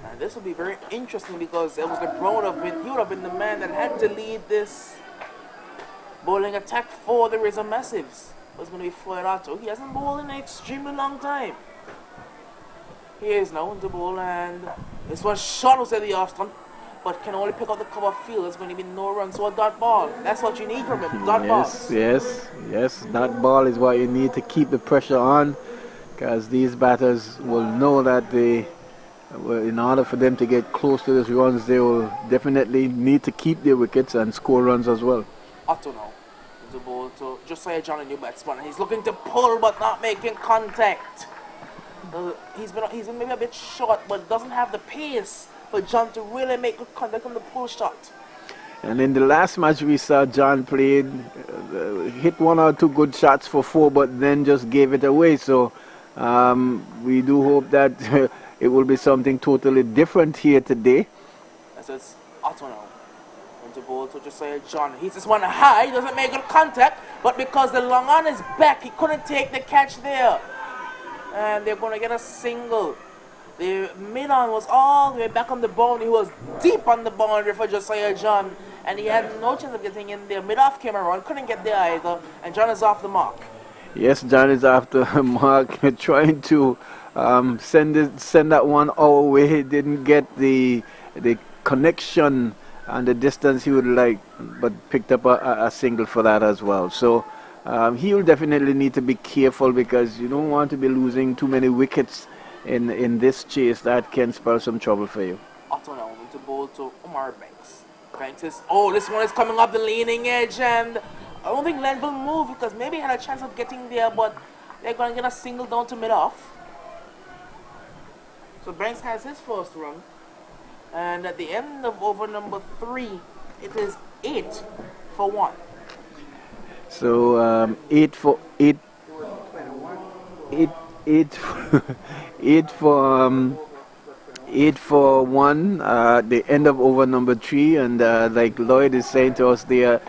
And this will be very interesting because it was he would have been the man that had to lead this bowling attack for the Razor Massives. It was going to be Floyd Otto. He hasn't bowled in an extremely long time. He is now in the bowl, and this was shot was at the off stump, but can only pick up the cover field. There's going to be no runs, so a dot ball. That's what you need from him, dot balls. Yes. That ball is what you need to keep the pressure on, because these batters will know that in order for them to get close to these runs, they will definitely need to keep their wickets and score runs as well. Otto now. The ball to Josiah John, a new batsman. He's looking to pull, but not making contact. He's been maybe a bit short, but doesn't have the pace for John to really make good contact on the pull shot. And in the last match we saw John played, hit one or two good shots for 4, but then just gave it away. So we do hope that it will be something totally different here today. That's it's Otto now. The ball to Josiah John. He's just one high, he doesn't make good contact, but because the long on is back, he couldn't take the catch there. And they're going to get a single. The mid-on was all the way back on the boundary. He was deep on the boundary for Josiah John, and he had no chance of getting in there. Mid-off came around, couldn't get there either, and John is off the mark. Yes, John is after mark, trying to send that one our way. Didn't get the connection and the distance he would like, but picked up a single for that as well. So he will definitely need to be careful, because you don't want to be losing too many wickets in this chase. That can spell some trouble for you. Otto now with the ball to Omar Banks. Banks says, oh, this one is coming up the leaning edge, and I don't think Len will move because maybe he had a chance of getting there, but they're going to get a single down to mid-off. So Banks has his first run. And at the end of over number 3, it is 8 for 1. So 8 for 1. The end of over number 3, and like Lloyd is saying to us, there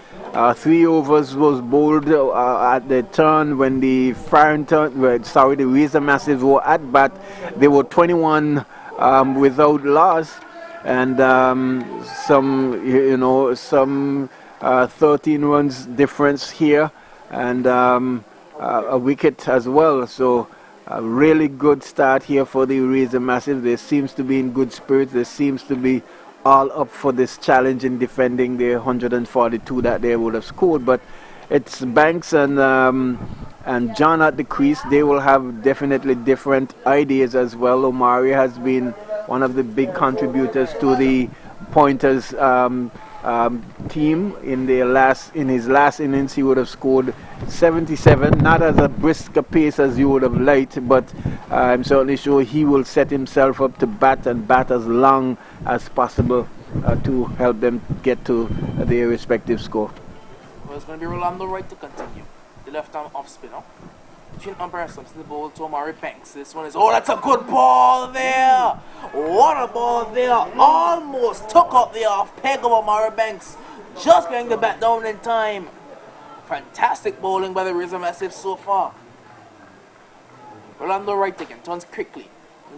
3 overs was bowled at the turn when the the Razor Massives were at bat. They were 21 without loss. And some 13 runs difference here, and a wicket as well. So a really good start here for the Razor Massive. They seems to be in good spirits. They seems to be all up for this challenge in defending the 142 that they would have scored. But it's Banks and John at the crease. They will have definitely different ideas as well. Omari has been one of the big contributors to the pointers team in his last innings. He would have scored 77, not as a brisk a pace as you would have liked, but I'm certainly sure he will set himself up to bat and bat as long as possible to help them get to their respective score. Well, it's going to be Rolando Wright to continue. The left-arm off-spinner. Between umpire stumps to the ball to Omari Banks. This one is, oh, that's a good ball there. What a ball there. Almost took out the off peg of Omari Banks. Just getting the bat down in time. Fantastic bowling by the Razor Massive so far. Rolando Wright again turns quickly.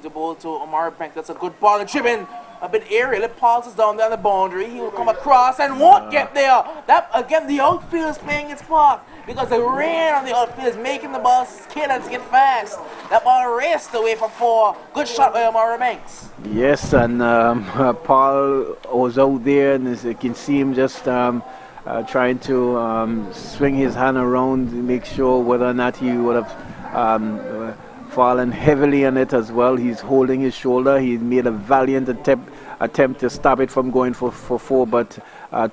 The ball to Omari Banks. That's a good ball. And tripping a bit aerial. It passes down the boundary. He will come across and won't get there. That again, the outfield is playing its part because the rain on the outfield is making the ball skid and skid fast. That ball raced away for 4. Good shot by Omari Banks. Yes, and Paul was out there, and as you can see him just trying to swing his hand around to make sure whether or not he would have fallen heavily on it as well. He's holding his shoulder. He made a valiant attempt to stop it from going for 4, but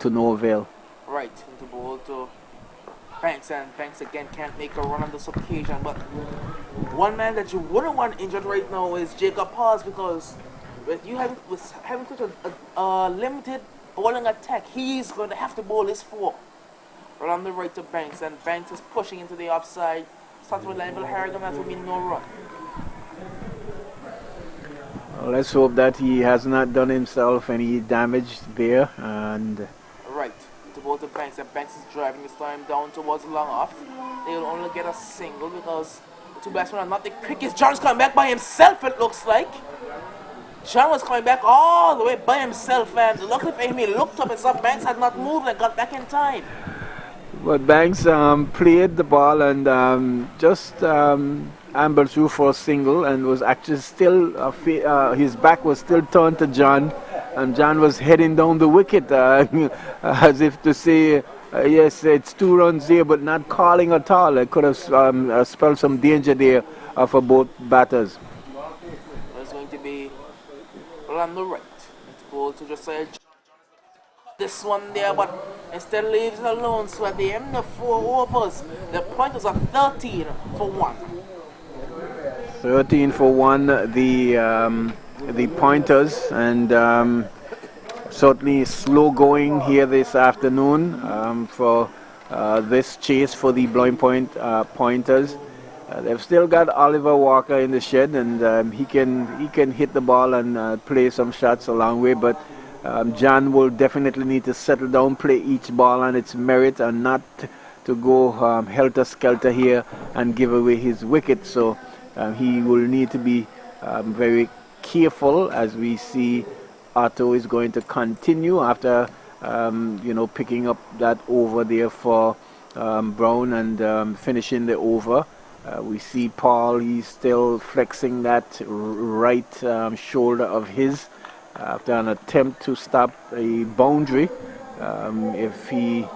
to no avail. Right, the ball to Banks, and Banks again can't make a run on this occasion. But one man that you wouldn't want injured right now is Jacob Paz, because with having such a limited bowling attack, he's going to have to bowl his 4. Right on the right to Banks, and Banks is pushing into the offside. Starting with Lionel Harrigan, that will be no run. Well, let's hope that he has not done himself any damage there. And right, to both the Banks, and Banks is driving this time down towards long off. They will only get a single because the 2 batsmen are not the quickest. John's coming back by himself, it looks like. John was coming back all the way by himself, and luckily for him, he looked up and saw Banks had not moved and got back in time. But Banks played the ball and just ambled through for a single, and was actually still, his back was still turned to John, and John was heading down the wicket as if to say, yes, it's 2 runs there, but not calling at all. It could have spelled some danger there for both batters. There's going to be Rolando Wright. It's ball to Josiah. This one there, but instead leaves it alone. So at the end of 4 overs, the pointers are 13 for 1. 13 for 1, the pointers, and certainly slow going here this afternoon for this chase for the Blowing Point pointers. They've still got Oliver Walker in the shed, and he can hit the ball and play some shots a long way, but John will definitely need to settle down, play each ball on its merit, and not to go helter-skelter here and give away his wicket. So he will need to be very careful, as we see Otto is going to continue after picking up that over there for Brown and finishing the over. We see Paul, he's still flexing that right shoulder of his after an attempt to stop a boundary. If he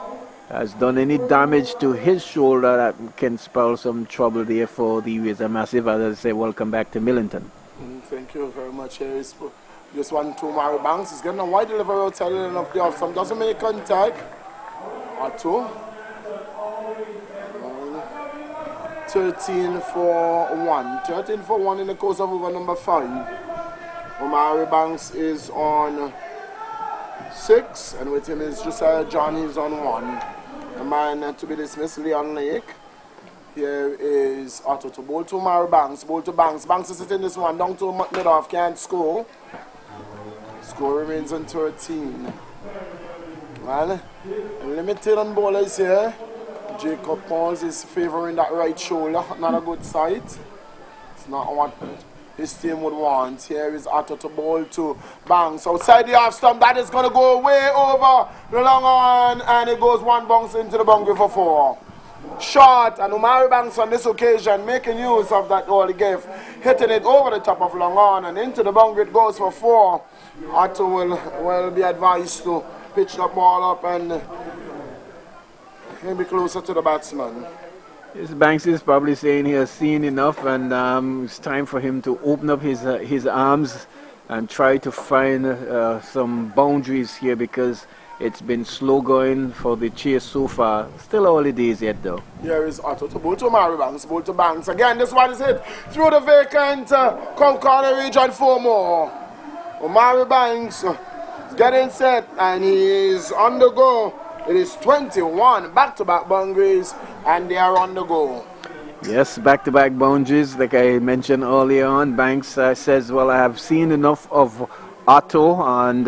has done any damage to his shoulder, that can spell some trouble there for the Razor Massive. As I say, welcome back to Millington. Thank you very much, Harris. Just 1-2 Omari Banks. He's getting a wide delivery outside of the off stump. Doesn't make contact. Or 2. 13 for 1. 13 for 1 in the course of over number 5. Omari Banks is on 6, and with him is Josiah John, he's on 1. The man to be dismissed, Leon Lake. Here is Otto to bowl to Omari Banks, bowl to Banks. Banks is sitting this one down to mid-off, can't score. Score remains on 13. Well, limited on bowlers here. Jacob Pauls is favouring that right shoulder, not a good sight. It's not what his team would want. Here is Otto to bowl to Banks. Outside the off stump, that is going to go way over the long on, and it goes 1 bounce into the boundary for 4. Short, and Omari Banks on this occasion making use of that early gift, hitting it over the top of long on and into the boundary. It goes for 4. Otto will be advised to pitch the ball up and he'll be closer to the batsman. Yes, Banks is probably saying he has seen enough, and it's time for him to open up his arms and try to find some boundaries here, because it's been slow going for the chase so far. Still early days yet though. Here is Otto to ball to Omari Banks, ball to Banks. Again, this one is hit through the vacant Concordia region 4 more. Omari Banks getting set and he is on the go. It is 21 back-to-back boundaries and they are on the go. Yes, back-to-back boundaries like I mentioned earlier on. Banks says, well, I have seen enough of Otto and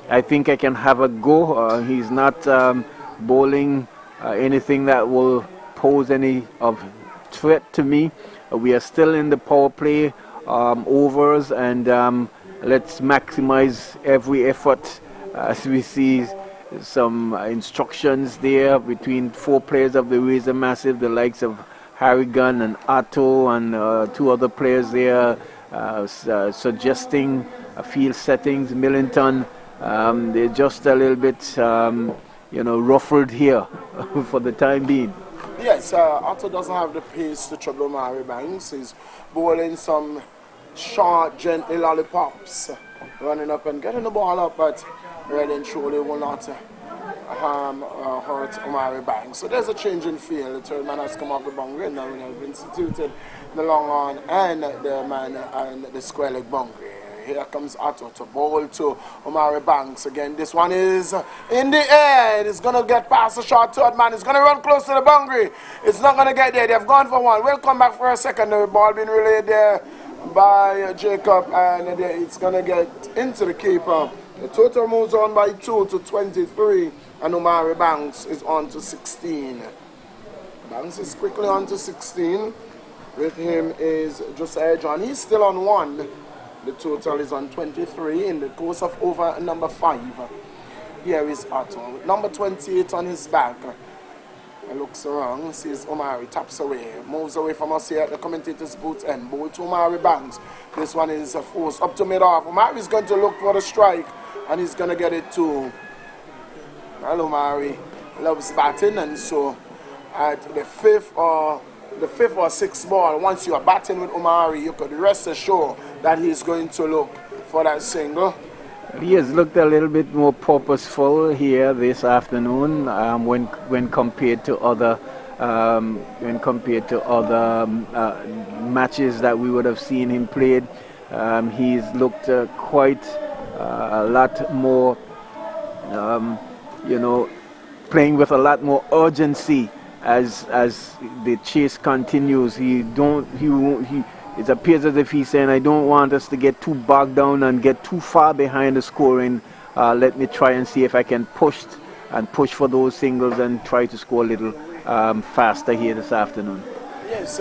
I think I can have a go. He's not bowling anything that will pose any of threat to me. We are still in the power play overs and let's maximize every effort as we see some instructions there between 4 players of the Razor Massive, the likes of Harrigan and Otto and 2 other players there suggesting field settings. Millington, they're just a little bit ruffled here for the time being. Yes, Otto doesn't have the pace to trouble Omari Banks. He's bowling some short, gentle lollipops, running up and getting the ball up, but really and truly will not hurt Omari Banks. So there's a change in field. The third man has come off the boundary and now we have instituted the long on and the man and the square leg boundary. Here comes Otto to bowl to Omari Banks. Again, this one is in the air. It's going to get past the short third man. It's going to run close to the boundary. It's not going to get there. They've gone for one. We'll come back for a second. The ball being relayed there by Jacob and it's going to get into the keeper. The total moves on by 2 to 23 and Omari Banks is on to 16. Banks is quickly on to 16. With him is Josiah John. He's still on 1. The total is on 23 in the course of over number 5. Here is Otto with number 28 on his back. He looks around, sees Omari, taps away, moves away from us here at the commentator's booth end. Ball to Omari Banks. This one is a force up to mid-off. Omari is going to look for the strike and he's going to get it too. Well, Omari loves batting and so at the fifth or 6th ball, once you are batting with Omari, you could rest assured that he's going to look for that single. He has looked a little bit more purposeful here this afternoon when compared to other matches that we would have seen him played. He's looked quite a lot more, playing with a lot more urgency as the chase continues. It appears as if he's saying, I don't want us to get too bogged down and get too far behind the scoring. Let me try and see if I can push for those singles and try to score a little faster here this afternoon. Yes,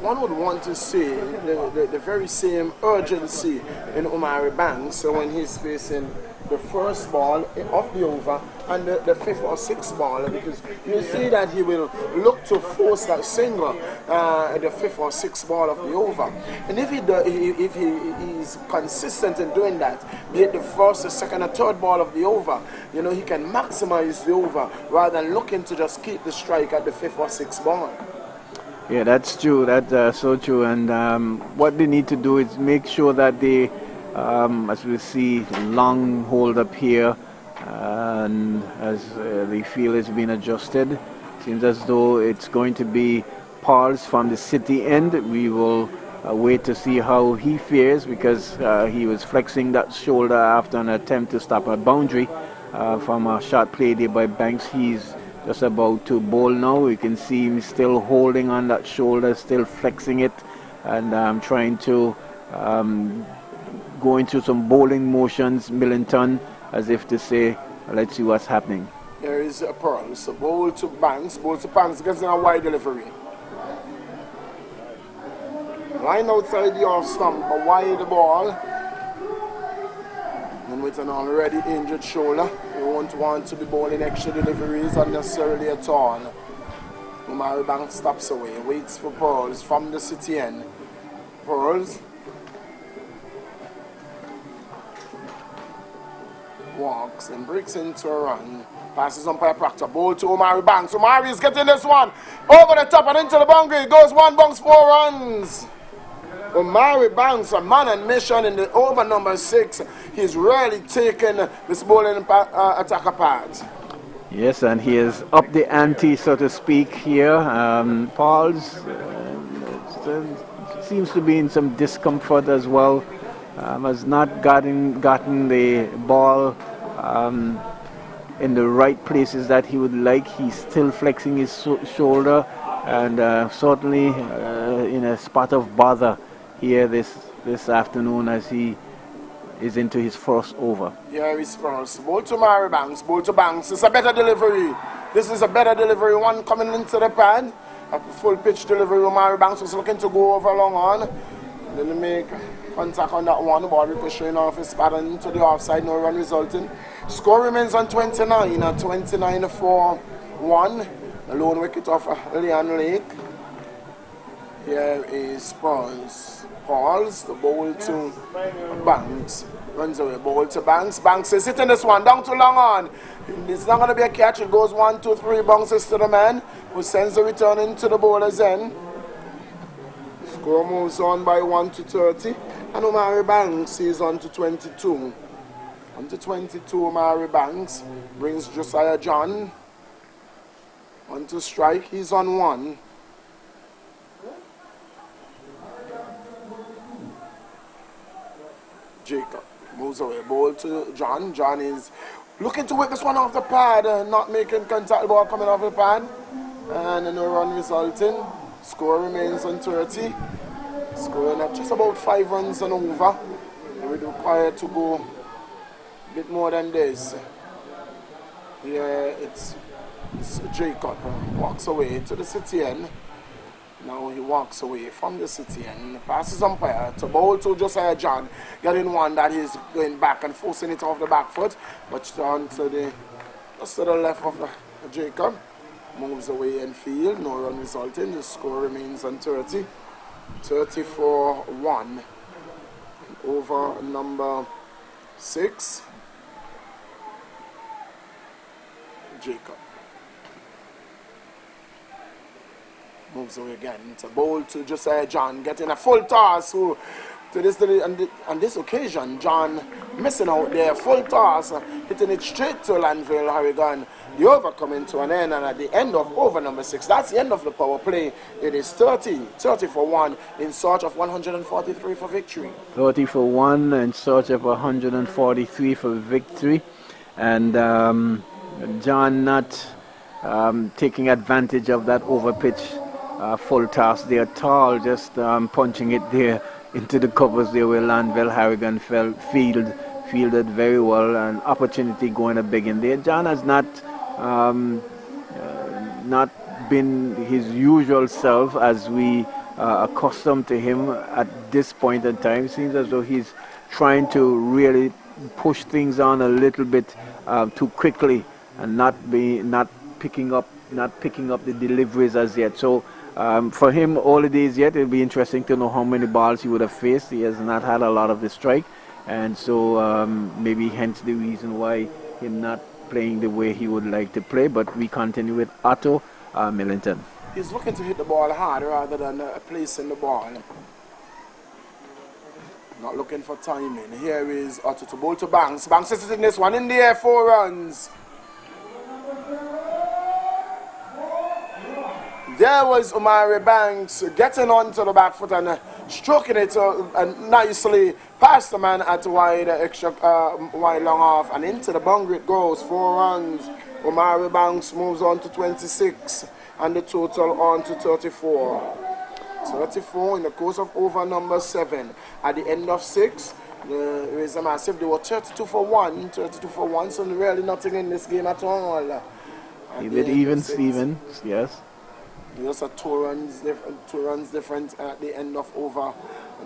one would want to see the very same urgency in Omari Banks when he's facing the first ball of the over and the 5th or 6th ball, because you see that he will look to force that single at the 5th or 6th ball of the over. And if he is consistent in doing that, be it the 1st, the 2nd, or 3rd ball of the over, he can maximize the over rather than looking to just keep the strike at the 5th or 6th ball. Yeah, that's true. That's so true. And what they need to do is make sure that they, as we see, long hold up here, and as the field is being adjusted, seems as though it's going to be Pauls from the city end. We will wait to see how he fares, because he was flexing that shoulder after an attempt to stop a boundary from a shot play there by Banks. He's just about to bowl now. You can see him still holding on that shoulder, still flexing it, and trying to go into some bowling motions, Millington, as if to say, let's see what's happening. There is a Pearl. So bowl to Banks gets in a wide delivery. Line outside the off stump, a wide ball. And with an already injured shoulder, you won't want to be bowling extra deliveries unnecessarily at all. Omari Banks stops away, waits for Pearls from the city end. Pearls walks and breaks into a run. Passes umpire Proctor. Bowl to Omari Banks. Omari is getting this one over the top and into the boundary. Goes 1 bounce, 4 runs. Omari Banks, a man on mission in the over number 6. He's really taken this bowling attack apart. Yes, and he is up the ante, so to speak, here. Paul's seems to be in some discomfort as well. Has not gotten the ball in the right places that he would like. He's still flexing his shoulder, and certainly in a spot of bother here this afternoon as he is into his first over. Here is first. Ball to Mary Banks. Ball to Banks. It's a better delivery. This is a better delivery. One coming into the pad. A full pitch delivery. Mary Banks was looking to go over long on. Then make contact on that one. The ball ricocheting off his pad and into the offside. No run resulting. Score remains on 29. 29 for 1. The lone wicket of Leon Lake. Here is Pauls, the ball to Banks. Runs away, ball to Banks. Banks is hitting this one down to long on. It's not going to be a catch. It goes 1, 2, 3 bounces to the man who sends the return into the bowler's end. Score moves on by 1 to 30. And Omari Banks is on to 22. On to 22, Omari Banks brings Josiah John on to strike. He's on 1. Jacob moves away, ball to John. John is looking to whip this one off the pad, not making contact, the ball coming off the pad, and no run resulting. Score remains on 30. Scoring at just about 5 runs and over. They would require to go a bit more than this. Here it's Jacob walks away to the city end. Now he walks away from the city and passes umpire to bowl to Josiah John, getting one that is going back and forcing it off the back foot, but on to just to the left of Jacob. Moves away in field, no run resulting. The score remains on 30. 30 for 1. Over number 6. Jacob. Moves away again. It's a bowl to Josiah John, getting a full toss. Who, on this occasion, John missing out there. Full toss, hitting it straight to Landville Harrigan. The over coming to an end, and at the end of over number 6, that's the end of the power play. It is 30 for 1 in search of 143 for victory. 30 for 1 in search of 143 for victory. And John not taking advantage of that over pitch. Full toss there, tall, just punching it there into the covers there where Landville Harrigan fielded very well, and opportunity going a big in there. John has not been his usual self as we are accustomed to him at this point in time. It seems as though he's trying to really push things on a little bit too quickly and not picking up the deliveries as yet. So for him, all it is yet, it'll be interesting to know how many balls he would have faced. He has not had a lot of the strike, and so maybe hence the reason why him not playing the way he would like to play. But we continue with Otto Millington. He's looking to hit the ball hard rather than placing the ball. Not looking for timing. Here is Otto to bowl to Banks. Banks is hitting this one in the air, 4 runs. There was Omari Banks getting onto the back foot and stroking it nicely past the man at wide, wide long off, and into the boundary it goes. 4 runs. Omari Banks moves on to 26 and the total on to 34. 34 in the course of over number 7. At the end of 6, there is a massive. They were 32 for 1, so really nothing in this game at all. Even Stevens, yes. Just a 2 runs different at the end of over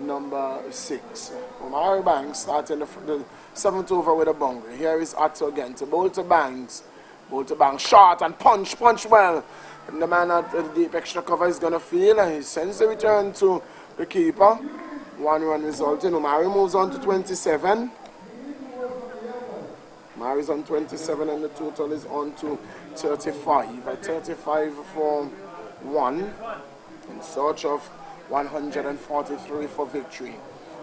number 6. Omari Banks starting the 7th over with a boundary. Here is Otto again to bowl to Banks. Bowl to Banks, short and punch well. And the man at the deep extra cover is going to field, and he sends the return to the keeper. 1 run resulting. Omari moves on to 27. Omari's on 27 and the total is on to 35. At 35 for 1 in search of 143 for victory.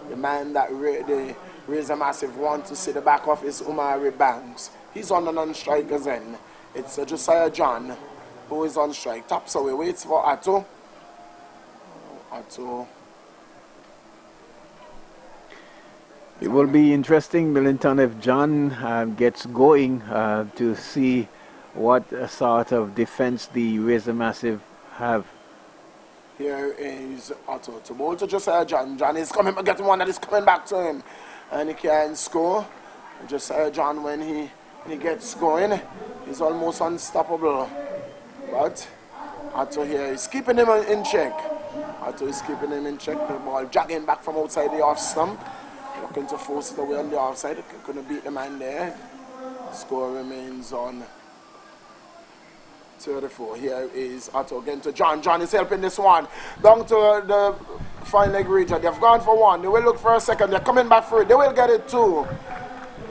The man that the Razor Massive want to see the back of is Omari Banks. He's on the non-strikers end. It's Josiah John who is on strike. Taps away, waits for Atto. Atto. It will be interesting, Millington, if John gets going to see what sort of defense the Razor Massive have. Here is Otto to ball to Josiah John. John is coming, getting one that is coming back to him. And he can score. Josiah John, when he gets going, he's almost unstoppable. But Otto here is keeping him in check. Otto is keeping him in check. The ball jogging back from outside the off stump. Looking to force it away on the offside. Couldn't beat the man there. Score remains on 34. Here is Otto again to John. John is helping this one. Down to the fine leg region. They've gone for one. They will look for a second. They're coming back for it. They will get it too.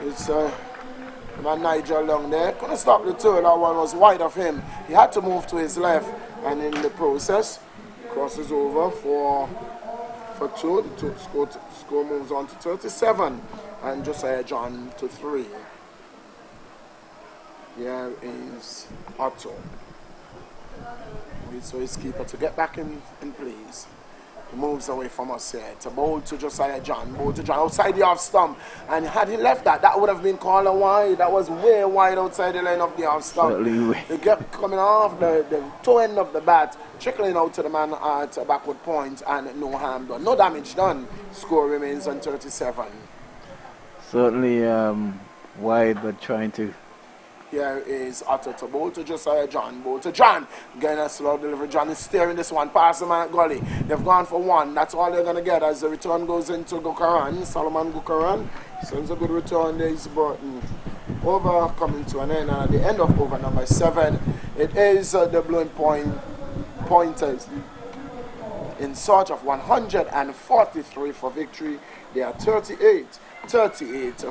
It's man Nigel Long there. Couldn't stop the two. That one was wide of him. He had to move to his left. And in the process, crosses over for two. The score moves on to 37. And Josiah John to 3. Here is Otto. Waits for his keeper to get back in place. He moves away from us here. To bowl to Josiah John. Bowl to John outside the off stump. And had he left that would have been called a wide. That was way wide outside the line of the off stump. They kept coming off the toe end of the bat, trickling out to the man at a backward point, and no harm done. No damage done. Score remains on 37. Certainly wide, but trying to. Here is Otto to bowl to Josiah John. Bowl to John. Again, a slow delivery. John is steering this one past the man at Gully. They've gone for one. That's all they're going to get as the return goes into Gukaran. Solomon Gukaran sends a good return. There is Burton. Over coming to an end. And at the end of over number 7, it is the blowing pointers in search of 143 for victory. They are 38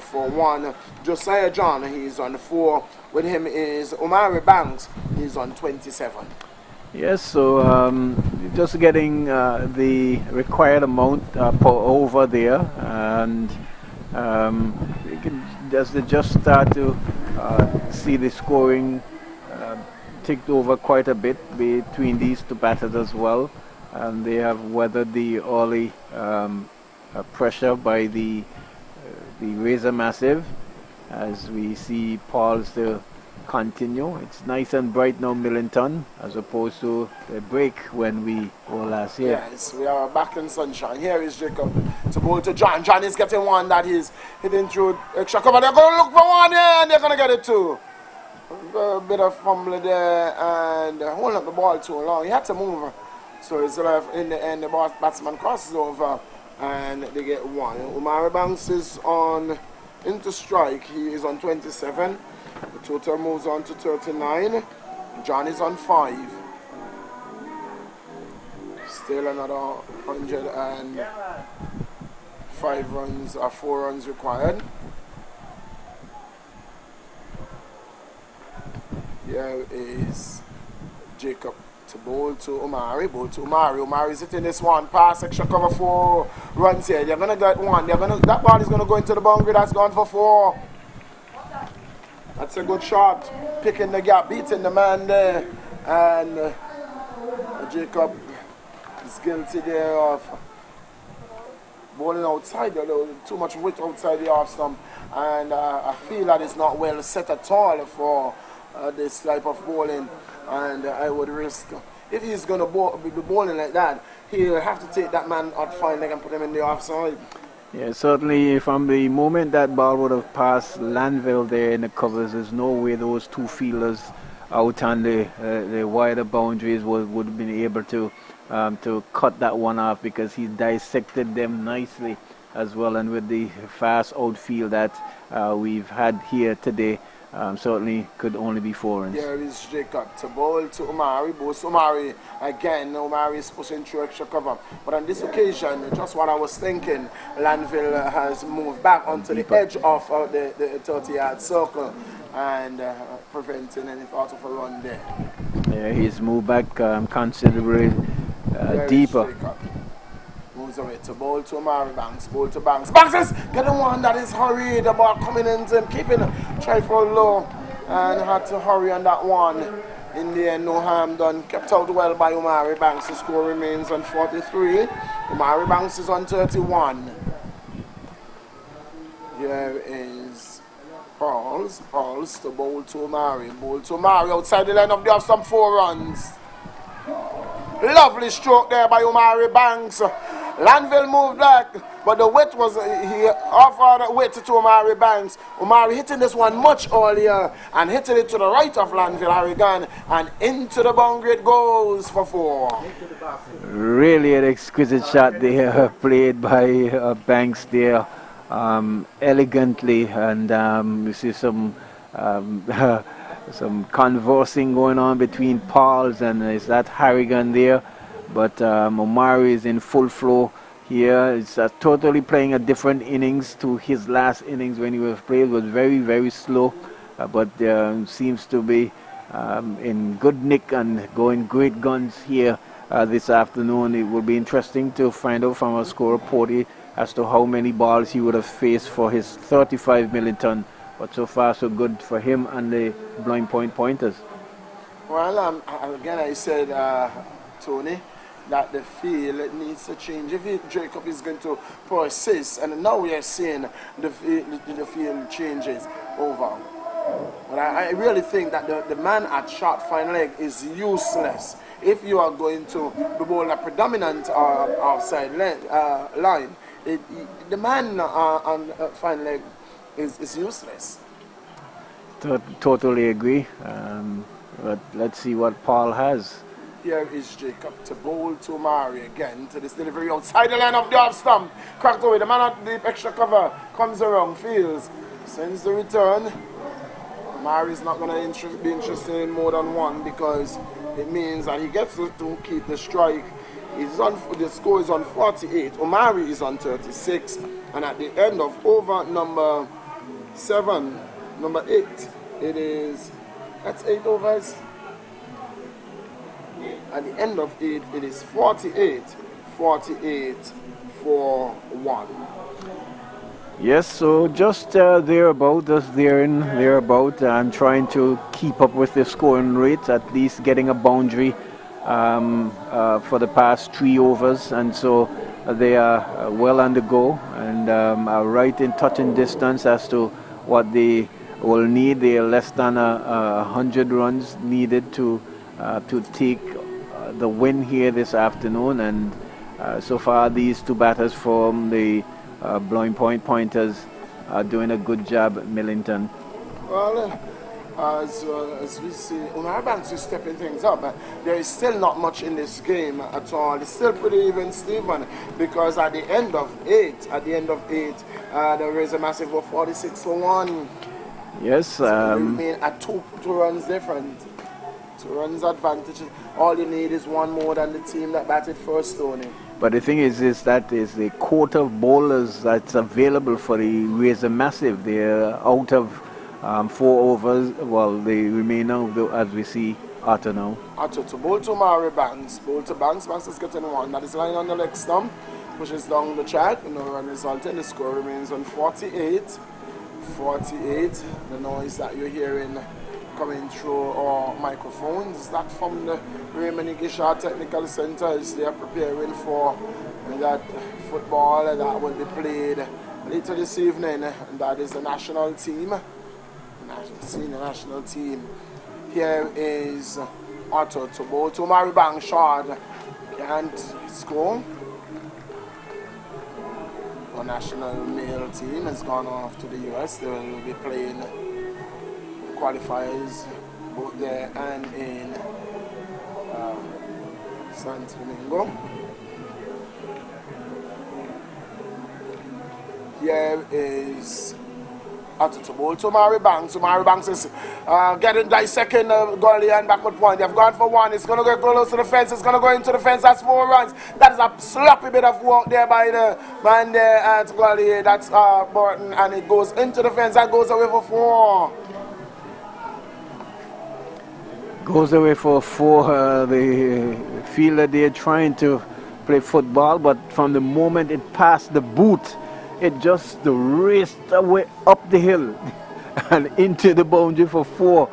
for 1. Josiah John, he's on 4. With him is Omari Banks, he's on 27. Yes, so just getting the required amount over there, and you can just start to see the scoring ticked over quite a bit between these two batters as well, and they have weathered the early pressure by the Razor Massive, as we see Paul still continue. It's nice and bright now, Millington, as opposed to the break when we were last year. Yes, we are back in sunshine. Here is Jacob to bowl to John. John is getting one that is hitting through extra cover. They're going to look for one here, and they're going to get it too. A bit of fumble there, and holding up the ball too long. He had to move. So it's left in the end. The batsman crosses over, and they get one. Omari Banks is on into strike. He is on 27. The total moves on to 39. John is on 5. Still another 105 runs or 4 runs required. Here is Jacob to bowl to Omari. Bowl to Omari. Omari is hitting this one. Pass, extra cover, 4 runs here. They're gonna get one. That ball is gonna go into the boundary. That's gone for 4. That's a good shot. Picking the gap, beating the man there. And Jacob is guilty there of bowling outside. Too much width outside the off stump. And I feel that it's not well set at all for this type of bowling. And I would risk, if he's going to be bowling like that, he'll have to take that man out fine leg and put him in the offside. Yeah, certainly from the moment that ball would have passed Landville there in the covers, there's no way those two fielders out on the wider boundaries would have been able to cut that one off, because he dissected them nicely as well. And with the fast outfield that we've had here today, certainly could only be 4 runs. Here is Jacob to bowl to Omari. Bowls to Omari again. Omari is pushing through extra cover. But on this occasion, just what I was thinking, Landville has moved back onto the edge of the 30-yard circle and preventing any thought of a run there. Yeah, he's moved back considerably deeper. comes away to bowl to Omari Banks, bowl to Banks. Banks is getting one that is hurried. The ball coming into him, keeping trifle low, and had to hurry on that one. In the end, no harm done. Kept out well by Omari Banks. The score remains on 43. Omari Banks is on 31. Here is Pauls to bowl to Omari. Bowl to Omari outside the line of the off, some 4 runs. Lovely stroke there by Omari Banks. Lanville moved back, but the weight was, he offered weight to Omari Banks. Omari hitting this one much earlier and hitting it to the right of Lanville Harrigan, and into the boundary it goes for 4. Really an exquisite shot there, played by Banks there elegantly, and you see some some conversing going on between Pauls and is that Harrigan there, but Omari is in full flow here. It's totally playing a different innings to his last innings when he was played. It was very, very slow, but seems to be in good nick and going great guns here this afternoon. It will be interesting to find out from our score reporter as to how many balls he would have faced for his 35 Millington. But so far, so good for him and the Blind Point Pointers. Well, again, I said, Tony, that the field needs to change. If Jacob is going to persist, and now we are seeing the field changes over. But I really think that the man at short fine leg is useless. If you are going to bowl a predominant outside line, the man on fine leg is useless. Totally agree. But let's see what Paul has. Here is Jacob to bowl to Omari again to this delivery outside the line of the off stump. Cracked away. The man at the extra cover comes around, fields, sends the return. Omari is not going to be interested in more than 1 because it means that he gets to keep the strike. The score is on 48. Omari is on 36. And at the end of over number 8, it is, that's 8 overs. At the end of 8, it is 48 for 1. Yes, so just thereabout, I'm trying to keep up with the scoring rate, at least getting a boundary for the past 3 overs, and so they are well on the go and are right in touching distance as to what they will need. They are less than 100 runs needed to take the win here this afternoon, and so far these 2 batters from the Blind Point Pointers are doing a good job at Millington. Well, as we see, Omari Banks is stepping things up. There is still not much in this game at all. It's still pretty even, Stephen, because at the end of 8, there is a massive of 46 for 1. Yes. So they remain at 2 runs different. 2 runs advantage. All you need is 1 more than the team that batted first, Tony. But the thing is that is the quota of bowlers that's available for the Razor Massive. They're out of 4 overs. Well, they remain now, as we see, Arthur now. Arthur to bowl to Omari Banks. Bowl to Banks. Banks is getting 1. That is lying on the leg stump. Pushes down the track. No run resulting. The score remains on 48. 48. The noise that you're hearing coming through our microphones is that from the Raymond Gishar Technical Centers. They are preparing for that football that will be played later this evening. And that is the national team. Senior national team. Here is Otto to bowl to Omari Banks. Short can't score. Our national male team has gone off to the US. They will be playing qualifiers both there and in Santo Domingo. Here is Otto to bowl to Omari Banks. Omari Banks is getting dissecting the goalie and backward point. They've gone for 1. It's going to get close to the fence. It's going to go into the fence. That's 4 runs. That is a sloppy bit of work there by the man there at goalie. That's Burton, and it goes into the fence. That goes away for 4. Goes away for 4. The fielder there trying to play football, but from the moment it passed the boot, it just raced away up the hill and into the boundary for 4.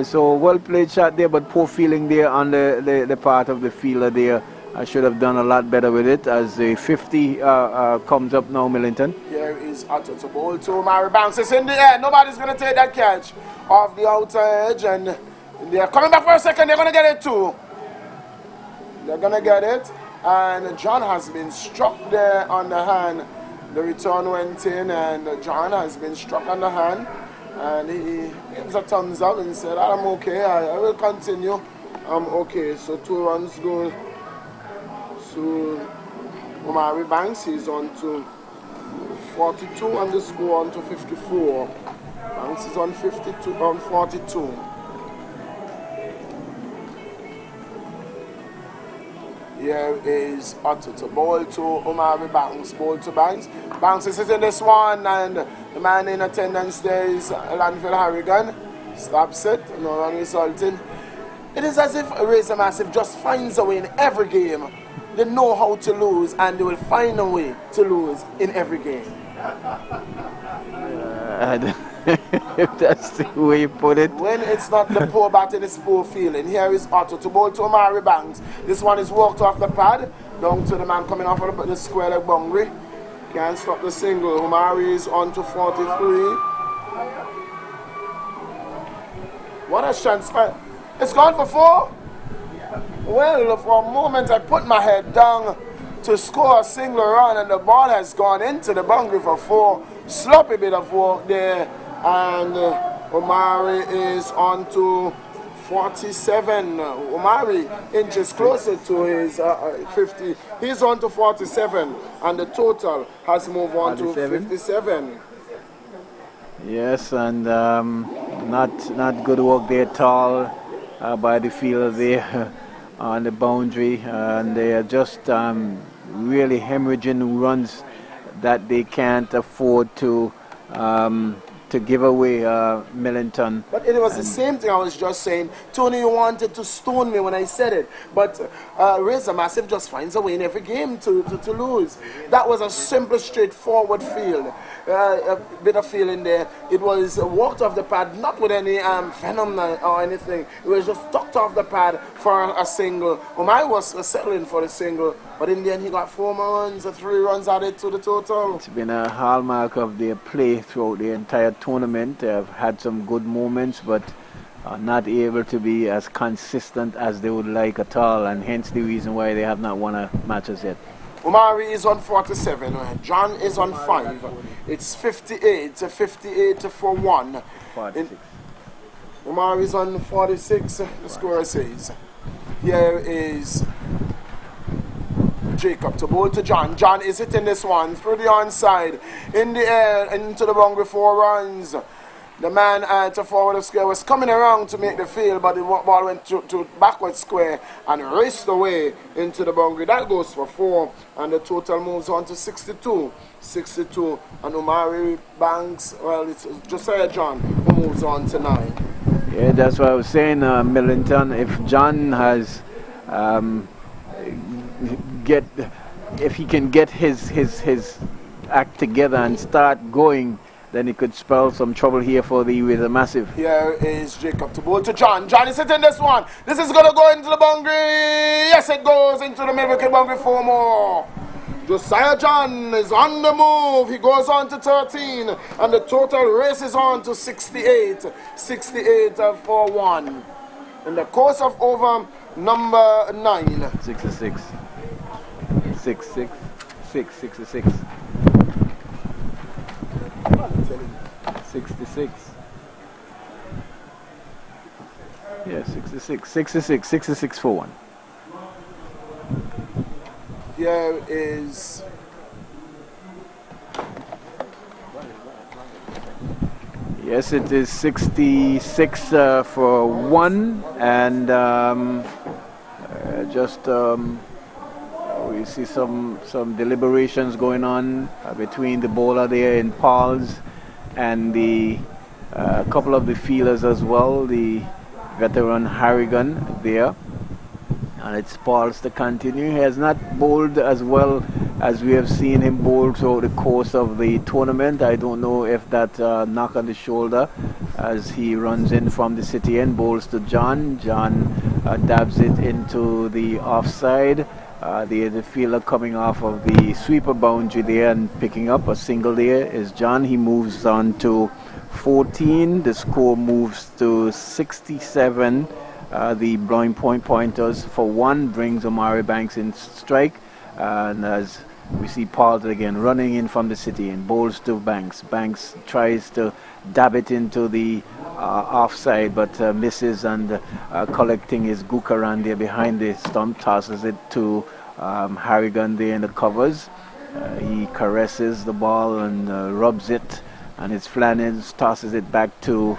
So well played shot there, but poor feeling there on the part of the fielder there. I should have done a lot better with it as the 50 comes up now, Millington. Here is Otto to ball to Mary bounces in the air. Nobody's going to take that catch off the outer edge, and they're coming back for a second. They're going to get it too. They're going to get it, and John has been struck there on the hand. The return went in, and John has been struck on the hand, and he gives a thumbs up and he said, I'm okay, I will continue. I'm okay. So 2 runs go to Omari Banks. He's on to 42 and the score on to 54. Banks is on 52 on 42. Here is Otto to ball to Omari Banks. Ball to Banks. Banks is hitting this one, and the man in attendance there is Landfill Harrigan. Stops it, no run resulting. It is as if Razor Massive just finds a way in every game. They know how to lose, and they will find a way to lose in every game. If that's the way you put it. When it's not the poor batting, it's poor feeling. Here is Otto to ball to Omari Banks. This one is walked off the pad, down to the man coming off of the square leg boundary. Can't stop the single. Omari is on to 43. What a chance. It's gone for 4. Well, for a moment I put my head down to score a single run, and the ball has gone into the boundary for 4. Sloppy bit of work there, and Omari is on to 47. Omari inches closer to his 50. He's on to 47, and the total has moved on to 57. Yes, and not good work there at all by the fielder there on the boundary, and they are just really hemorrhaging runs that they can't afford to give away, Millington. But it was the same thing I was just saying. Tony, you wanted to stone me when I said it, but Razor Massive just finds a way in every game to lose. That was a simple, straightforward field. A bit of feeling there. It was walked off the pad, not with any venom or anything. It was just tucked off the pad for a single. Omai was settling for the single, but in the end he got 4 more runs, 3 runs added to the total. It's been a hallmark of their play throughout the entire tournament. They have had some good moments, but not able to be as consistent as they would like at all, and hence the reason why they have not won a match as yet. Omari is on 47, John is on 5. It's 58 for 1. 46. Omari is on 46, the scorer says. Here is Jacob to bowl to John. John is hitting this one through the onside, in the air, into the boundary, 4 runs. The man to forward of square was coming around to make the field, but the ball went to backward square and raced away into the boundary. That goes for 4, and the total moves on to 62. 62, and Omari Banks, well, it's Josiah John who moves on to 9. Yeah, that's what I was saying, Millington. If John has if he can get his act together and start going, then he could spell some trouble here for the Razor Massive. Here is Jacob to bowl to John. John is hitting this one. This is going to go into the boundary. Yes, it goes into the middle boundary, 4 more. Josiah John is on the move. He goes on to 13, and the total races on to 68. 68 for 1. In the course of over number 9. 66. 66. 66. 66. Yeah, 66 for 1. Here is yes, it is 66 for 1, and we see some deliberations going on between the bowler there in Paul's and the couple of the fielders as well, the veteran Harrigan there, And it's Pauls to continue. He has not bowled as well as we have seen him bowl throughout the course of the tournament. I don't know if that knock on the shoulder as he runs in from the city end, bowls to John. John dabs it into the offside. The fielder coming off of the sweeper boundary there and picking up a single there is John. He moves on to 14. The score moves to 67. The blowing point pointers for 1 brings Omari Banks in strike, and as we see Pauls again running in from the city and bowls to Banks. Banks tries to dab it into the offside but misses, and collecting his Gookaran there behind the stump, tosses it to Harrigan there in the covers. He caresses the ball and rubs it, and it's Flannans, tosses it back to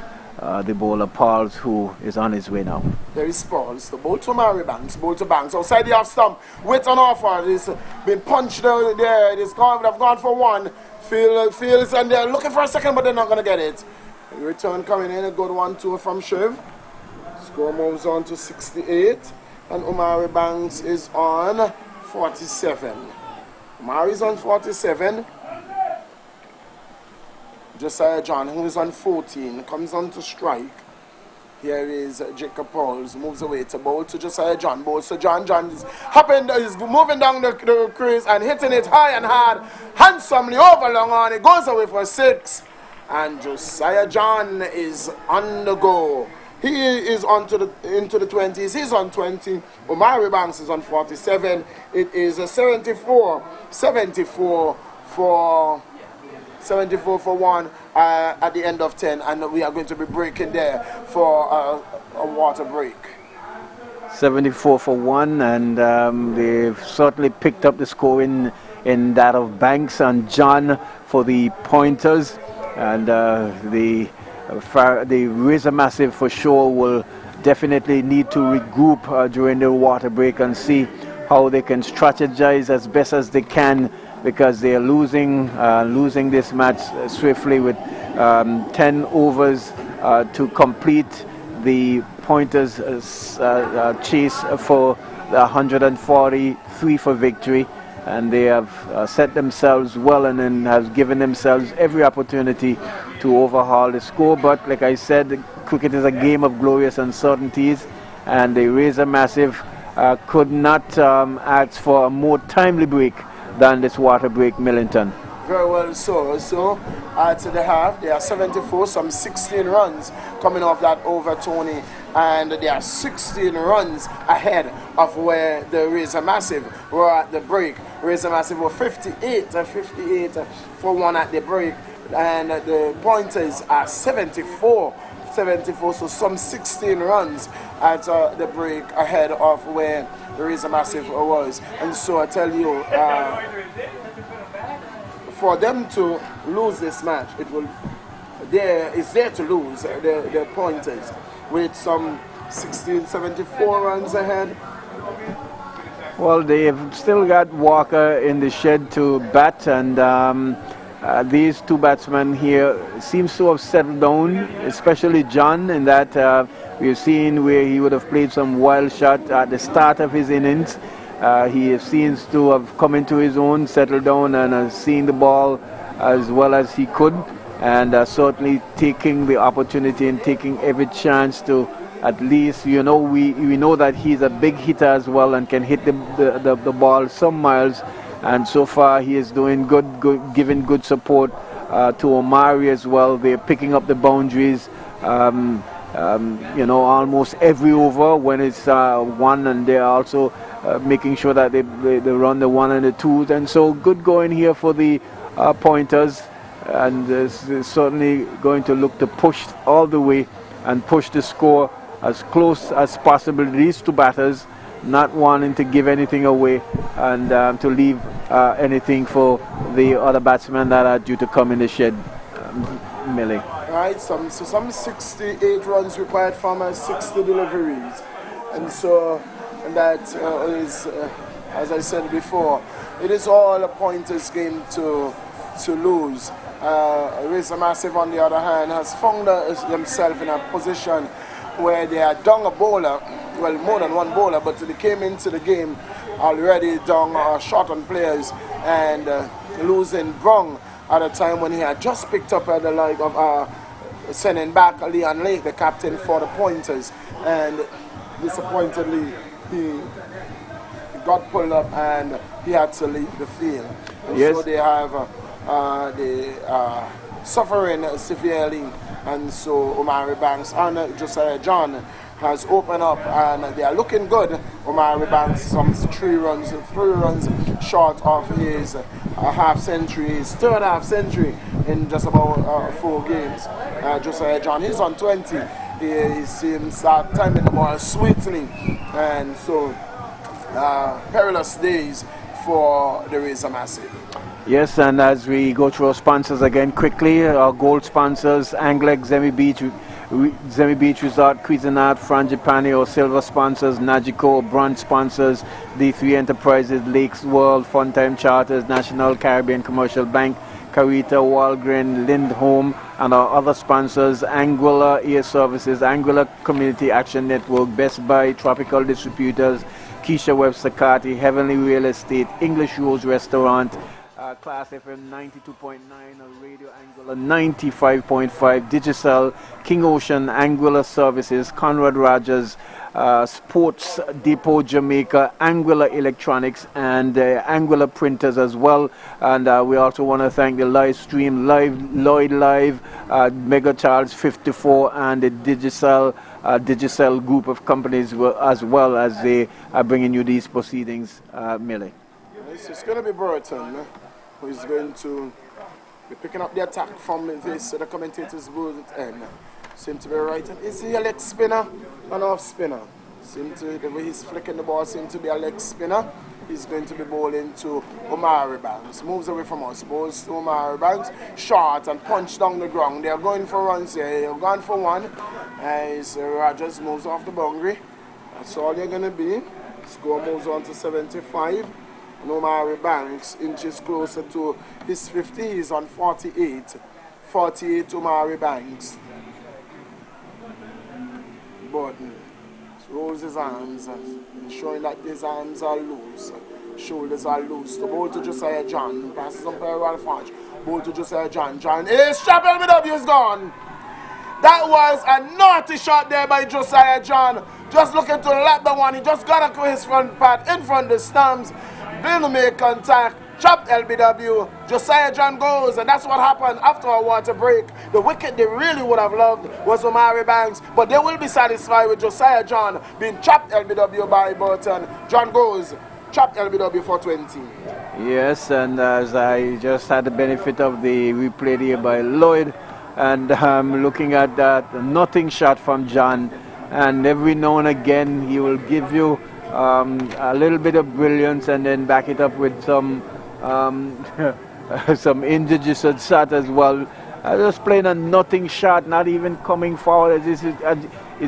the bowler Pauls, who is on his way now. There is Pauls, the ball to Mary Banks, ball to Banks, outside the off stump, wait on offer, it's been punched out there, it's gone, they've gone for 1, Fields, and they're looking for a second, but they're not going to get it. Return coming in, a good 1-2 from Shiv. Score moves on to 68, and Omari Banks is on 47. Omari's on 47. Josiah John, who is on 14, comes on to strike. Here is Jacob Pauls, moves away to bowl to Josiah John, bowls to John. John is moving down the crease and hitting it high and hard, handsomely over long on. It goes away for 6, and Josiah John is on the go. He is into the 20s. He's on 20. Omari Banks is on 47. It is a 74 for 1 at the end of 10, and we are going to be breaking there for a water break. 74 for 1, and they've certainly picked up the score in that of Banks and John for the pointers, and the Razor Massive for sure will definitely need to regroup during the water break and see how they can strategize as best as they can, because they are losing this match swiftly with 10 overs to complete the pointers chase for the 143 for victory, and they have set themselves well and then have given themselves every opportunity to overhaul the score. But like I said, cricket is a game of glorious uncertainties, and the Razor Massive could not ask for a more timely break than this water break, Millington. Very well so. So at the half, there are 74, some 16 runs coming off that over, Tony, and there are 16 runs ahead of where the Razor Massive were at the break. Razor Massive were 58 for 1 at the break, and the pointers are 74, so some 16 runs at the break ahead of where the Razor Massive was. And so I tell you, for them to lose this match, it's there to lose the pointers with some 74 runs ahead. Well, they've still got Walker in the shed to bat, and these two batsmen here seems to have settled down, especially John, in that we've seen where he would have played some wild shot at the start of his innings. He seems to have come into his own, settled down, and seen the ball as well as he could, and certainly taking the opportunity and taking every chance to at least, we know that he's a big hitter as well and can hit the ball some miles, and so far he is doing good giving good support to Omari as well. They're picking up the boundaries almost every over when it's 1, and they're also making sure that they run the 1 and the 2s, and so good going here for the pointers, and they're certainly going to look to push all the way and push the score as close as possible. These two batters not wanting to give anything away, and to leave anything for the other batsmen that are due to come in the shed. Millie. Right, some 68 runs required from 60 deliveries, and so that is, as I said before, it is all a pointers game to lose. Razor Massive, on the other hand, has found themselves in a position where they are down a bowler well, more than one bowler, but they came into the game already down short on players and losing Brong at a time when he had just picked up at the like of sending back Leon Lake, the captain, for the Pointers, and disappointedly he got pulled up and he had to leave the field. And yes. So they have suffering severely, and so Omari Banks and Josiah John has opened up and they are looking good. Omari Banks some 3 runs short of his half century, his third half century in just about 4 games. Josiah John, he's on 20. He seems timing the ball sweetly, and so perilous days for the Razor Massive. Yes, and as we go through our sponsors again quickly, our gold sponsors, Anglex, Zemi Beach Resort, Cuisinart, Frangipani, our silver sponsors, Nagico, bronze sponsors, D3 Enterprises, Lakes World, Funtime Charters, National Caribbean Commercial Bank, Carita, Walgren, Lindholm, and our other sponsors, Anguilla Air Services, Anguilla Community Action Network, Best Buy, Tropical Distributors, Keisha Webster Carty, Heavenly Real Estate, English Rose Restaurant, Class FM 92.9, Radio Anguilla 95.5, Digicel, King Ocean, Anguilla Services, Conrad Rogers, Sports Depot Jamaica, Anguilla Electronics, and Anguilla Printers as well. And we also want to thank the live stream, Lloyd Live, Mega Charles 54, and the Digicel group of companies as well, as they are bringing you these proceedings, Millie. It's going to be Burton who is going to be picking up the attack from this, the commentator's booth end. Seem to be right. Is he a leg spinner or an off spinner? Seem to, the way he's flicking the ball seems to be a leg spinner. He's going to be bowling to Omari Banks. Moves away from us, bowls to Omari Banks. Short and punch down the ground. They're going for runs here. They're going for one. As Rogers moves off the boundary. That's all they're going to be. Score moves on to 75. And Omari Banks inches closer to his 50. He's on 48. 48 Omari Banks. Burton rolls his arms, showing that his arms are loose, shoulders are loose. The ball to Josiah John, passes on by Ralph Hodge. Ball to Josiah John. John is shot, LBW is gone. That was a naughty shot there by Josiah John. Just looking to lap the one. He just got up to his front pad in front of the stumps. Bill make contact. Chopped LBW. Josiah John goes, and that's what happened after a water break. The wicket they really would have loved was Omari Banks, but they will be satisfied with Josiah John being chopped LBW by Burton. John goes, chopped LBW for 20. Yes, and as I just had the benefit of the replay here by Lloyd, and looking at that, nothing shot from John, and every now and again he will give you a little bit of brilliance and then back it up with some some indigenous shot as well. Just playing a nothing shot, not even coming forward. It's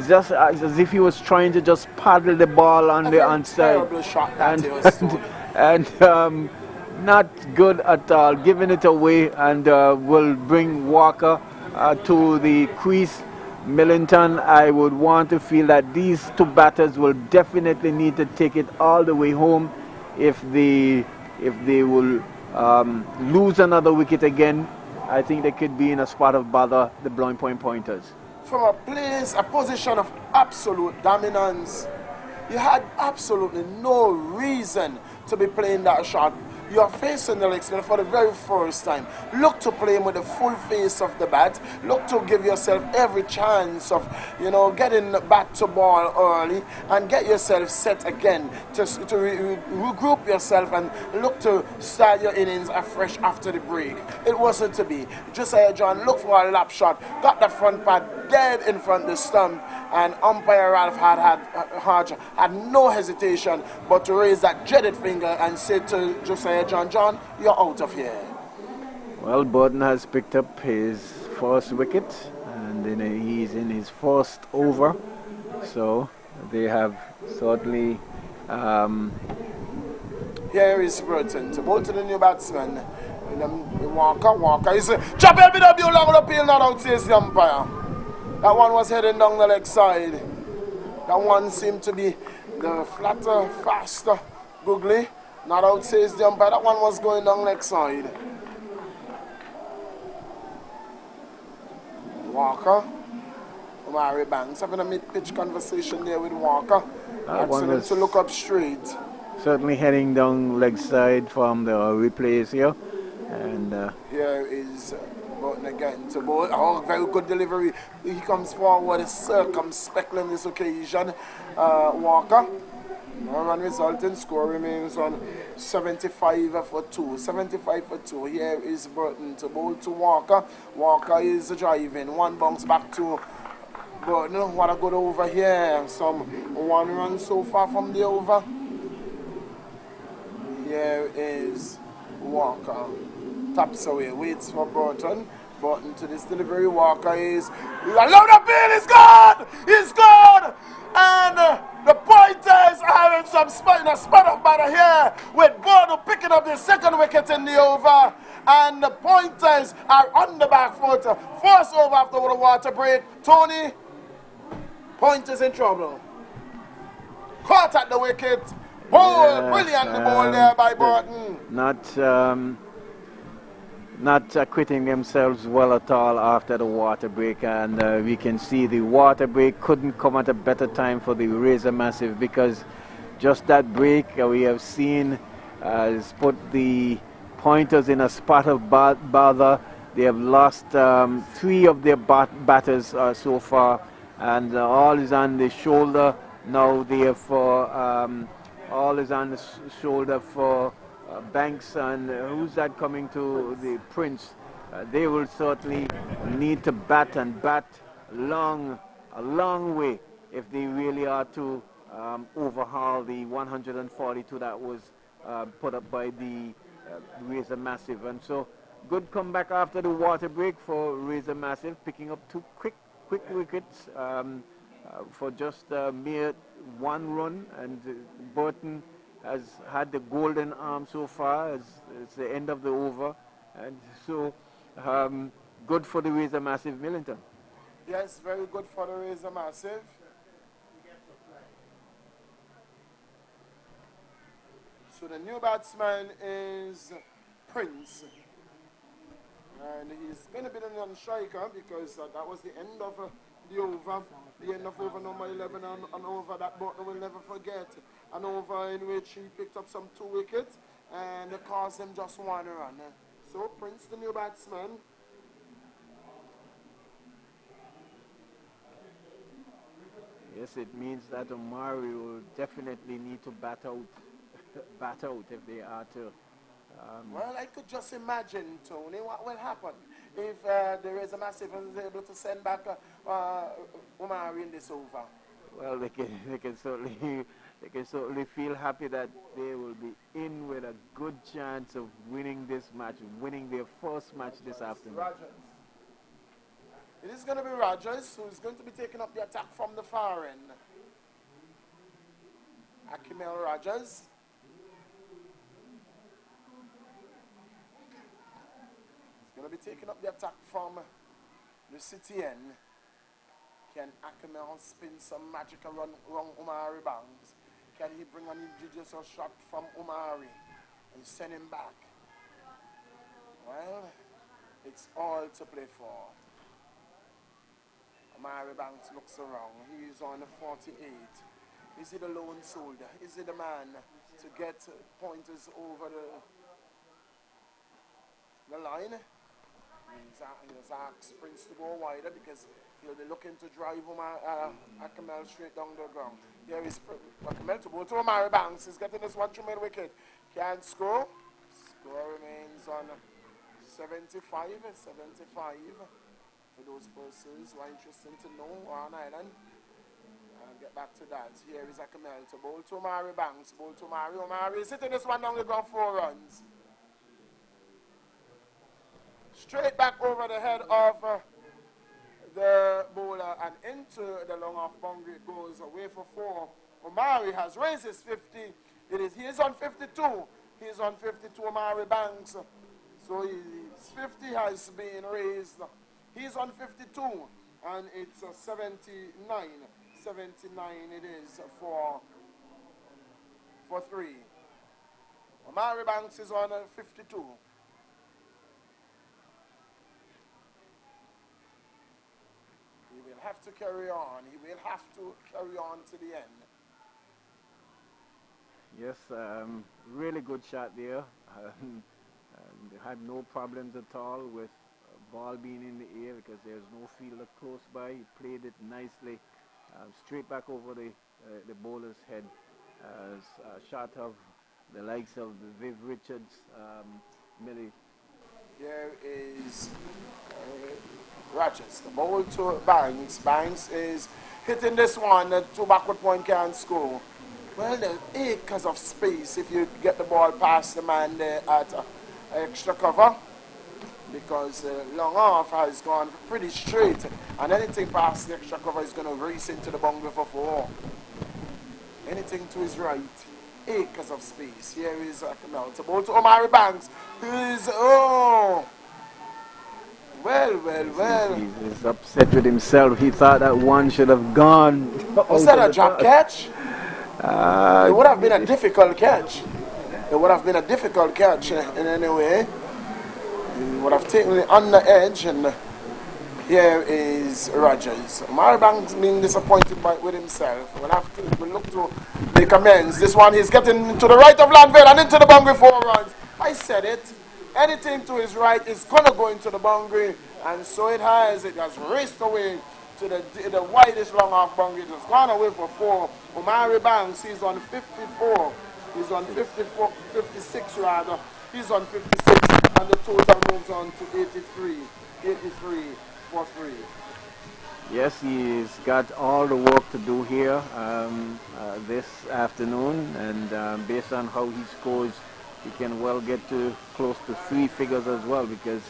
just as if he was trying to just paddle the ball on the onside. Shot and not good at all. Giving it away, and will bring Walker to the crease. Millington, I would want to feel that these two batters will definitely need to take it all the way home if they will lose another wicket again. I think they could be in a spot of bother, the Blowing Point Pointers. From a position of absolute dominance, you had absolutely no reason to be playing that shot. You are facing the leg spinner for the very first time. Look to play him with the full face of the bat. Look to give yourself every chance of, getting bat to ball early and get yourself set again to regroup yourself and look to start your innings afresh after the break. It wasn't to be. Josiah John looked for a lap shot, got the front pad dead in front of the stump, and umpire Ralph Hodge had no hesitation but to raise that dreaded finger and say to Josiah John, you're out of here. Well, Burton has picked up his first wicket, and then he's in his first over. So they have certainly. Here is Burton to bowl to the new batsman. Walker. He's chop LBW long the peel, not out, says the umpire. That one was heading down the leg side. That one seemed to be the flatter, faster, googly. Not out says the umpire. That one was going down next side. Walker. Omari Banks having a mid-pitch conversation there with Walker. Asking him to look up straight. Certainly heading down leg side from the replays here. And here is Burton again to bowl. Oh, very good delivery. He comes forward circumspectly on this occasion. Walker. No run resulting. Score remains on 75 for 2. 75 for 2. Here is Burton to bowl to Walker. Walker is driving. One bounce back to Burton. What a good over here. Some one run so far from the over. Here is Walker. Taps away. Waits for Burton. Burton to this delivery. Walker is allow the bill. He's gone. He's gone. And the Pointers are having some spot up batter here with Burton picking up the second wicket in the over. And the Pointers are on the back foot. First over after the water break. Tony, Pointers in trouble. Caught at the wicket. Ball, brilliantly ball there by Burton. Not acquitting themselves well at all after the water break, and we can see the water break couldn't come at a better time for the Razor Massive, because just that break we have seen has put the Pointers in a spot of bother. They have lost 3 of their batters so far, and all is on the shoulder now. Therefore, all is on the shoulder for Banks, and who's that coming to the Prince? They will certainly need to bat a long way if they really are to overhaul the 142 that was put up by the Razor Massive. And so, good comeback after the water break for Razor Massive, picking up 2 quick wickets for just a mere 1 run, and Burton has had the golden arm so far as it's the end of the over, and so good for the Razor Massive, Millington. Yes, very good for the Razor Massive. So the new batsman is Prince, and he's going to be the non-striker because that was the end of the over, the end of over number 11, and over that Burton will never forget. An over in which he picked up some 2 wickets and it cost him just 1 run. So Prince, the new batsman. Yes, it means that Omari will definitely need to bat out if they are to. Well, I could just imagine, Tony, what will happen if there is a Massive and is able to send back Omari in this over. Well, they can certainly feel happy that they will be in with a good chance of winning this match, winning their first match this afternoon. Rogers. It is going to be Rogers who is going to be taking up the attack from the far end. Akimel Rogers. He's going to be taking up the attack from the city end. Can Akimel spin some magical run Omari Banks? Can he bring an individual shot from Omari and send him back? Well, it's all to play for. Omari Banks looks around. He is on 48. Is he the lone soldier? Is he the man to get Pointers over the line? He's asked Prince to go wider because he'll be looking to drive Akimel straight down the ground. Here is Akimel to go to Omari Banks. He's getting this one through mid-wicket. Can't score. Score remains on 75. For those persons who are interested to know on Island. I'll get back to that. Here is Akimel to bowl to Omari Banks. Bowl to Omari. Omari is hitting this one down the ground, 4 runs. Straight back over the head of the bowler and into the long off boundary. It goes away for 4. Omari has raised his 50. He is on 52. He is on 52, Omari Banks. So his 50 has been raised. He's on 52 and it's 79. 79 it is for 3. Omari Banks is on 52. He will have to carry on. He will have to carry on to the end. Yes, really good shot there. They had no problems at all with ball being in the air because there's no fielder close by. He played it nicely, straight back over the bowler's head. As a shot of the likes of Viv Richards, Millie. Here is Rogers. The ball to Banks. Banks is hitting this one. The 2 backward point can't score. Well, there's acres of space if you get the ball past the man there at extra cover, because long off has gone pretty straight, and anything past the extra cover is going to race into the boundary for 4. Anything to his right, acres of space. Here is now it's a ball to Omari Banks, who is well. He's upset with himself. He thought that one should have gone. Was that a drop catch? It would have been a difficult catch. It would have been a difficult catch in any way. He would have taken it on the edge, and here is Rogers. Omari Banks being disappointed with himself. We'll look to make amends. This one he's getting to the right of Landville and into the boundary 4 runs. I said it. Anything to his right is going to go into the boundary, and so it has. It has raced away to the widest long off boundary. It has gone away for 4. Omari Banks, he's on 54. He's on 54, 56 rather. He's on 56, and the total moves on to 83. 83 for 3. Yes, he's got all the work to do here this afternoon, and based on how he scores, he can well get to close to 3 figures as well, because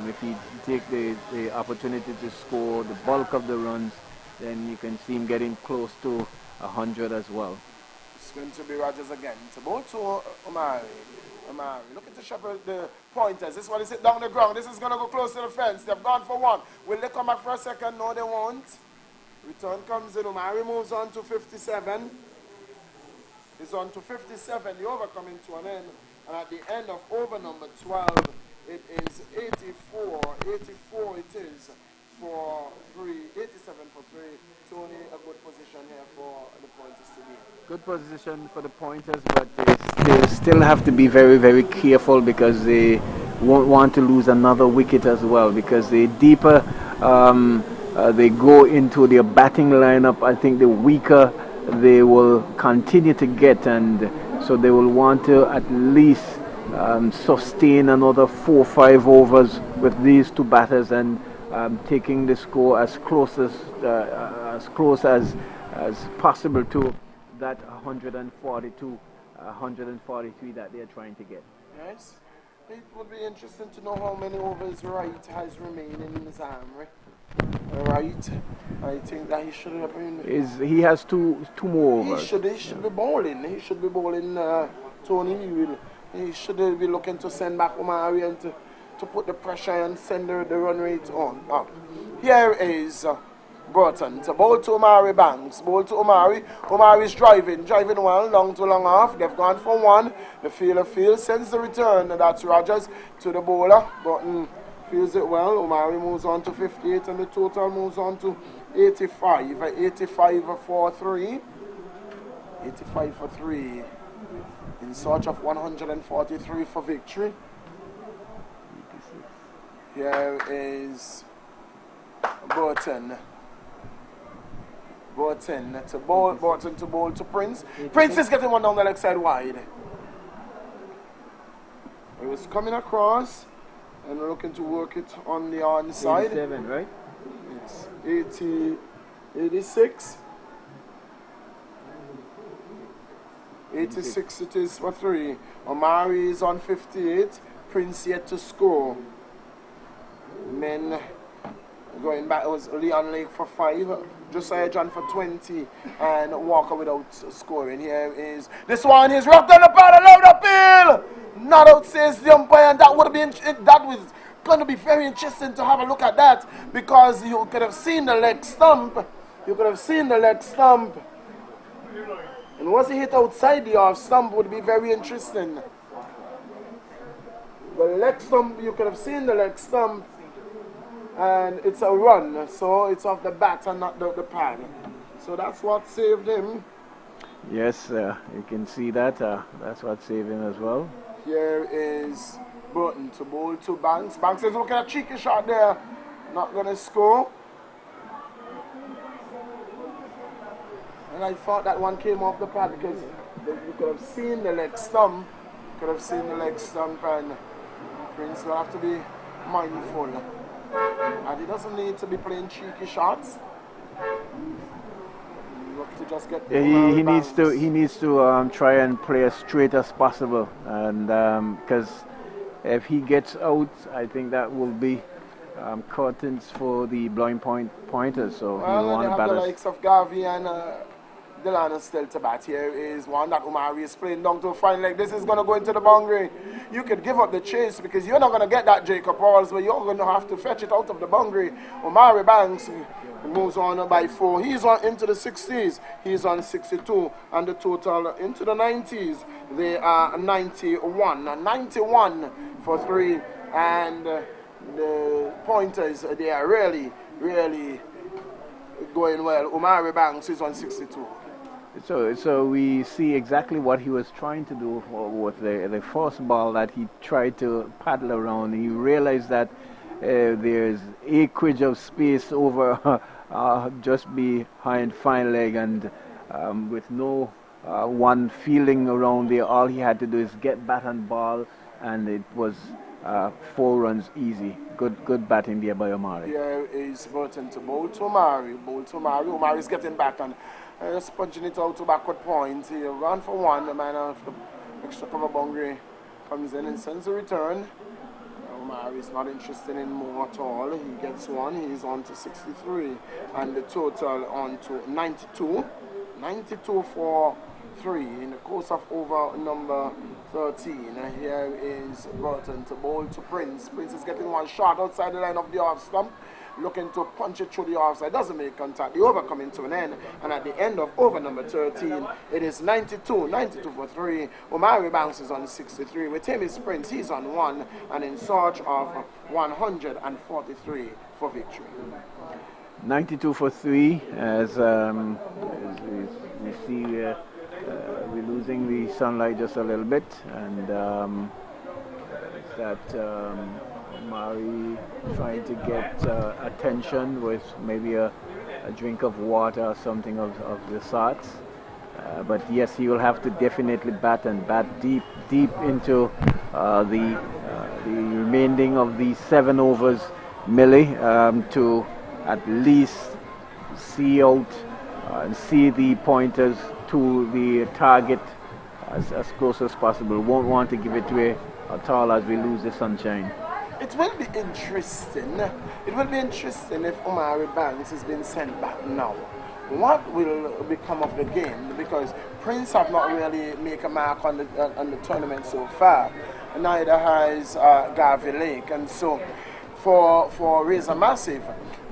if he take the opportunity to score the bulk of the runs, then you can see him getting close to 100 as well. It's going to be Rogers again. It's a ball to Omari. Look at the pointers. This one is hit down the ground. This is going to go close to the fence. They've gone for 1. Will they come back for a second? No, they won't. Return comes in. Omari moves on to 57. He's on to 57. The over coming to an end. And at the end of over number 12, it is 84. 84 it is for 3. 87 for 3. Tony, a good position here for the pointers to be. Good position for the pointers, but they still have to be very, very careful, because they won't want to lose another wicket as well, because the deeper they go into their batting lineup, I think the weaker they will continue to get, and so they will want to at least sustain another 4 or 5 overs with these 2 batters, and taking the score as close as possible to that 142, 143 that they're trying to get. Yes. It would be interesting to know how many overs Wright has remaining in his arm. Right, I think that he should have been. He has two more overs. He should be bowling. He should be bowling. Tony, he should be looking to send back Omari and to put the pressure and send the run rate on up. Here is Burton. It's a ball to Omari Banks. Ball to Omari. Omari's driving well, long to long off. They've gone for 1. The fielder sends the return. That's Rogers to the bowler. Burton feels it well. Omari moves on to 58, and the total moves on to 85. 85 for 3. 85 for 3. In search of 143 for victory. Here is Burton. Burton to bowl to Prince. Prince is getting one down the leg side wide. He was coming across and looking to work it on the onside. 87, right? It's 86. 86 it is for 3. Omari is on 58. Prince yet to score. Men going back, it was Leon Lake for 5. Josiah John for 20. And Walker without scoring. Here is this one. He's rocked on the paddle, load uphill. Not out, says the umpire. And that would have been, that was going to be very interesting to have a look at that, because you could have seen the leg stump You could have seen the leg stump. And was he hit outside the off stump would be very interesting. The leg stump, you could have seen the leg stump. And it's a run, so it's off the bat and not the pad. So that's what saved him. Yes, you can see that. That's what saved him as well. Here is Burton to bowl to Banks. Banks is looking at a cheeky shot there. Not going to score. And I thought that one came off the pad because you could have seen the leg stump. Could have seen the leg stump, and Prince will have to be mindful. And he doesn't need to be playing cheeky shots. To just get he needs to try and play as straight as possible, and because if he gets out, I think that will be curtains for the blind pointers. So well, he'll want they to have bat the likes of Garvey and Delano still to bat. Here is one that Umari is playing down to a fine leg. This is going to go into the boundary. You could give up the chase because you're not going to get that Jacob Halls, but you're going to have to fetch it out of the boundary. Umari Banks moves on by 4. He's on into the 60s. He's on 62, and the total into the 90s. They are 91. 91 for 3, and the pointers, they are really going well. Umari Banks is on 62. So we see exactly what he was trying to do with the first ball that he tried to paddle around. He realized that there's acreage of space over just behind fine leg, and with no one fielding around there, all he had to do is get bat and ball, and it was 4 runs easy. Good batting there by Omari. Here is Burton to bowl to Omari. Omari's getting back and just punching it out to backward point. He ran for 1. The man of the extra cover boundary comes in and sends a return. Omari is not interested in more at all. He gets 1. He's on to 63, and the total on to 92. 92 for 3 in the course of over number 13. Here is Burton to bowl to Prince. Prince is getting 1 shot outside the line of the off stump, looking to punch it through the offside. Doesn't make contact. The over coming to an end, and at the end of over number 13, it is 92 for 3. Omari Banks is on 63. With him is Prince. He's on 1, and in search of 143 for victory. 92 for 3, as we see we're losing the sunlight just a little bit, and Omari trying to get attention with maybe a drink of water or something of the sorts. But yes, he will have to definitely bat deep into the remaining of the 7 overs, Millie, to at least see out and see the pointers to the target as close as possible. Won't want to give it away at all as we lose the sunshine. It will be interesting. It will be interesting if Omari Banks has been sent back now. What will become of the game? Because Prince have not really made a mark on the tournament so far. Neither has Garvey Lake, and so for Razor Massive,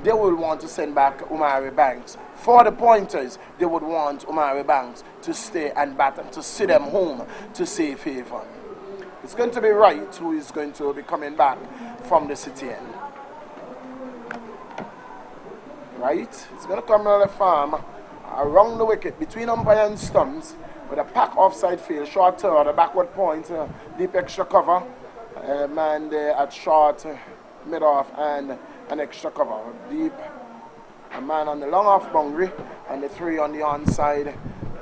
they will want to send back Omari Banks. For the pointers, they would want Omari Banks to stay and bat and to see them home to save favor. It's going to be Wright who is going to be coming back from the city end. Right? It's going to come on the farm around the wicket between umpire and stumps with a pack offside field, short third, a backward point, deep extra cover, man there at short, mid-off, and an extra cover. Deep, a man on the long off boundary, and the 3 on the onside,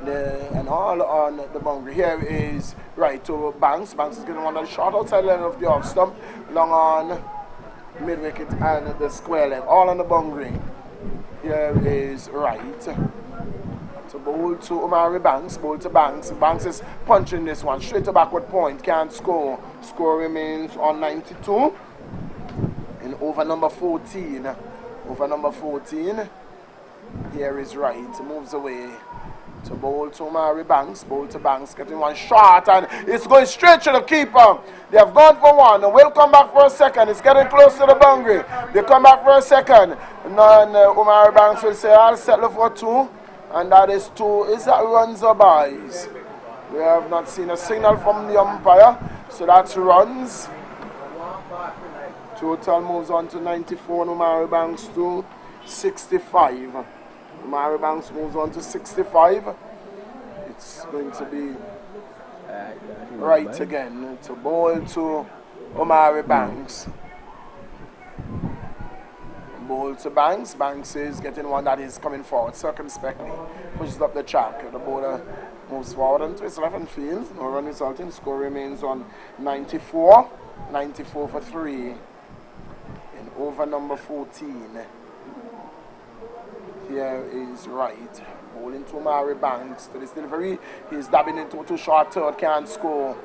and all on the boundary. Here is Right to Banks. Banks is getting 1 on the short outside line of the off stump, long on mid wicket and the square leg, all on the boundary. Here is Right to bowl to Omari Banks, bowl to Banks. Banks is punching this one straight to backward point, can't score. Score remains on 92. In over number 14. Over number 14. Here is Right, moves away. To bowl to Omari Banks. Bowl to Banks, getting one shot, and it's going straight to the keeper. They have gone for one. Will come back for a second. It's getting close to the boundary. They come back for a second. And then Omari Banks will say, I'll settle for two. And that is two. Is that runs or buys? We have not seen a signal from the umpire. So that's runs. Total moves on to 94. Omari Banks to 65. Omari Banks moves on to 65. It's going to be right again to bowl to Omari Banks. Bowl to Banks. Banks is getting one that is coming forward circumspectly. Pushes up the track. The bowler moves forward into his left field. No run resulting. Score remains on 94. 94 for 3. In over number 14. Here is right. Bowling to Omari Banks. To this delivery. He's dabbing into too short third. Can't score.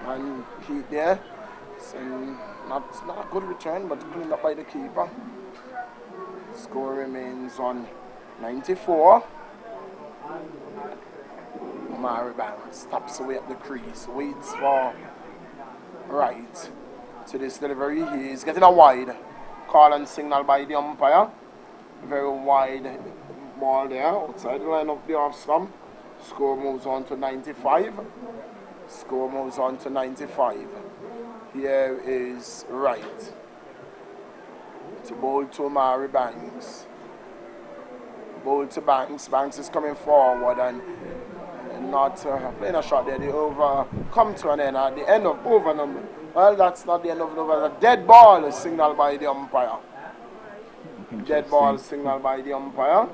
And he there. Not a good return, but cleaned up by the keeper. Score remains on 94. Omari Banks taps away at the crease. Waits for right. To this delivery. He is getting a wide. Call and signal by the umpire. Very wide ball there outside the line of the off stump. Score moves on to 95. Score moves on to 95. Here is right. To bowl to Omari Banks. Bowl to Banks. Banks is coming forward and not playing a shot there. The over come to an end at the end of over number. Well, that's not the end of the over. A dead ball is signaled by the umpire. Dead ball signaled by the umpire.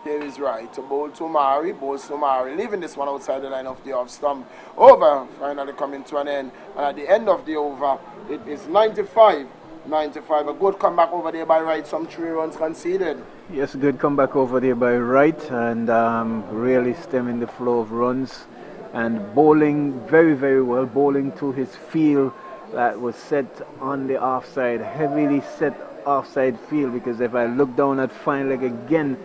Here is right. To bowl to Omari. Bowls to Omari. Leaving this one outside the line of the off stump. Over finally coming to an end. And at the end of the over, it is 95. 95. A good comeback over there by Wright. Some 3 runs conceded. Yes, good comeback over there by Wright, and really stemming the flow of runs and bowling very, very well. Bowling to his field that was set on the offside, heavily set offside field, because if I look down at fine leg again,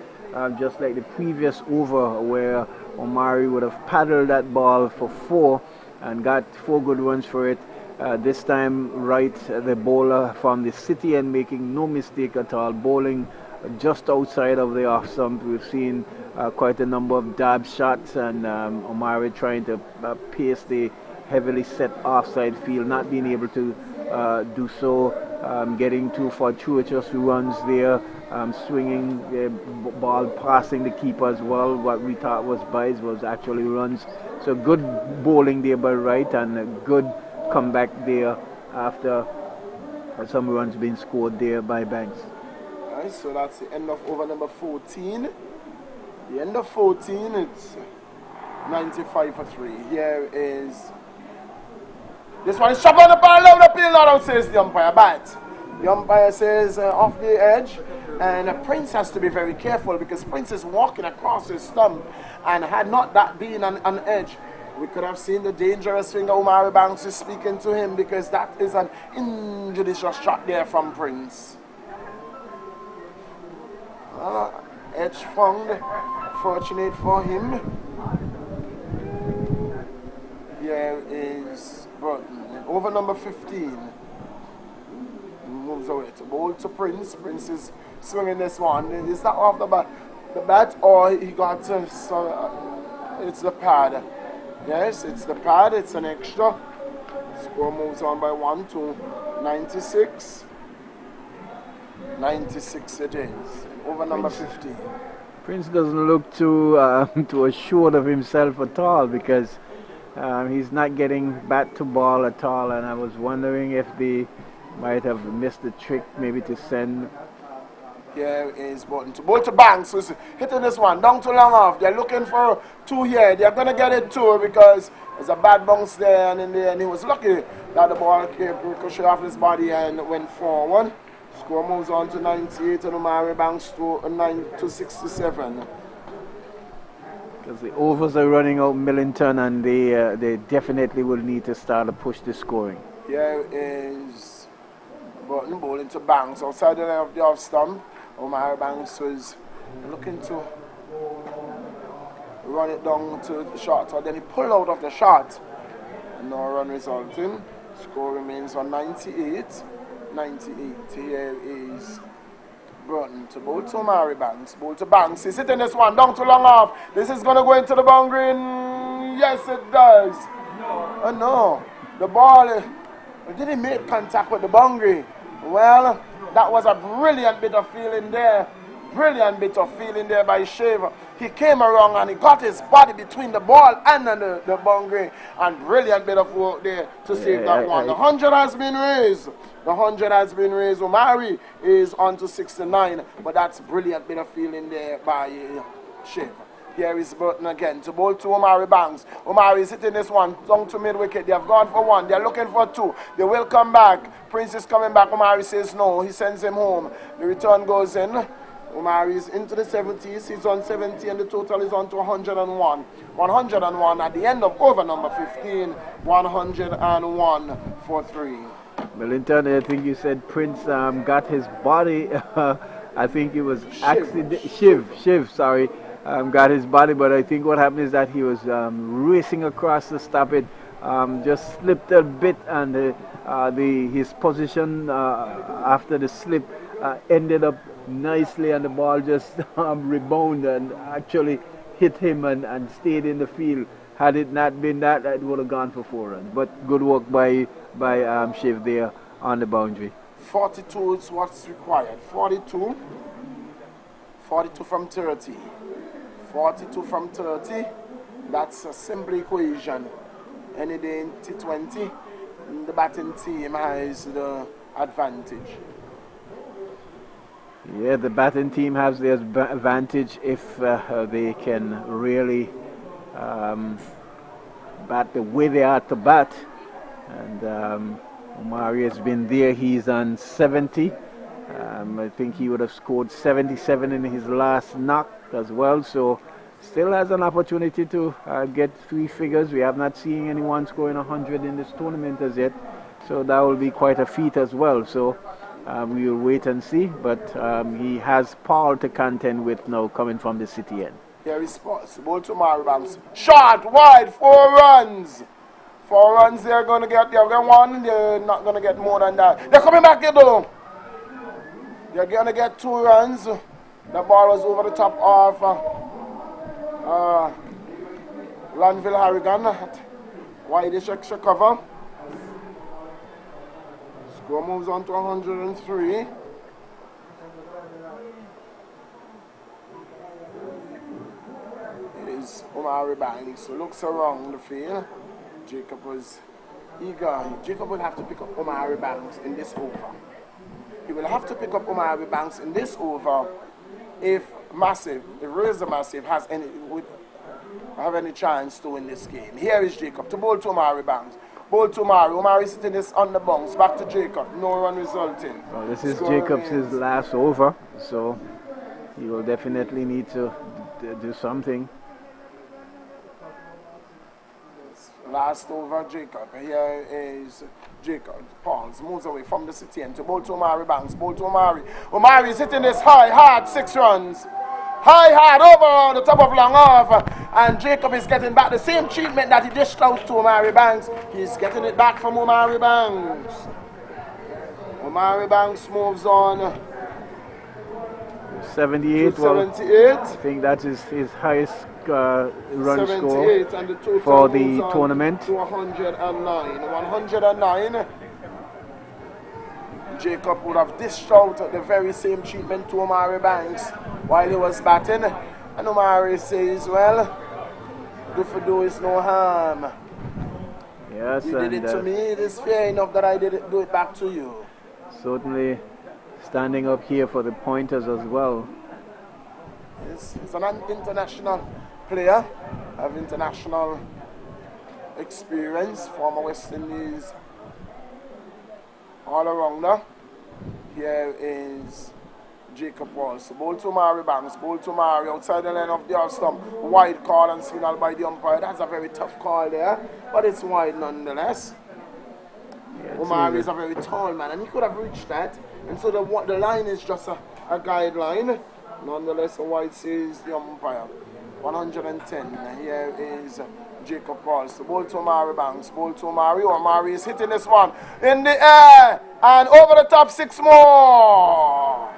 just like the previous over where Omari would have paddled that ball for 4 and got 4 good runs for it. This time, Wright, the bowler from the city, and making no mistake at all, bowling just outside of the off stump. We've seen quite a number of dab shots, and Omari trying to pace the heavily set offside field, not being able to do so, getting 2 fortuitous runs there, swinging the ball, passing the keeper as well. What we thought was buys was actually runs. So good bowling there by Wright, and a good comeback there after some runs being scored there by Banks. Alright, so that's the end of over number 14. The end of 14, it's 95 for 3. Here is this one is shot on the ball, low the field, out, says the umpire. But the umpire says off the edge, and Prince has to be very careful because Prince is walking across his stump, and had not that been an edge, we could have seen the dangerous finger. Omari Banks is speaking to him, because that is an injudicious shot there from Prince. Edge found, fortunate for him. Here is Burton. Over number 15. Moves away to bowl to Prince. Prince is swinging this one. Is that off the bat, or he got it's the pad? Yes, it's the pad. It's an extra. Score moves on by 1 to 96. 96 it is. Over number 15. Prince doesn't look too assured of himself at all, because he's not getting bat to ball at all, and I was wondering if they might have missed the trick, maybe to send. Here is Burton to bowl to Banks, who's hitting this one down too long off. They're looking for 2 here. They're going to get it 2 because there's a bad bounce there, and in the end he was lucky that the ball came ricochet off his body and went forward. Score moves on to 98, and Omari Banks to 67. Because the overs are running out Millington, and they definitely will need to start to push the scoring. Here is Burton bowling to Banks outside the line of the off stump. Omari Banks was looking to run it down to the shot, or then he pulled out of the shot. No run resulting. Score remains on 98. 98. Here is Burton to bowl to Omari Banks. Bowl to Banks. He's hitting this one down to long off. This is going to go into the boundary. Yes, it does. Oh no. The ball didn't make contact with the boundary. Well, that was a brilliant bit of feeling there. Brilliant bit of feeling there by Shaver. He came around and he got his body between the ball and the boundary. And brilliant bit of work there to save that one. The 100 has been raised. The 100 has been raised. Omari is on to 69. But that's brilliant bit of feeling there by Shaver. Here is Burton again to bowl to Omari Banks. Omari is hitting this one down to mid wicket. They have gone for one. They are looking for two. They will come back. Prince is coming back. Omari says no. He sends him home. The return goes in. Omari is into the 70s. He's on 70 and the total is on to 101. 101 at the end of over number 15. 101 for 3. Wellington, I think you said Prince got his body. I think it was Shiv, sorry. Got his body, but I think what happened is that he was racing across to stop it, just slipped a bit, and his position after the slip ended up nicely, and the ball just rebounded and actually hit him and stayed in the field. Had it not been that, it would have gone for 4 runs. But good work by Shiv there on the boundary. 42 is what's required. 42 from 30. 42 from 30, that's a simple equation. Any day in T20, the batting team has the advantage. Yeah, the batting team has the advantage if they can really bat the way they are to bat. And Omari has been there. He's on 70. I think he would have scored 77 in his last knock as well, so still has an opportunity to get 3 figures. We have not seen anyone scoring 100 in this tournament as yet, so that will be quite a feat as well. So we will wait and see, but he has Paul to contend with now coming from the city end. Here is ball to Omari Banks. Shot wide, 4 runs. 4 runs they're going to get. They're going 1, they're not going to get more than that. They're coming back here though. They're going to get 2 runs. The ball was over the top of Lanville Harrigan. Wide extra cover. Score moves on to 103. Is Omari Banks. Looks around the field. Jacob was eager. Jacob will have to pick up Omari Banks in this over. He will have to pick up Omari Banks in this over if Razor Massive would have any chance to win this game. Here is Jacob to bowl to Omari Banks. Bowl to Omari. Omari sitting this on the bounce. Back to Jacob. No run resulting. Well, this is Jacob's his last over, so he will definitely need to do something. Last over, Jacob. Here is Jacob. Pauls moves away from the city end to bowl to Omari Banks. Bowl to Omari. Omari is hitting this high, hard, 6 runs. High, hard, over on the top of long off. And Jacob is getting back the same treatment that he dished out to Omari Banks. He's getting it back from Omari Banks. Omari Banks moves on. 78. 78. I think that is his highest run score and the for the tournament. To 109. 109. Jacob would have dished out the very same treatment to Omari Banks while he was batting. And Omari says, well, do for do is no harm. Yes, you did it to me, it is fair enough that I do it back to you. Certainly standing up here for the pointers as well. He's an international player, have international experience, former West Indies all-arounder. Here is Jacob Walsh. Bowl to Omari Banks, bowl to Omari outside the line of the off stump. Wide call and signal by the umpire. That's a very tough call there, but it's wide nonetheless. Yeah, Omari is a very tall man and he could have reached that. And so the line is just a guideline. Nonetheless, White says the umpire. 110. Here is Jacob Pauls. The ball to Omari Banks. Ball to Omari. Omari is hitting this one in the air. And over the top, 6 more.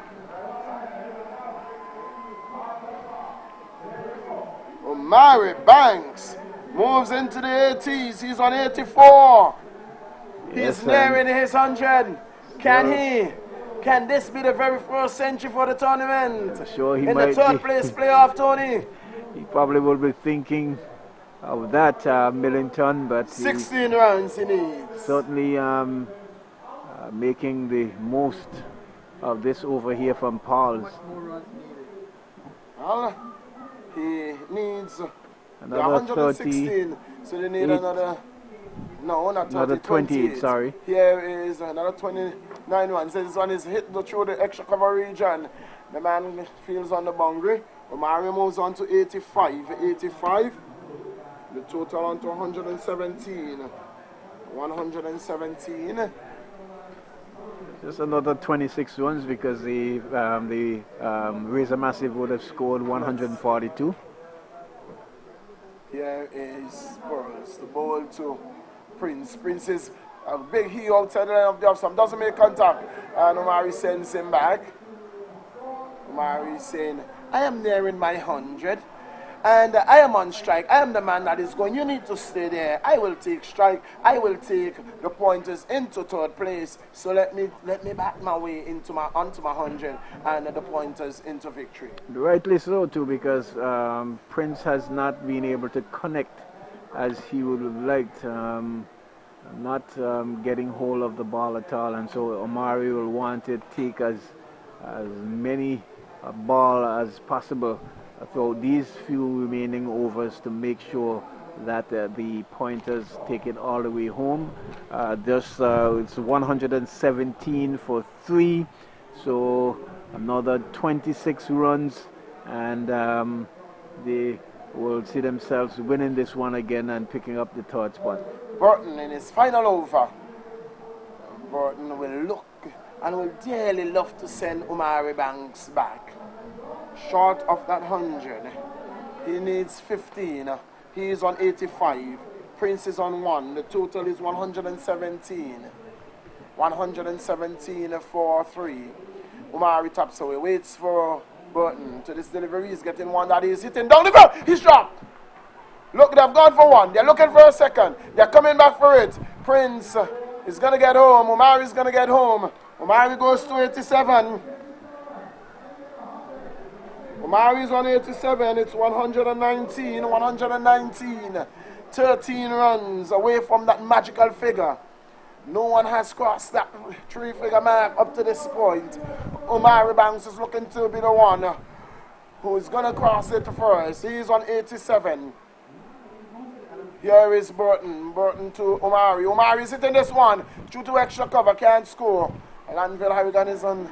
Omari Banks moves into the 80s. He's on 84. He's nearing his 100. Can this be the very first century for the tournament? Sure, he in might the 3rd place playoff, Tony? He probably will be thinking of that, Millington, but 16 runs he needs. Certainly making the most of this over here from Pauls. Well, he needs another 116, so they need another. No, not 30, another 28, sorry. Here is another 29 runs. This one is hit through the extra cover region. The man feels on the boundary. Omari moves on to 85. 85. The total on to 117. 117. Just another 26 runs because the Razor Massive would have scored 142. Here is Spurs. The ball to Prince. Prince is a big heel outside the line of the off-stump. Doesn't make contact. And Omari sends him back. Omari is saying, I am nearing my 100. And I am on strike. I am the man that is going. You need to stay there. I will take strike. I will take the pointers into 3rd place. So let me back my way onto my 100 and the pointers into victory. Rightly so too, because Prince has not been able to connect as he would have liked. Not getting hold of the ball at all, and so Omari will want to take as many ball as possible throughout these few remaining overs to make sure that the pointers take it all the way home. It's 117 for 3, so another 26 runs, and they will see themselves winning this one again and picking up the 3rd spot. Burton in his final over. Burton will look and will dearly love to send Omari Banks back. Short of that 100. He needs 15. He is on 85. Prince is on 1. The total is 117. 117 for 3. Omari taps away. Waits for Burton. To this delivery. He's getting one that is hitting down the ground. He's dropped. Look, they've gone for one. They're looking for a second. They're coming back for it. Prince is going to get home. Omari is going to get home. Omari goes to 87. Omari's on 87. It's 119. 119. 13 runs away from that magical figure. No one has crossed that 3-figure mark up to this point. Omari Banks is looking to be the one who is going to cross it first. He's on 87. Here is Burton. Burton to Omari. Omari is hitting this one. Due to extra cover, can't score. Lanville Harrigan is on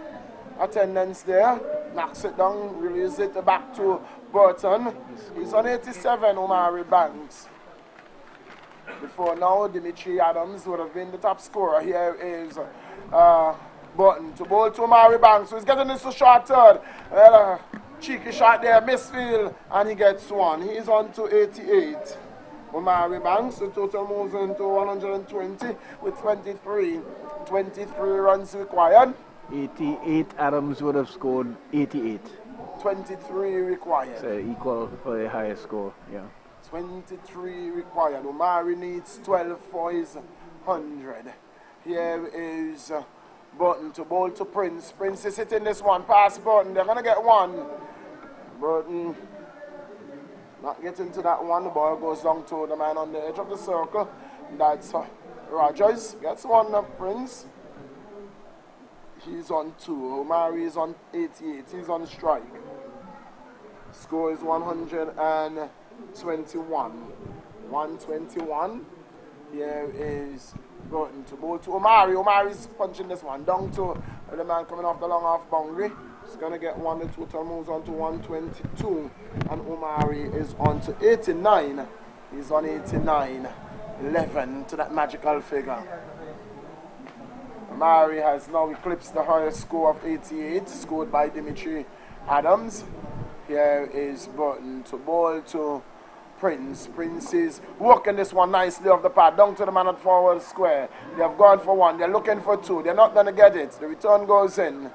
attendance there. Knocks it down, releases it back to Burton. He's on 87, Omari Banks. Before now, Dimitri Adams would have been the top scorer. Here is Burton to bowl to Omari Banks. So he's getting this to short 3rd. Cheeky shot there, misfield, and he gets one. He's on to 88. Omari Banks, the total moves into 120 with 23 runs required. 88, Adams would have scored 88. 23 required. So equal for the highest score, yeah. 23 required. Omari needs 12 for his 100. Here is Burton to bowl to Prince. Prince is hitting this one past Burton. They're going to get one. Burton not getting to that one. The ball goes down to the man on the edge of the circle. That's Rogers. Gets one of Prince. He's on 2. Omari is on 88. He's on strike. Score is 121. 121. Here is Burton to bowl to Omari. Omari's punching this one down to the man coming off the long off boundary. He's going to get one. The total moves on to 122. And Omari is on to 89. He's on 89. 11 to that magical figure. Omari has now eclipsed the highest score of 88, scored by Dimitri Adams. Here is Burton to ball to Prince. Prince is working this one nicely off the pad, down to the man at forward square. They have gone for one, they're looking for two, they're not going to get it. The return goes in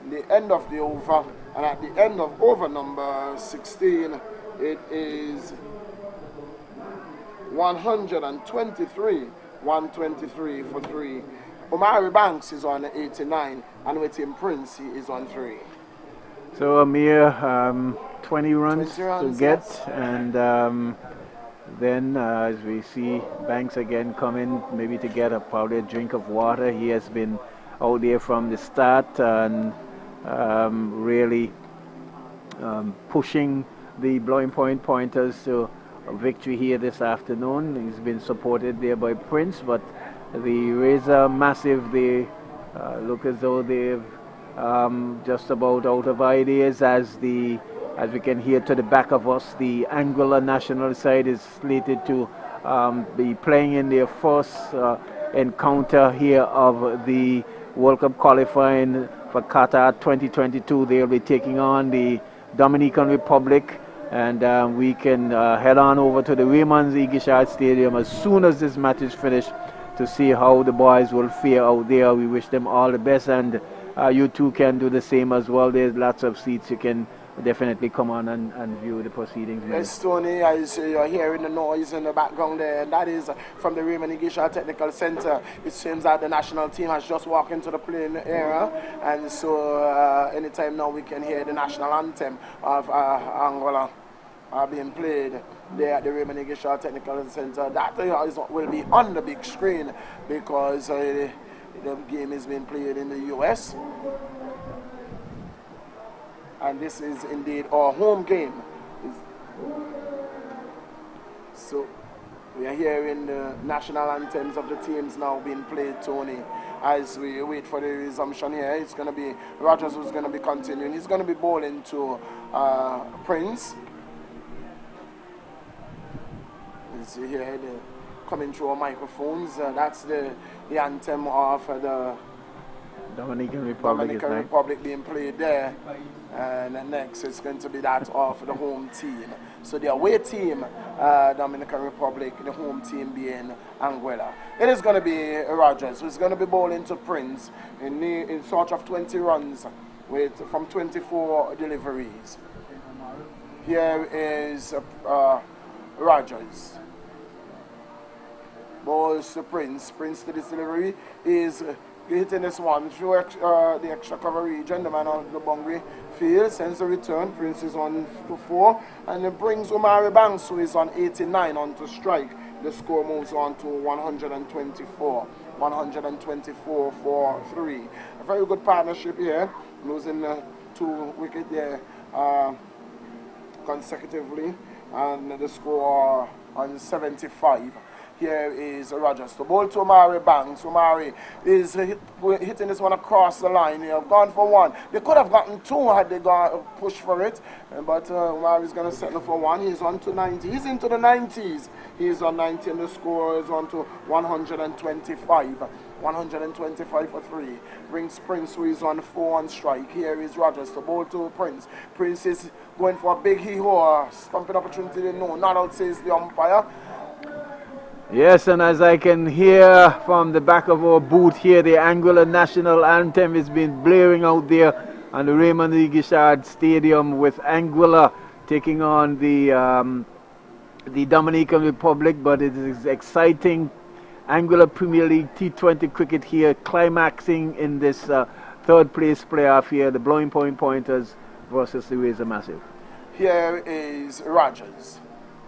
the end of the over, and at the end of over number 16, it is 123 for 3. Omari Banks is on 89, and with him Prince, he is on 3. So a mere 20 runs to get, yes. and then as we see Banks again coming, maybe to get probably a drink of water. He has been out there from the start and really pushing the Blowing Point Pointers to a victory here this afternoon. He's been supported there by Prince, but the Razor Massive, they look as though they've just about out of ideas, as we can hear to the back of us. The Anguilla national side is slated to be playing in their first encounter here of the World Cup qualifying for Qatar 2022. They'll be taking on the Dominican Republic, and we can head on over to the Raymond Igishad Stadium as soon as this match is finished to see how the boys will fare out there. We wish them all the best, and you too can do the same as well. There's lots of seats. You can definitely come on and view the proceedings. Yes, Tony, as you're hearing the noise in the background there, and that is from the Raymond Igishad Technical Center. It seems that the national team has just walked into the playing area, and so anytime now we can hear the national anthem of Angola being played there at the Raymond Igishad Technical Center. That will be on the big screen because the game is being played in the US, and this is indeed our home game. So we are hearing the national anthems of the teams now being played, Tony, as we wait for the resumption here. It's going to be Rogers who's going to be continuing. He's going to be bowling to Prince. You hear coming through our microphones. That's the anthem of the Dominican Republic being played there. And next it's going to be that of the home team. So the away team, Dominican Republic, the home team being Anguilla. It is going to be Rogers who's going to be bowling to Prince in sort of 20 runs from 24 deliveries. Here is Rogers. Balls to Prince. Prince to this delivery is hitting this one through the extra cover region. The man on the boundary field sends a return. Prince is on to 4, and it brings Omari Banks, who is on 89, on to strike. The score moves on to 124. 124 for 3. A very good partnership here. Losing 2 wickets there consecutively, and the score on 75. Here is Rogers. The ball to Omari Banks. Omari is hitting this one across the line. They have gone for 1. They could have gotten 2 had they pushed for it, but Omari is going to settle for 1. He's on to 90. He's into the 90s. He's on 90, and the score is on to 125. 125 for 3. Brings Prince, who is on 4 on strike. Here is Rogers. The ball to Prince. Prince is going for a big hee-haw. Stumping opportunity. No, not out, says the umpire. Yes, and as I can hear from the back of our booth here, the Anguilla national anthem is being blaring out there on the Raymond Igishad Stadium, with Anguilla taking on the Dominican Republic. But it is exciting Anguilla Premier League T20 cricket here, climaxing in this 3rd place playoff here, the Blowing Point Pointers versus the Razor Massive. Here is Rogers.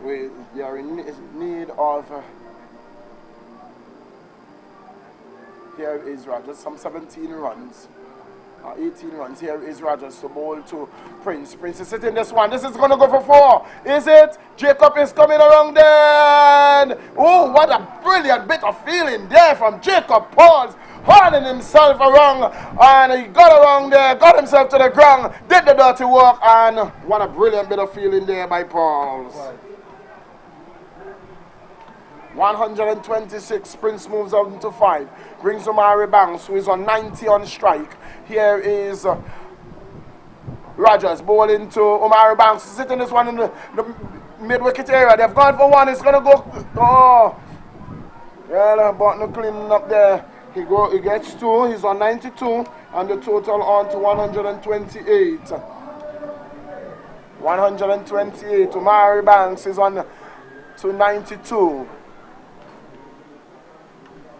We are in need of... Here is Rogers, some 17 runs, 18 runs. Here is Rogers, the ball to Prince. Prince is sitting this one. This is going to go for 4. Is it? Jacob is coming around there. Oh, what a brilliant bit of feeling there from Jacob Pauls, hauling himself around, and he got around there, got himself to the ground, did the dirty work, and what a brilliant bit of feeling there by Pauls. 126, Prince moves on to 5. Brings Omari Banks, who is on 90 on strike. Here is Rogers bowling to Omari Banks, sitting this one in the mid-wicket area. They've gone for one. It's going to go. Oh. Yeah, but no cleaning up there. He gets 2. He's on 92. And the total on to 128. 128. Omari Banks is on to 92.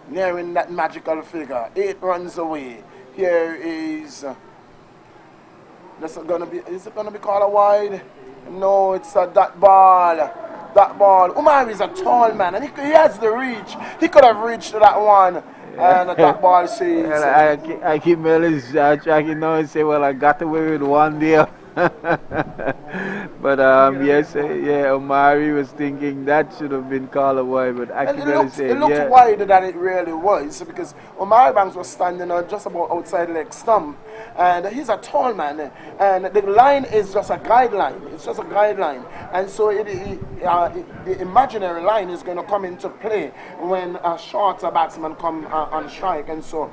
Nearing that magical figure. 8 runs away. Here is... is it gonna be called a wide? No, it's a dot ball. That ball. Umar is a tall man and he has the reach. He could have reached to that one. And that ball says. I keep merely tracking now and say, well, I got away with one there. But yes, Omari was thinking that should have been called a wide, but I can really say it looked wider than it really was, because Omari Banks was standing on just about outside leg stump, and he's a tall man, and the line is just a guideline. It's just a guideline, and so the imaginary line is going to come into play when a shorter batsman come on strike, and so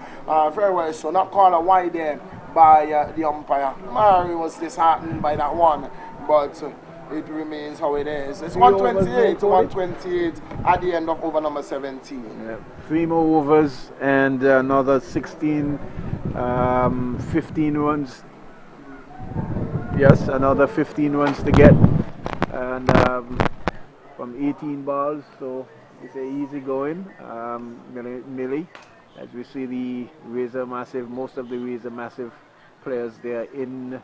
very well, so not called a wide there by the umpire. Murray was disheartened by that one, but it remains how it is. It's 128 at the end of over number 17. Yeah. 3 more overs and another 15 runs. Yes, another 15 runs to get, and from 18 balls, so it's a easy going. Millie. As we see the Razor Massive, most of the Razor Massive players there in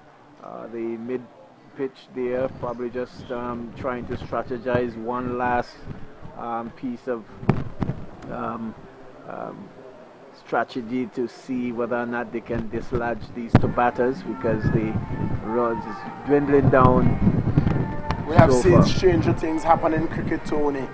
the mid pitch there, probably just trying to strategize one last piece of strategy to see whether or not they can dislodge these two batters, because the runs is dwindling down. We have seen stranger things happen in cricket, Tony.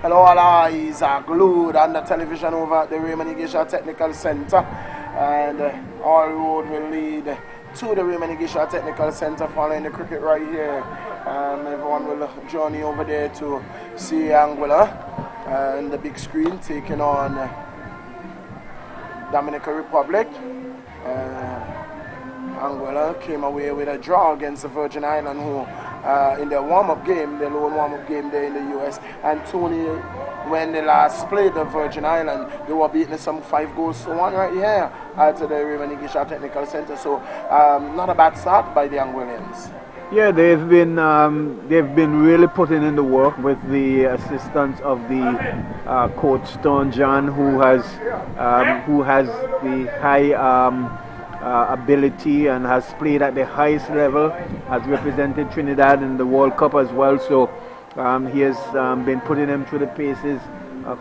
And all eyes are glued on the television over at the Raymond Igisha Technical Center. And all road will lead to the Raymond Igisha Technical Center following the cricket right here. Everyone will journey over there to see Anguilla and the big screen taking on Dominican Republic. Anguilla came away with a draw against the Virgin Islands, who in their warm-up game, their lone warm-up game there in the US. And Tony, when they last played the Virgin Islands, they were beating some 5-1 right here at the Raymond Igisha Technical Center. So not a bad start by the Anguillians. Yeah, they've been really putting in the work with the assistance of the coach Stone John, who has the high ability and has played at the highest level, has represented Trinidad in the World Cup as well. So he has been putting them through the paces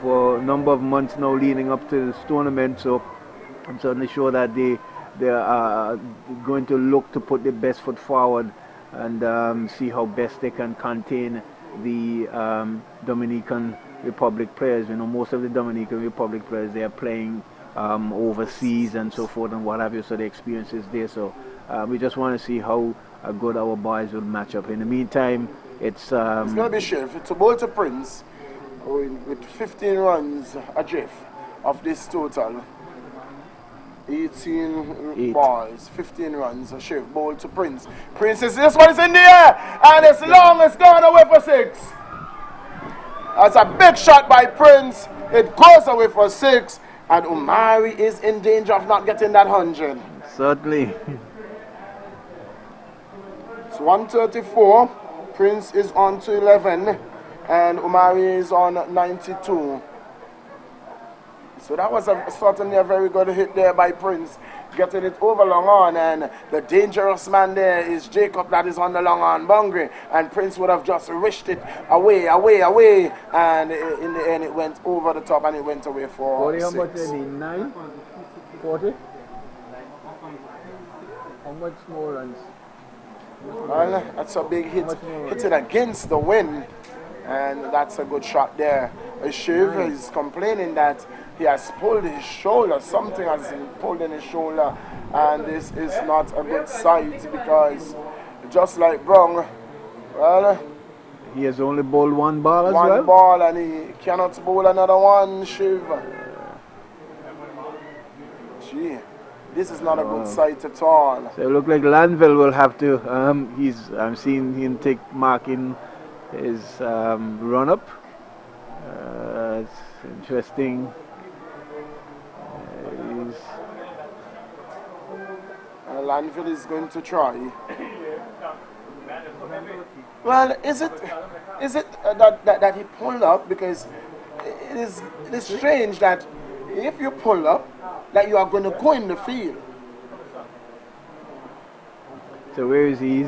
for a number of months now leading up to this tournament. So I'm certainly sure that they are going to look to put their best foot forward and see how best they can contain the Dominican Republic players. You know, most of the Dominican Republic players, they are playing overseas and so forth and what have you, so the experience is there. So we just want to see how good our boys will match up. In the meantime, it's going to be Shiv. It's a ball to Prince with 15 runs adrift of this total. 18 balls, 15 runs, a Shiv, ball to Prince. Prince is this one is in the air, and it's long, it's gone away for 6. That's a big shot by Prince. It goes away for 6. And Umari is in danger of not getting that 100. Certainly. It's 134. Prince is on to 11. And Umari is on 92. So that was certainly a very good hit there by Prince, getting it over long on. And the dangerous man there is Jacob, that is on the long on boundary. And Prince would have just wished it away. And in the end, it went over the top and it went away for 6. How much is it? 9? 40? How much more runs? Well, that's a big hit. Hit it against the wind. And that's a good shot there. Shiv is complaining that he has pulled his shoulder. Something has been pulled in his shoulder. And this is not a good sight, because just like Brown, well, he has only bowled 1 ball as well. 1 ball, and he cannot bowl another one, Shiv. Gee. This is not a good sight at all. So it looks like Lanville will have to. I'm seeing him take marking his run up. It's interesting. Lanville is going to try. Well, is it that he pulled up? Because it is strange that if you pull up, that you are going to go in the field. So where is he?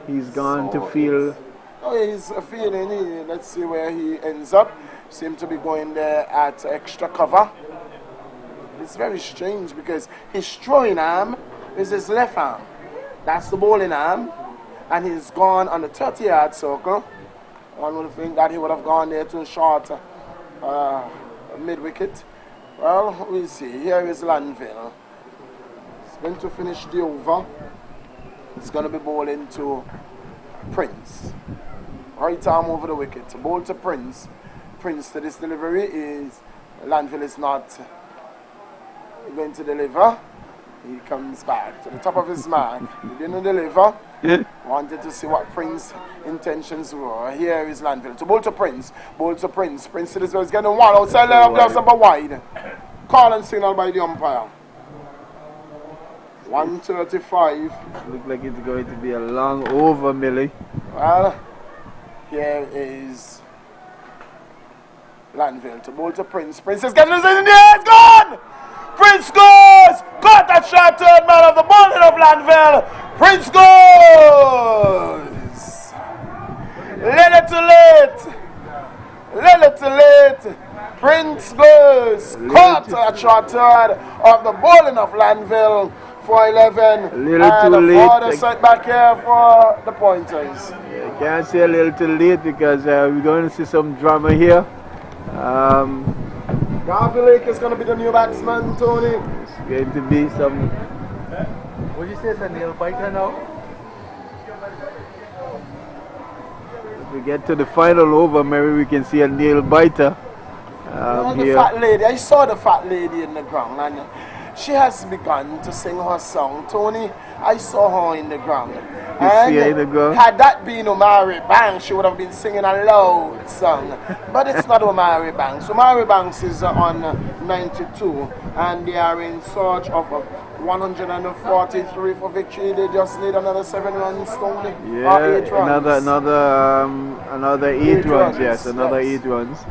He's gone to field. Oh, he's fielding. Let's see where he ends up. Seems to be going there at extra cover. It's very strange because his throwing arm is his left arm. That's the bowling arm. And he's gone on the 30-yard circle. One would think that he would have gone there to short mid-wicket. Well, we'll see. Here is Lanville. He's going to finish the over. He's going to be bowling to Prince. Right arm over the wicket. Bowl to Prince. Prince to this delivery is Lanville is not going to deliver. He comes back to the top of his mark. He didn't deliver. Wanted to see what Prince's intentions were. Here is Lanville to bowl to Prince. Bowl to Prince. Prince to this way is getting one outside leg of the number wide. Call and signal by the umpire. 135. Looks like it's going to be a long over, Millie. Well, here is Lanville to bowl to Prince. Prince is getting this in the air. It's gone! Prince scores! Got that shot, third man of the bowling of Lanville. Prince scores! Little too late. Prince goes. Caught that shot, third of the bowling of Lanville for 11. Little too late. And the set back here for the pointers. Yeah, can't say a little too late because we're going to see some drama here. Garvey Lake is going to be the new batsman, Tony. It's going to be some. Would you say it's a nail biter now? If we get to the final over, maybe we can see a nail biter. The fat lady, I saw the fat lady in the ground and she has begun to sing her song. Tony, I saw her in the ground. Had that been Omari Banks, she would have been singing a loud song. But it's not Omari Banks. Omari Banks is on 92 and they are in search of 143 for victory. They just need another 7 runs, Tony. Yeah, 8 runs. Another 8 runs, yes, another 8 runs.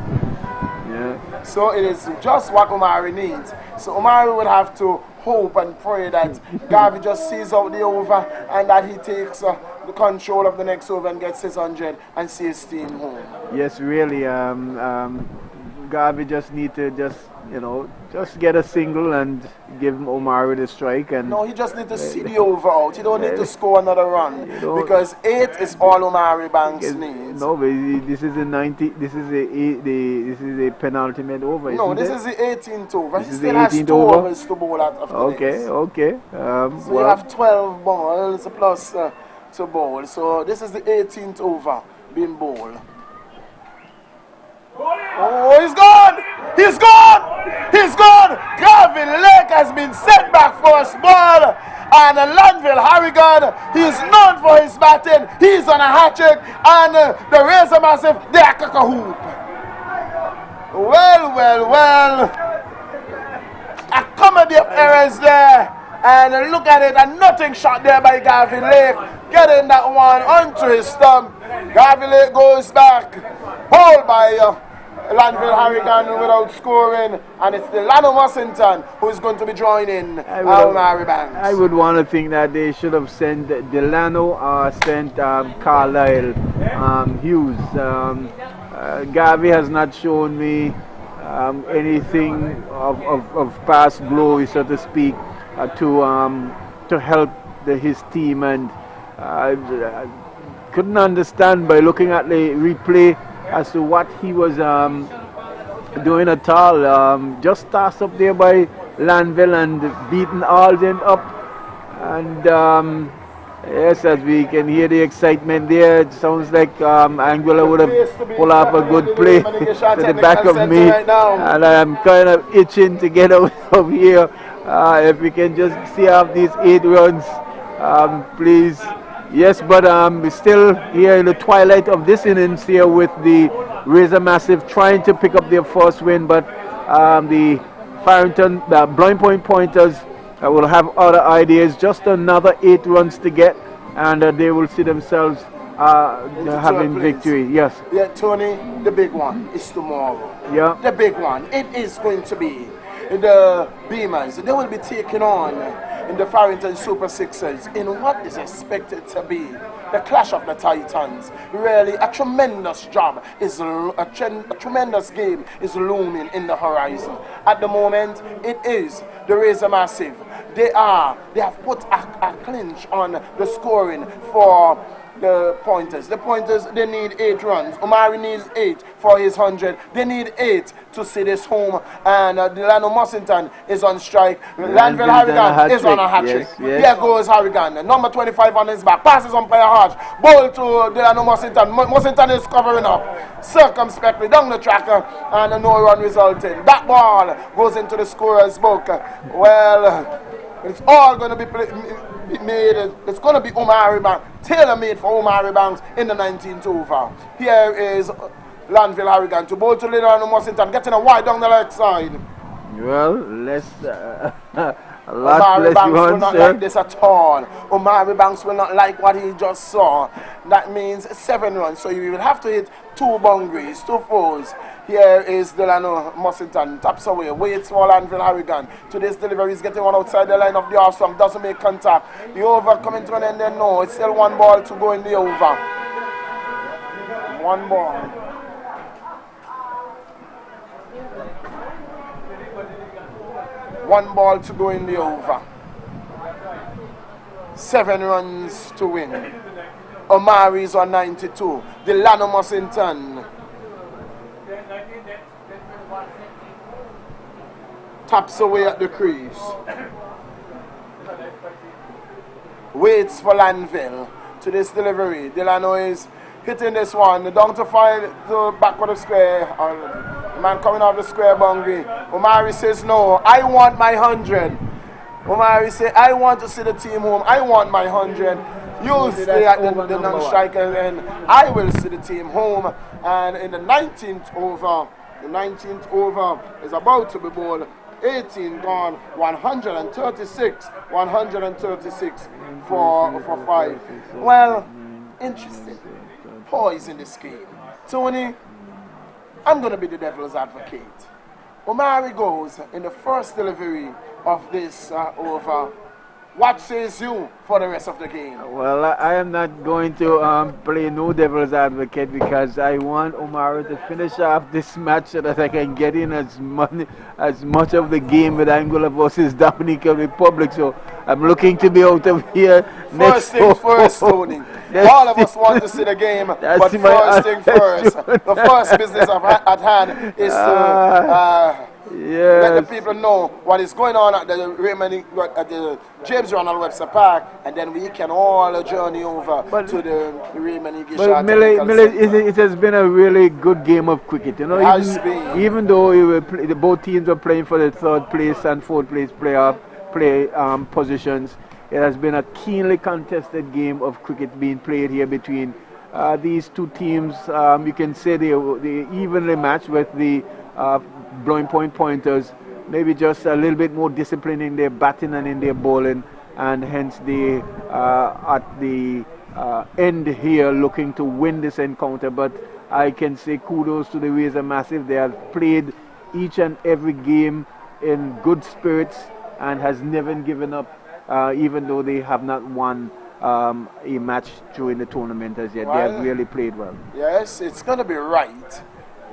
Yeah. So it is just what Omari needs. So Omari would have to hope and pray that Garvey just sees out the over and that he takes the control of the next over and gets his 100 and sees his team home. Yes, really. Garvey just need to just get a single and give Omari the strike. And no, he just need to see the over out. He don't need to score another run because 8 is all Omari Banks needs. No, but this is a 90. This is a penultimate over. No, this is the 18th over. He still has 2 overs to bowl at after this. Okay. So you have 12 balls plus to bowl. So this is the 18th over being bowled. Oh, he's gone! He's gone! He's gone! Gavin Lake has been sent back first ball. And Lanville Harrigan, he's known for his batting. He's on a hat-trick. And the Razor Massive, they are cock-a-hoop. Well. A comedy of errors there. And look at it, and nothing shot there by Gavin Lake. Getting that one onto his stump. Gavin Lake goes back. Ball by Lanville Harrigan without scoring, and it's Delano Mussington who is going to be joining Omari Banks. I would want to think that they should have sent Delano or sent Carlisle Hughes. Garvey has not shown me anything of past glory, so to speak, to help his team, and I couldn't understand by looking at the replay as to what he was doing at all. Just tossed up there by Lanville and beaten Alden up. And yes, as we can hear the excitement there, it sounds like Anguilla would have pulled off a good play to the back of me. And I'm kind of itching to get out of here. If we can just see off these 8 runs, please. Yes, but we're still here in the twilight of this innings here with the Razor Massive trying to pick up their first win, but the Farrington, the Blind Point Pointers will have other ideas. Just another 8 runs to get, and they will see themselves having victory. Yes. Yeah, Tony, the big one is tomorrow. Yeah. The big one. It is going to be the Beamers. They will be taking on in the Farrington Super Sixers in what is expected to be the clash of the Titans. Really, a tremendous job is a tremendous game is looming in the horizon. At the moment, it is the Razor Massive. They have put a clinch on the scoring for the Pointers. The Pointers, they need 8 runs. Omari needs 8 for his 100. They need 8 to see this home. And Delano Mussington is on strike. Lanville Harrigan is on a hat-trick. Yes. Here goes Harrigan. Number 25 on his back. Passes on player Hodge. Ball to Delano Mussington. Mussington is covering up circumspectly down the track. And a no-run resulting. That ball goes into the scorer's book. Well, it's all going to be made. It's going to be Omari Banks, tailor-made for Omari Banks in the 19th over. Here is Lanville Harrigan to bowl to Delano Mussington, getting a wide down the left side. Well, let's Omari Banks will not like this at all. Omari Banks will not like what he just saw. That means 7 runs. So you will have to hit 2 boundaries, 2 fours. Here is Delano Mussington, taps away, waits for Lanville Harrigan. To this delivery, he's getting one outside the line of the off stump, doesn't make contact. The over coming to an end then, no, it's still 1 ball to go in the over. 1 ball. One ball to go in the over. 7 runs to win. Omari's on 92. Delano Mussington taps away at the crease. Waits for Lanville. To this delivery, Delano is hitting this one. Down to find the back of the square. Man coming off the square boundary. Omari says no. I want my 100. Omari says I want to see the team home. I want my 100. You stay at the non-striker and I will see the team home. And in the 19th over, is about to be bowled. 18 gone, 136 for 5. Well, interesting. Poise in this game. Tony, I'm going to be the devil's advocate. Omari goes in the first delivery of this over. What says you for the rest of the game? Well, I am not going to play no devil's advocate because I want Omari to finish off this match so that I can get in as much of the game with Anguilla versus Dominican Republic. So I'm looking to be out of here First thing first, Tony. All of us want to see the game, but first thing first. The first business at hand is to let the people know what is going on at the James Ronald Webster Park, and then we can all journey over to the Raymond Igisha. It has been a really good game of cricket. You know, even though both teams are playing for the 3rd place and 4th place positions, it has been a keenly contested game of cricket being played here between these 2 teams. You can say they evenly matched with the Blowing Point Pointers, maybe just a little bit more discipline in their batting and in their bowling, and hence they at the end here looking to win this encounter. But I can say kudos to the Razor Massive. They have played each and every game in good spirits and has never given up, even though they have not won a match during the tournament as yet. They have really played well. Yes, it's going to be right.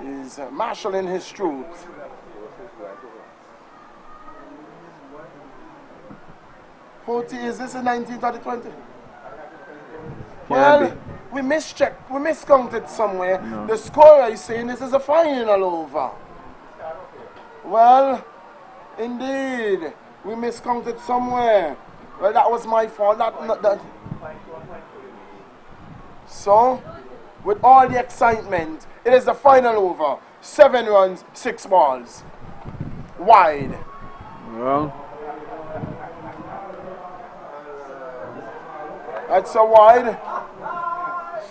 He's marshalling his troops. Is this a 19th or the 20th? Well, we mischecked, we miscounted somewhere. No. The scorer is saying this is a final over. Well, indeed, we miscounted somewhere. Well, that was my fault. That. So, with all the excitement, it is the final over. 7 runs, 6 balls. Wide. Well, That's a wide.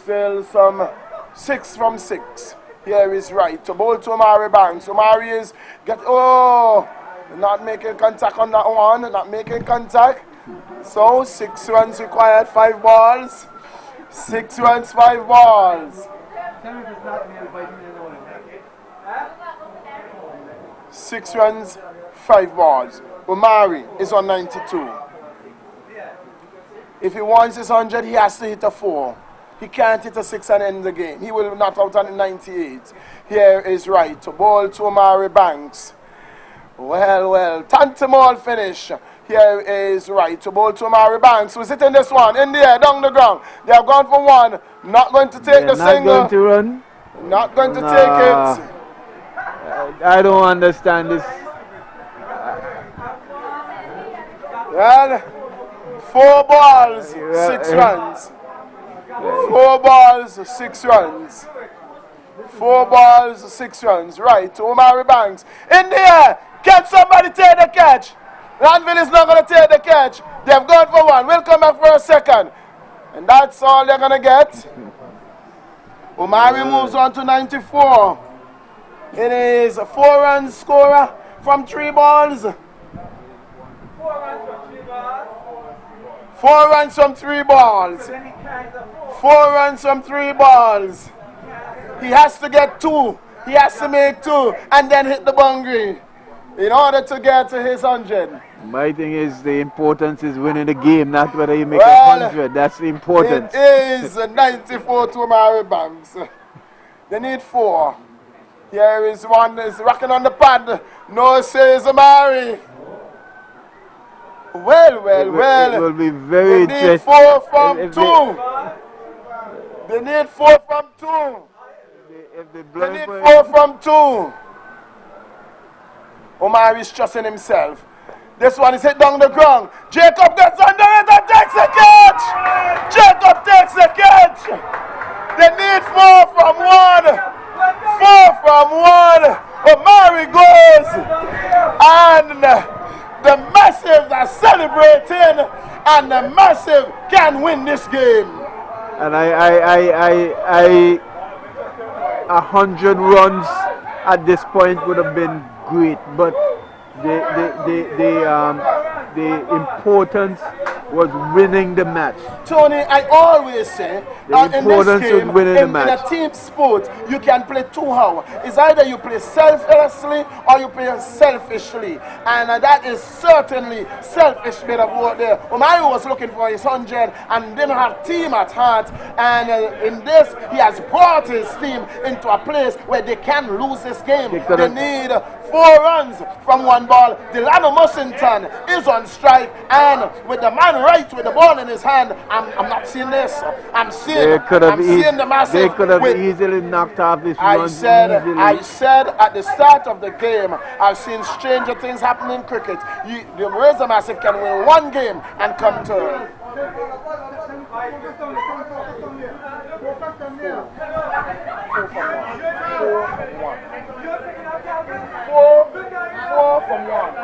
Still some 6 from 6. Here is right to bowl to Omari Banks. Omari is not making contact on that one. Not making contact. So 6 runs required, 5 balls. 6 runs, 5 balls. 6 runs, 5 balls. Omari is on 92. If he wants his 100, he has to hit a 4. He can't hit a 6 and end the game. He will not out on 98. Here is right to ball to Omari Banks. Well, Tantamall finish. Here is right to ball to Omari Banks. Who's hitting this one? In the air, down the ground. They have gone for 1. Not going to take the single. Not going to run. Not going to take it. I don't understand this. Well, 4 balls, 6 runs. 4 balls, 6 runs. 4 balls, 6 runs. Right to Omari Banks. In the air. Can somebody take the catch? Lanville is not going to take the catch. They've gone for 1. We'll come back for a second. And that's all they're going to get. Omari moves on to 94. It is a 4-run scorer from 3 balls. 4 runs from 3 balls. 4 runs from 3 balls. He has to get 2. He has to make 2 and then hit the boundary in order to get to his 100. My thing is the importance is winning the game, not whether you make 100. That's the importance. It is 94 to Omari Banks. They need 4. Here is one is rocking on the pad. No, says Omari. Well. It will be very interesting. They need 4 from 2. They need 4 from 2. They need 4 from 2. Omari is trusting himself. This one is hit down the ground. Jacob gets under it and takes the catch. Jacob takes the catch. They need 4 from 1. 4 from 1. Omari goes. And the Massives are celebrating. And the Massive can win this game. And 100 runs at this point would have been great, but the importance was winning the match. Tony, I always say, in this game, in a team sport, you can play 2 how. It's either you play selflessly or you play selfishly. And that is certainly selfish bit of work there. Omari was looking for his 100 and didn't have team at heart. And in this, he has brought his team into a place where they can lose this game. They need 4 runs from 1 ball. Delano Mussington is on strike, and with the man right with the ball in his hand, I'm not seeing this. I'm seeing the Massive. They could have easily knocked off this run. I said at the start of the game, I've seen stranger things happen in cricket. The Razor Massive can win 1 game and come to 4 from 1.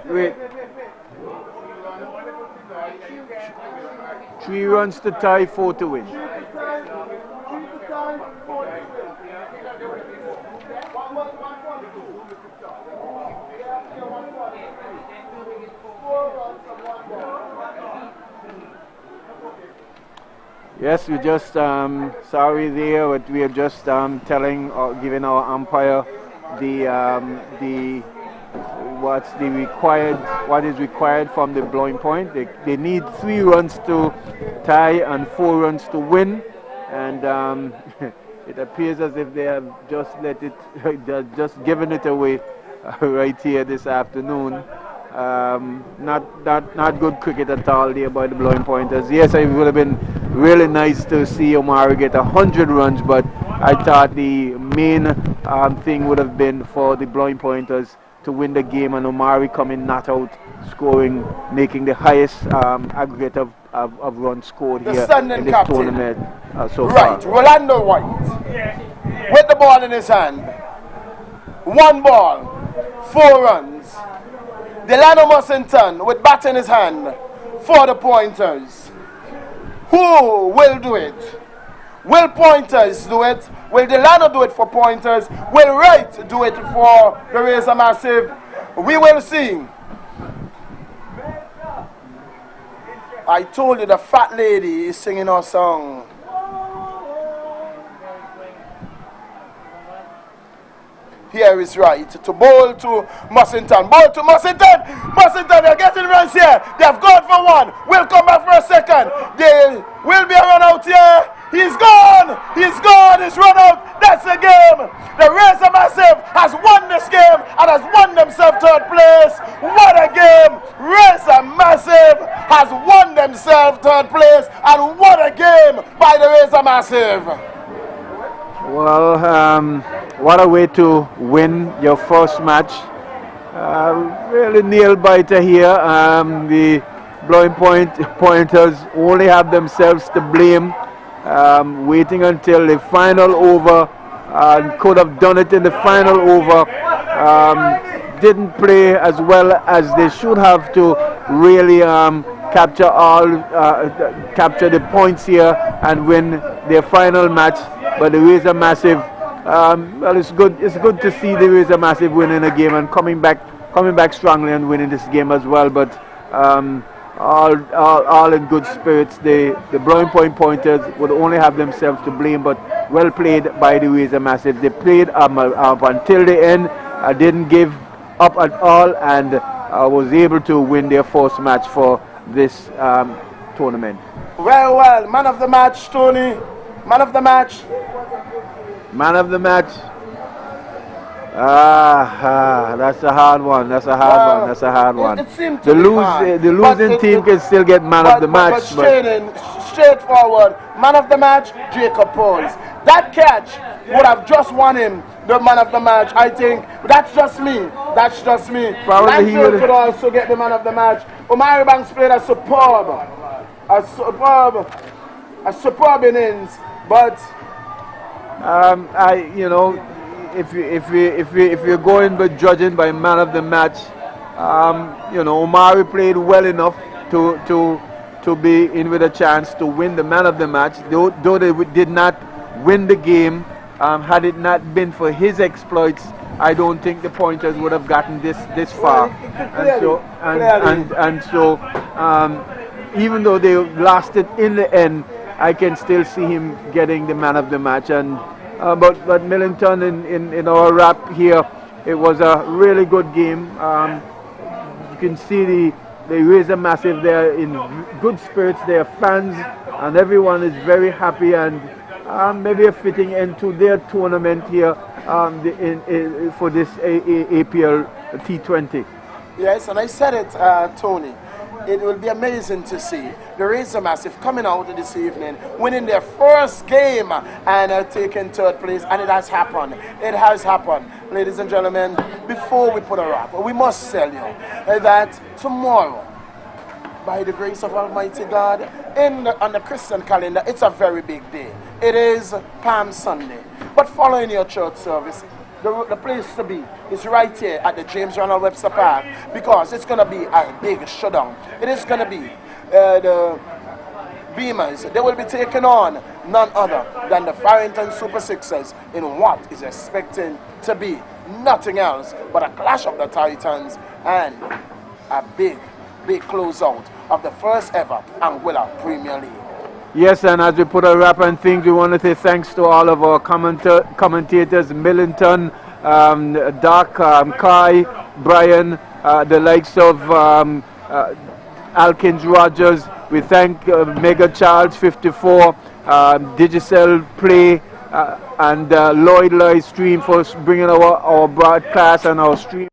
Wait. 3 runs to tie, 4 to win. Yes, we just sorry there, but we are just telling or giving our umpire what is required from the blowing point. They need 3 runs to tie and 4 runs to win, and it appears as if they have just they're just given it away right here this afternoon. Not good cricket at all there by the blowing pointers. Yes, it would have been really nice to see Omari get 100 runs, but I thought the main thing would have been for the blowing pointers to win the game, and Omari coming not out, scoring, making the highest aggregate of runs scored The here standing in this captain. tournament so Right, far. Rolando White with the ball in his hand. 1 ball, 4 runs. Delano Mussington with bat in his hand for the Pointers. Who will do it? Will Pointers do it? Will Delano do it for Pointers? Will Wright do it for the Razor Massive? We will see. I told you the fat lady is singing our song. Here is Wright to bowl to Mussington. Bowl to Mussington. Mussington, they're getting runs here. They've gone for 1. We'll come back for a second. There will be a run out here. He's gone. He's gone. He's run out. That's the game. The Razor Massive has won this game and has won themselves 3rd place. What a game. Razor Massive has won themselves 3rd place, and what a game by the Razor Massive. Well, what a way to win your first match. Really nail biter here. The blowing pointers only have themselves to blame. Waiting until the final over, could have done it in the final over. Didn't play as well as they should have to really capture the points here and win their final match. But the Razor Massive, well, it's good to see the Razor Massive winning a game and coming back strongly and winning this game as well. But all in good spirits. The Blowing Point Pointers would only have themselves to blame, but well played by the Razor Massive. They played up until the end, didn't give up at all, and was able to win their first match for this tournament. Well, man of the match, Tony. Man of the match. Man of the match. That's a hard one. That's a hard one. It seemed to be hard. The losing team can still get man of the match. But straightforward, man of the match, Jacob Pauls. That catch would have just won him the man of the match. I think that's just me. Probably he would could also get the man of the match. Omari Banks played a superb innings, but if you're going by judging by man of the match, Omari played well enough to be in with a chance to win the man of the match. Though they did not win the game, had it not been for his exploits, I don't think the Pointers would have gotten this far. And so even though they lost it in the end, I can still see him getting the man of the match. And but Millington in our wrap here, it was a really good game. You can see the Razor Massive there in good spirits. Their fans and everyone is very happy, and maybe a fitting end to their tournament here for this APL T20. Yes, and I said it, Tony. It will be amazing to see the Razor Massive coming out this evening, winning their first game and taking 3rd place, and it has happened. It has happened. Ladies and gentlemen, before we put a wrap, we must tell you that tomorrow, by the grace of Almighty God, on the Christian calendar, it's a very big day. It is Palm Sunday. But following your church service, the place to be is right here at the James Ronald Webster Park, because it's going to be a big showdown. It is going to be the Beamers. They will be taking on none other than the Farrington Super Sixers in what is expecting to be nothing else but a clash of the Titans and a big closeout of the first ever Anguilla Premier League. Yes, and as we put a wrap on things, we want to say thanks to all of our commentators, Millington, Doc, Kai, Brian, the likes of Alkins Rogers. We thank Mega Charles 54, Digicel Play, and Lloyd Stream for bringing our broadcast and our stream.